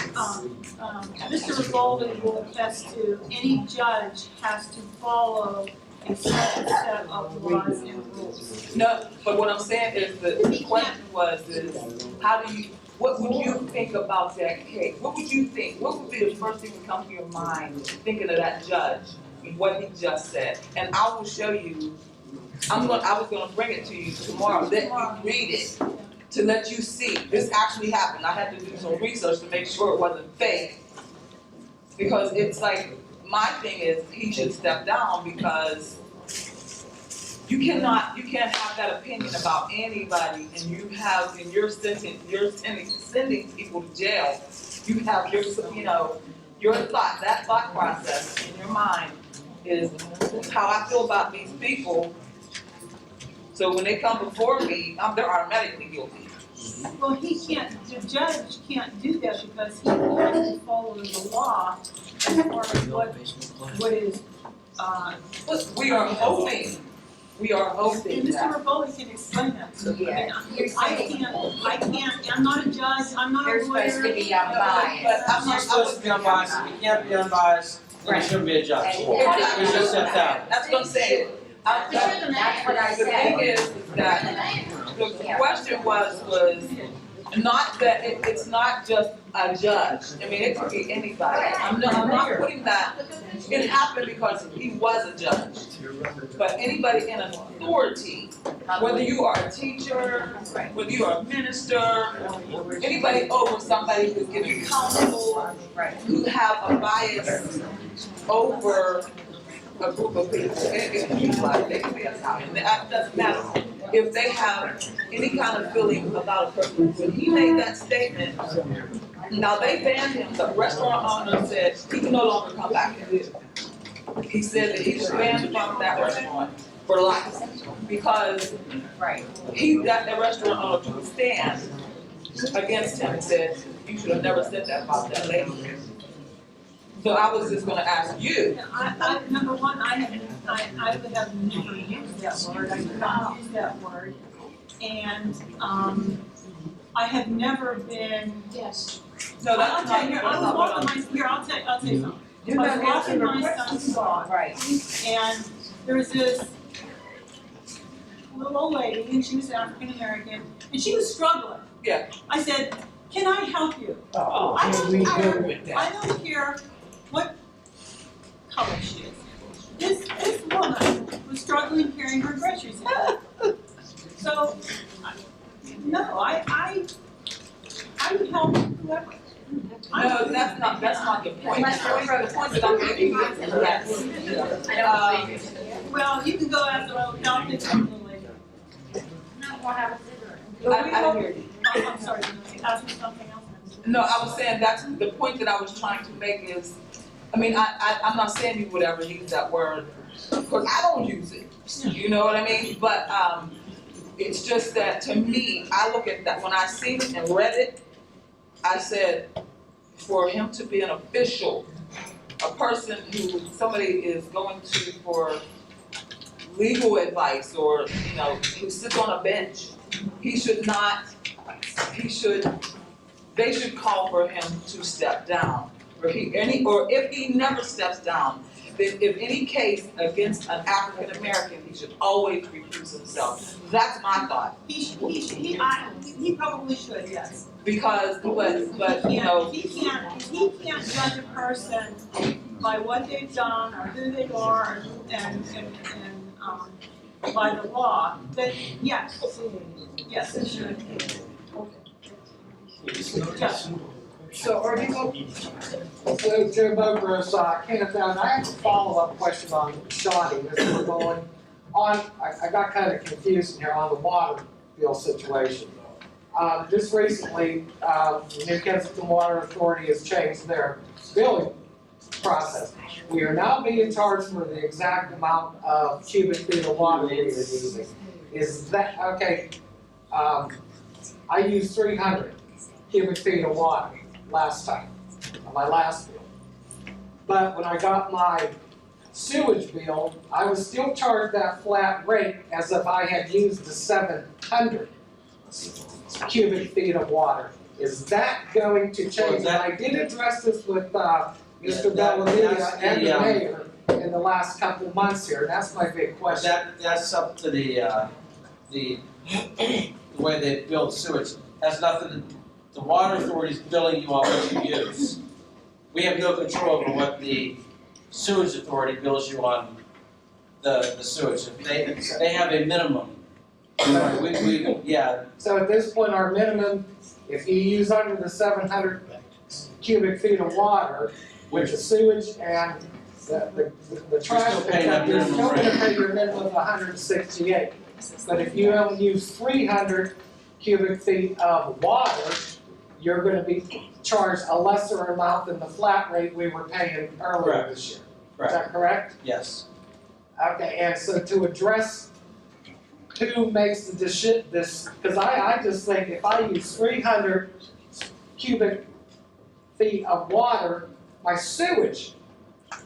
Mr. Revoldi will attest to, any judge has to follow a certain set of laws and rules. No, but what I'm saying is the question was is how do you, what would you think about that case? What would you think? What would be the first thing that comes to your mind thinking of that judge and what he just said? And I will show you, I was gonna bring it to you tomorrow, let you read it, to let you see. This actually happened. I had to do some research to make sure it wasn't fake. Because it's like, my thing is, he should step down because you can't have that opinion about anybody and you have, in your sending people to jail, you have your, your thought, that thought process in your mind is how I feel about these people. So when they come before me, they're automatically guilty. Well, the judge can't do that because he has to follow the law as far as what is, We are hoping and Mr. that. Revoldi can explain that to me. I can't, I'm not a judge, I'm not a lawyer. You're supposed to be unbiased. But I'm You're not, supposed to be unbiased, if you can't be unbiased, then you shouldn't be a judge. You should step down. That's what I'm saying. That's what I The thing said. is that the question was not that, it's not just a judge. I mean, it could be anybody. I'm not putting that, it happened because he was a judge. But anybody in authority, whether you are a teacher, whether you are a minister, anybody over somebody who's giving counsel, who have a bias over a group of people, they can be Italian, that doesn't matter. If they have any kind of feeling about a person, when he made that statement, now they banned him, the restaurant owner said he can no longer come back here. He said that he was banned from that restaurant for life, because he got the restaurant owner to stand against him and said, you should have never said that about that lady. So I was just gonna ask you. Number one, I would have never used that word, I do not use that word. And, I have never been. Yes. No, I'll that's tell you, not. I was walking I'll tell you something. I was walking my son's dog. And there was this little old lady, and she was African American, and she was struggling. Yeah. I said, can I help you? Oh, I we don't care, good with that. I don't care what color she is. This woman was struggling carrying her groceries. So, no, I would help whoever. No, that's not the point. The point that I'm making is that, Well, you can go after I'll help it. I hear you. I'm sorry, ask me something else. No, I was saying that's the point that I was trying to make is, I mean, I'm not saying you would ever use that word, because I don't use it. You know what I mean? But it's just that to me, I look at that, when I seen it and read it, I said, for him to be an official, a person who somebody is going to for legal advice or, who sits on a bench, they should call for him to step down. Or if he never steps down, if any case against an African American, he should always recuse himself. That's my thought. He probably should, yes. Because, but, you know. He can't judge a person by what they've done or who they are and by the law, then yes, it should. Yes. So are you going, so Joe Bogers, Kenneth, and I have a follow-up question on Shawnee, as we're going on, I got kind of confused here on the water bill situation. Just recently, the New Kensington Water Authority has changed their billing process. We are now being charged for the exact amount of cubic feet of water we are using. Is that, okay, I used 300 cubic feet of water last time, on my last bill. But when I got my sewage bill, I was still charged that flat rate as if I had used the 700 cubic feet of water. Is that going to change? And I did address this with Mr. Bellavia and the mayor in the last couple of months here. That's my big question. That's up to the way they build sewage. Has nothing to, the water authority's billing you on what you use. We have no control over what the sewage authority bills you on the sewage. They have a minimum. Yeah. So at this point, our minimum, if you use under the 700 cubic feet of water, which is sewage and the trash pickup, you're still going to pay your minimum of 168. But if you only use 300 cubic feet of water, you're going to be charged a lesser amount than the flat rate we were paying earlier this year. Is that correct? Yes. Okay, and so to address who makes this, because I just think if I use 300 cubic feet of water, my sewage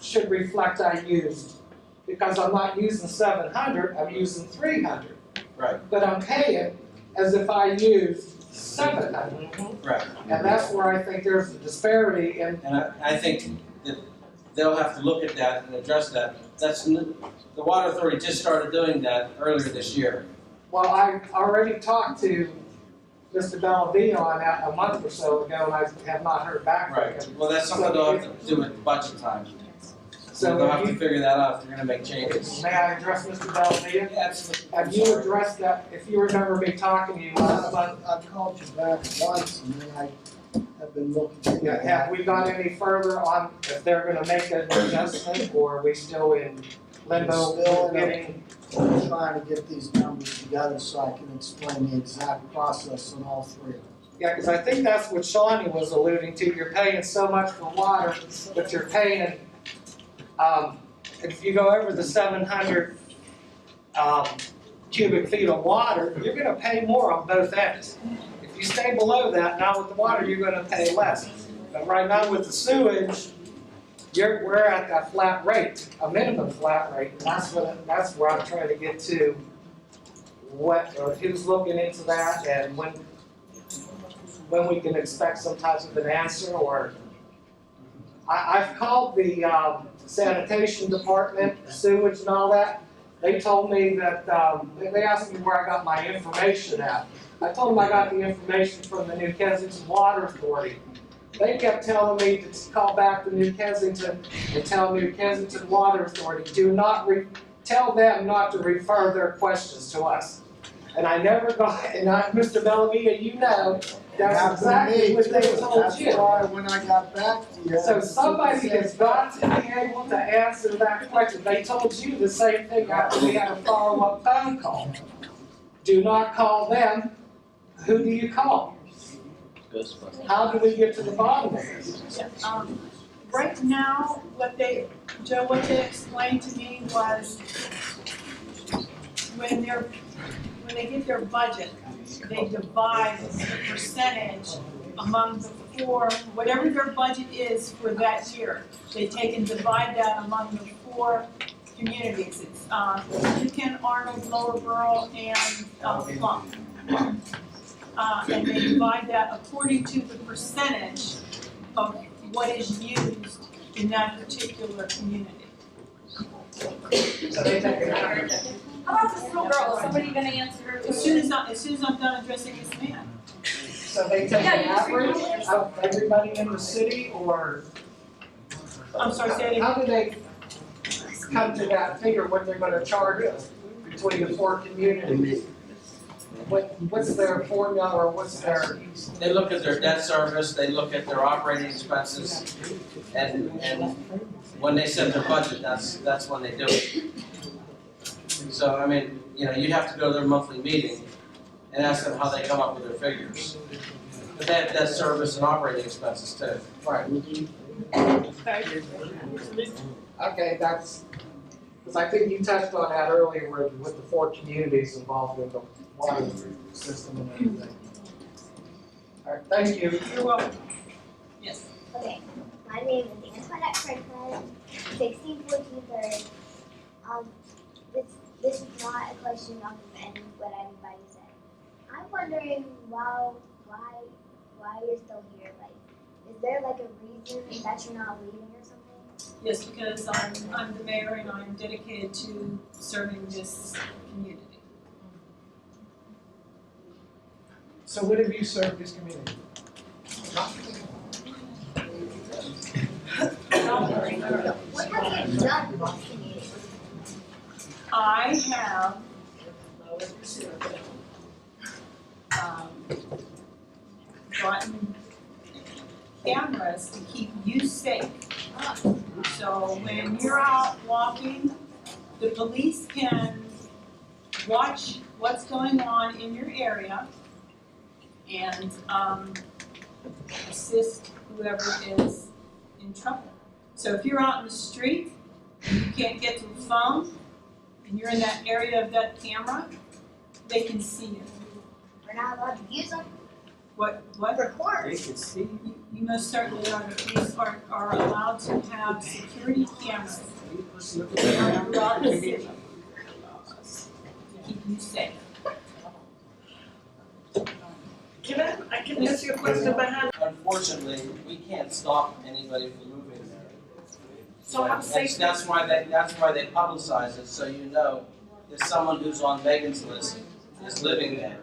should reflect I used, because I'm not using 700, I'm using 300. Right. But I'm paying as if I used 700. Right. And that's where I think there's a disparity in. And I think that they'll have to look at that and address that. The water authority just started doing that earlier this year. Well, I already talked to Mr. Bellavia on that a month or so ago, and I have not heard back from him. Right. Well, that's something they'll have to do with budget time. So they'll have to figure that out if they're going to make changes. May I address Mr. Bellavia? Absolutely. Have you addressed that, if you remember me talking to you last month? I've called you back once and then I have been looking. Yeah, have we gone any further on if they're gonna make an adjustment, or are we still in limbo? We're trying to get these numbers together so I can explain the exact process on all three of them. Yeah, because I think that's what Shawnee was alluding to. You're paying so much for water, but you're paying, if you go over the 700 cubic feet of water, you're gonna pay more on both ends. If you stay below that, now with the water, you're gonna pay less. But right now with the sewage, we're at that flat rate, a minimum flat rate, and that's where I'm trying to get to. Who's looking into that, and when we can expect some type of an answer, or I've called the sanitation department, sewage and all that. They told me that, they asked me where I got my information at. I told them I got the information from the New Kensington Water Authority. They kept telling me to call back to New Kensington and tell New Kensington Water Authority, tell them not to refer their questions to us. And I never got, and Mr. Bellavia, you know, that's exactly what they told you. That's why when I got back to you. So somebody has got to be able to answer that question. They told you the same thing after we had a follow-up phone call. Do not call them. Who do you call? How do we get to the bottom of this? Right now, what they explained to me was when they get their budget, they divide the percentage among the four, whatever their budget is for that year. They take and divide that among the four communities. It's Lincoln, Arnold, Lower Borough, and Plum. And they divide that according to the percentage of what is used in that particular community. So they take it out. How about this little girl, is somebody gonna answer? As soon as I'm done addressing this man. So they take Yeah, an you just average read it. of everybody in the city, or? I'm sorry, say it again. How do they come to that figure, what they're gonna charge us between the four communities? What's their formula, or what's their? They look at their debt service, they look at their operating expenses, and when they set their budget, that's when they do it. So, I mean, you know, you'd have to go to their monthly meeting and ask them how they come up with their figures. But they have debt service and operating expenses too. Right. Okay, that's, because I think you touched on that earlier with the four communities involved in the water system and everything. All right, thank you. You're welcome. Yes. Okay, my name is Antoinette Franklin, 1614 this is not a question off of any what anybody said. I'm wondering why you're still here. Like, is there like a reason that you're not leaving or something? Yes, because I'm the mayor and I'm dedicated to serving this community. So what have you served this community? What have you done for this community? I have gotten cameras to keep you safe. So when you're out walking, the police can watch what's going on in your area and assist whoever is in trouble. So if you're out in the street, and you can't get to the phone, and you're in that area of that camera, they can see you. We're not allowed to use them. What? Record. They can see you. You most certainly are. The police are allowed to have security cameras throughout the city to keep you safe. Can I ask you a question behind? Unfortunately, we can't stop anybody from moving there. So how safe? That's why they publicize it, so you know if someone who's on Megan's list is living there.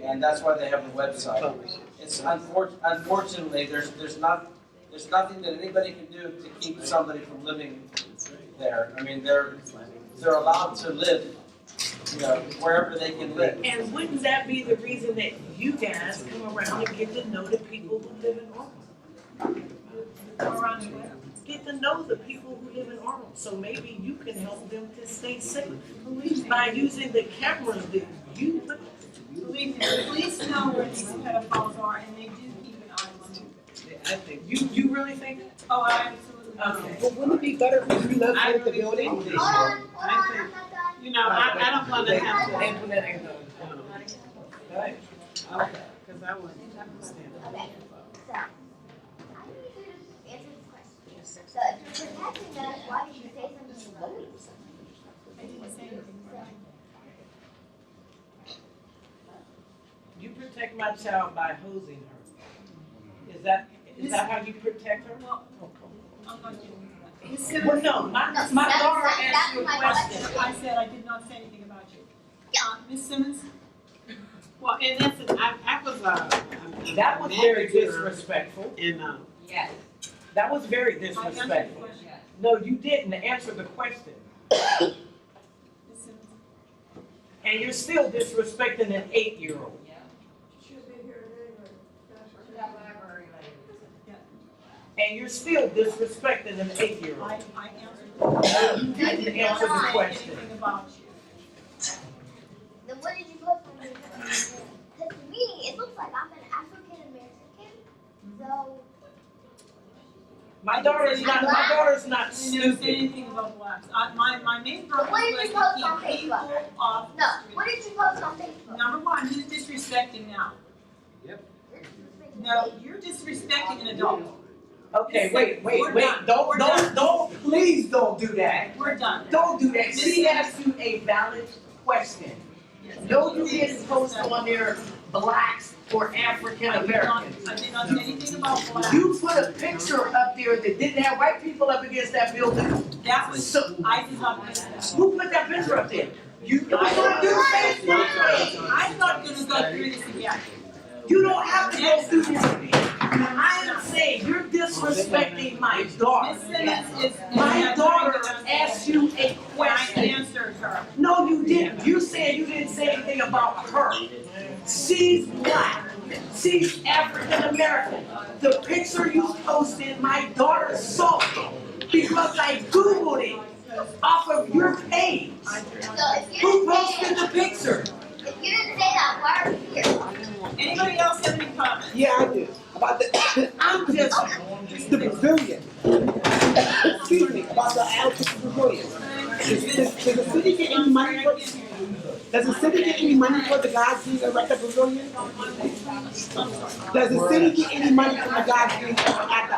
And that's why they have the website. It's unfortunately, there's nothing that anybody can do to keep somebody from living there. I mean, they're allowed to live, you know, wherever they can live. And wouldn't that be the reason that you guys come around and get to know the people who live in Arnold? Around where? Get to know the people who live in Arnold, so maybe you can help them to stay safe by using the cameras that you put. Believe me, the police know where these pedophiles are, and they do keep an eye on them. I think you really think that? Oh, I absolutely. Okay. But wouldn't it be better if you relocate the building? Hold on, I'm not done. You know, I don't wanna have to. Antoinette ain't done. Right? Okay, because I wouldn't understand. Okay, so, I need you to answer this question. So, if you're protecting us, why did you say something about it? I didn't say anything. You protect my child by hosing her. Is that how you protect her? Well, I'm not getting into that. Well, no, my daughter asked you a question. I said I did not say anything about you. Ms. Simmons? Well, in essence, I was, That was very disrespectful. And, Yes. That was very I answered the disrespectful. question. No, you didn't answer the question. Ms. Simmons? And you're still disrespecting an 8-year-old. And you're still disrespecting an 8-year-old. I answered the question. You didn't answer the question. Anything about you. Then what did you post on your phone? Because to me, it looks like I'm an African American kid. So, My daughter's not I didn't say stupid. anything about blacks. My main purpose what did was you post to on keep people Facebook? off the No, street. what did you post on Facebook? Number one, who's disrespecting now? No, you're disrespecting an adult. Okay, wait, We're done. don't, please don't do that. We're done. Don't do that. She asked you a valid question. No, you didn't post on there blacks or African Americans. I did not say anything about blacks. You put a picture up there that didn't have white people up against that building. That was, I did not miss that. Who put that picture up there? You, I'm not gonna go through this again. you don't have to go through this. I am saying, you're disrespecting my daughter. Miss Simmons is. My daughter asked you a I question. answered her. No, you didn't. You said you didn't say anything about her. She's black. She's African American. The picture you posted, my daughter saw it because I Googled it off of your page. Who posted the picture? If you didn't say that, why are we here? Anybody else have any comments? Yeah, I do. About the, I'm just, the pavilion. Excuse me, about the Alpha Pavilion. Does the city get any money for, does the city get any money for the guys being at the pavilion? Does the city get any money from the guys being at the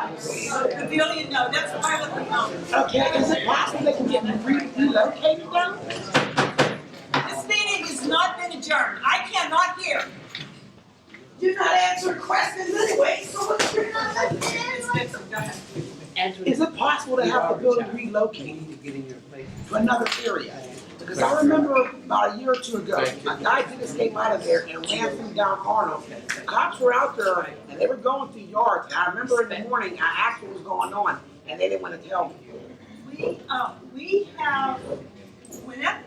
Pavilion, no, that's privately owned. Okay, is it possible they can get relocated now? This meeting has not been adjourned. I cannot hear. You're not answering questions anyway, so what's your Ms. Dixon, go ahead. Is it possible to have the building relocated to another area? Because I remember about a year or two ago, a guy did escape out of there and ran through down Arnold. The cops were out there and they were going through yards. And I remember in the morning, I asked what was going on and they didn't want to tell me. We have, when that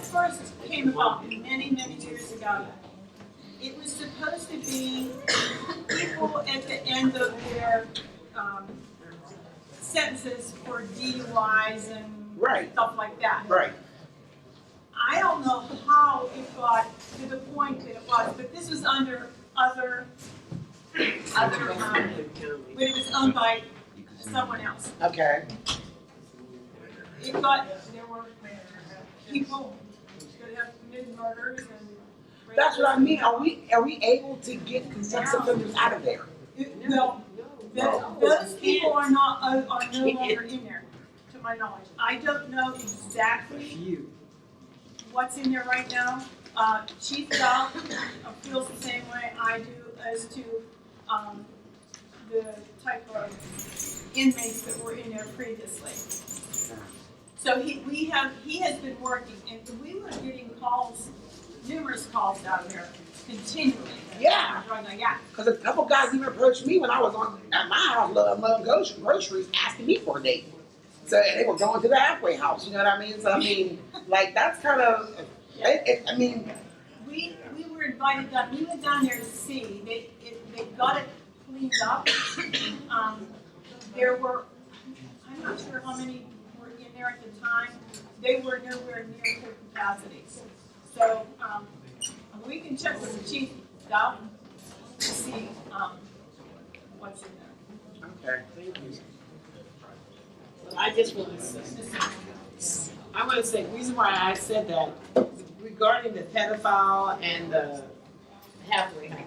first came about many, many years ago, it was supposed to be people at the end of their sentences for DUIs and stuff like that. Right. I don't know how it got to the point that it was, but this was under other, but it was owned by someone else. Okay. It got, there were people that have committed murders and. That's what I mean. Are we able to get sex offenders out of there? No, those people are not, are no longer in there, to my knowledge. I don't know exactly what's in there right now. Chief Dow feels the same way I do as to the type of inmates that were in there previously. So he has been working, and we were getting calls, numerous calls out of there continually. Yeah. Because a couple guys even approached me when I was at my house loading groceries, asking me for a date. So and they were going to the halfway house. You know what I mean? So I mean, like that's kind of. I mean. We were invited down. We went down there to see. They got it cleaned up. There were, I'm not sure how many were in there at the time. They were nowhere near full capacity. So we can check with the chief down to see what's in there. Okay, thank you. I just want to say, the reason why I said that regarding the pedophile and the halfway house.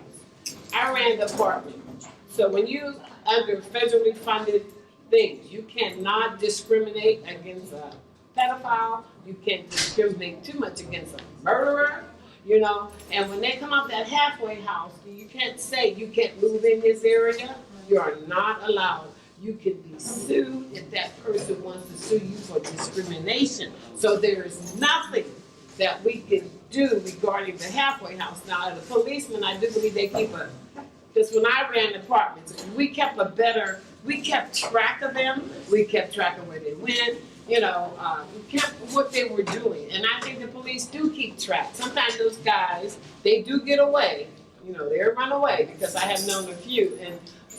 I ran the department. So when you under federally funded things, you cannot discriminate against a pedophile. You can't discriminate too much against a murderer, you know. And when they come up that halfway house, you can't say you can't move in this area. You are not allowed. You can be sued if that person wants to sue you for discrimination. So there is nothing that we can do regarding the halfway house. Now, the policemen, I do believe they keep because when I ran departments, we kept track of them. We kept track of where they went. You know, we kept what they were doing. And I think the police do keep track. Sometimes those guys, they do get away. You know, they run away because I have known a few.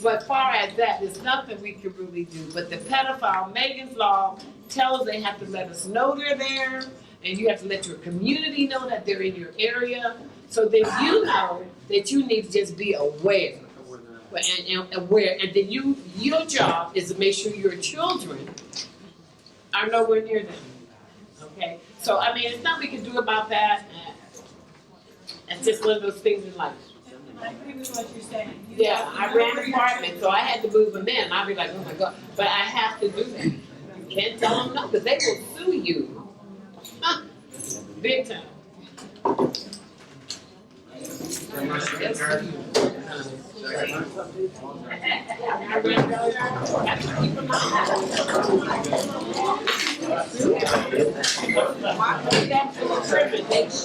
But far as that, there's nothing we can really do. But the pedophile, Megan's Law tells they have to let us know they're there, and you have to let your community know that they're in your area, so that you know that you need to just be aware. And aware, and then your job is to make sure your children are nowhere near them. Okay? So I mean, there's nothing we can do about that. It's just one of those things in life. I agree with what you're saying. Yeah, I ran the department, so I had to move them in. I'd be like, oh my God, but I have to do that. You can't tell them no, because they will sue you. Big time. I ran the department. Why put that for the privilege?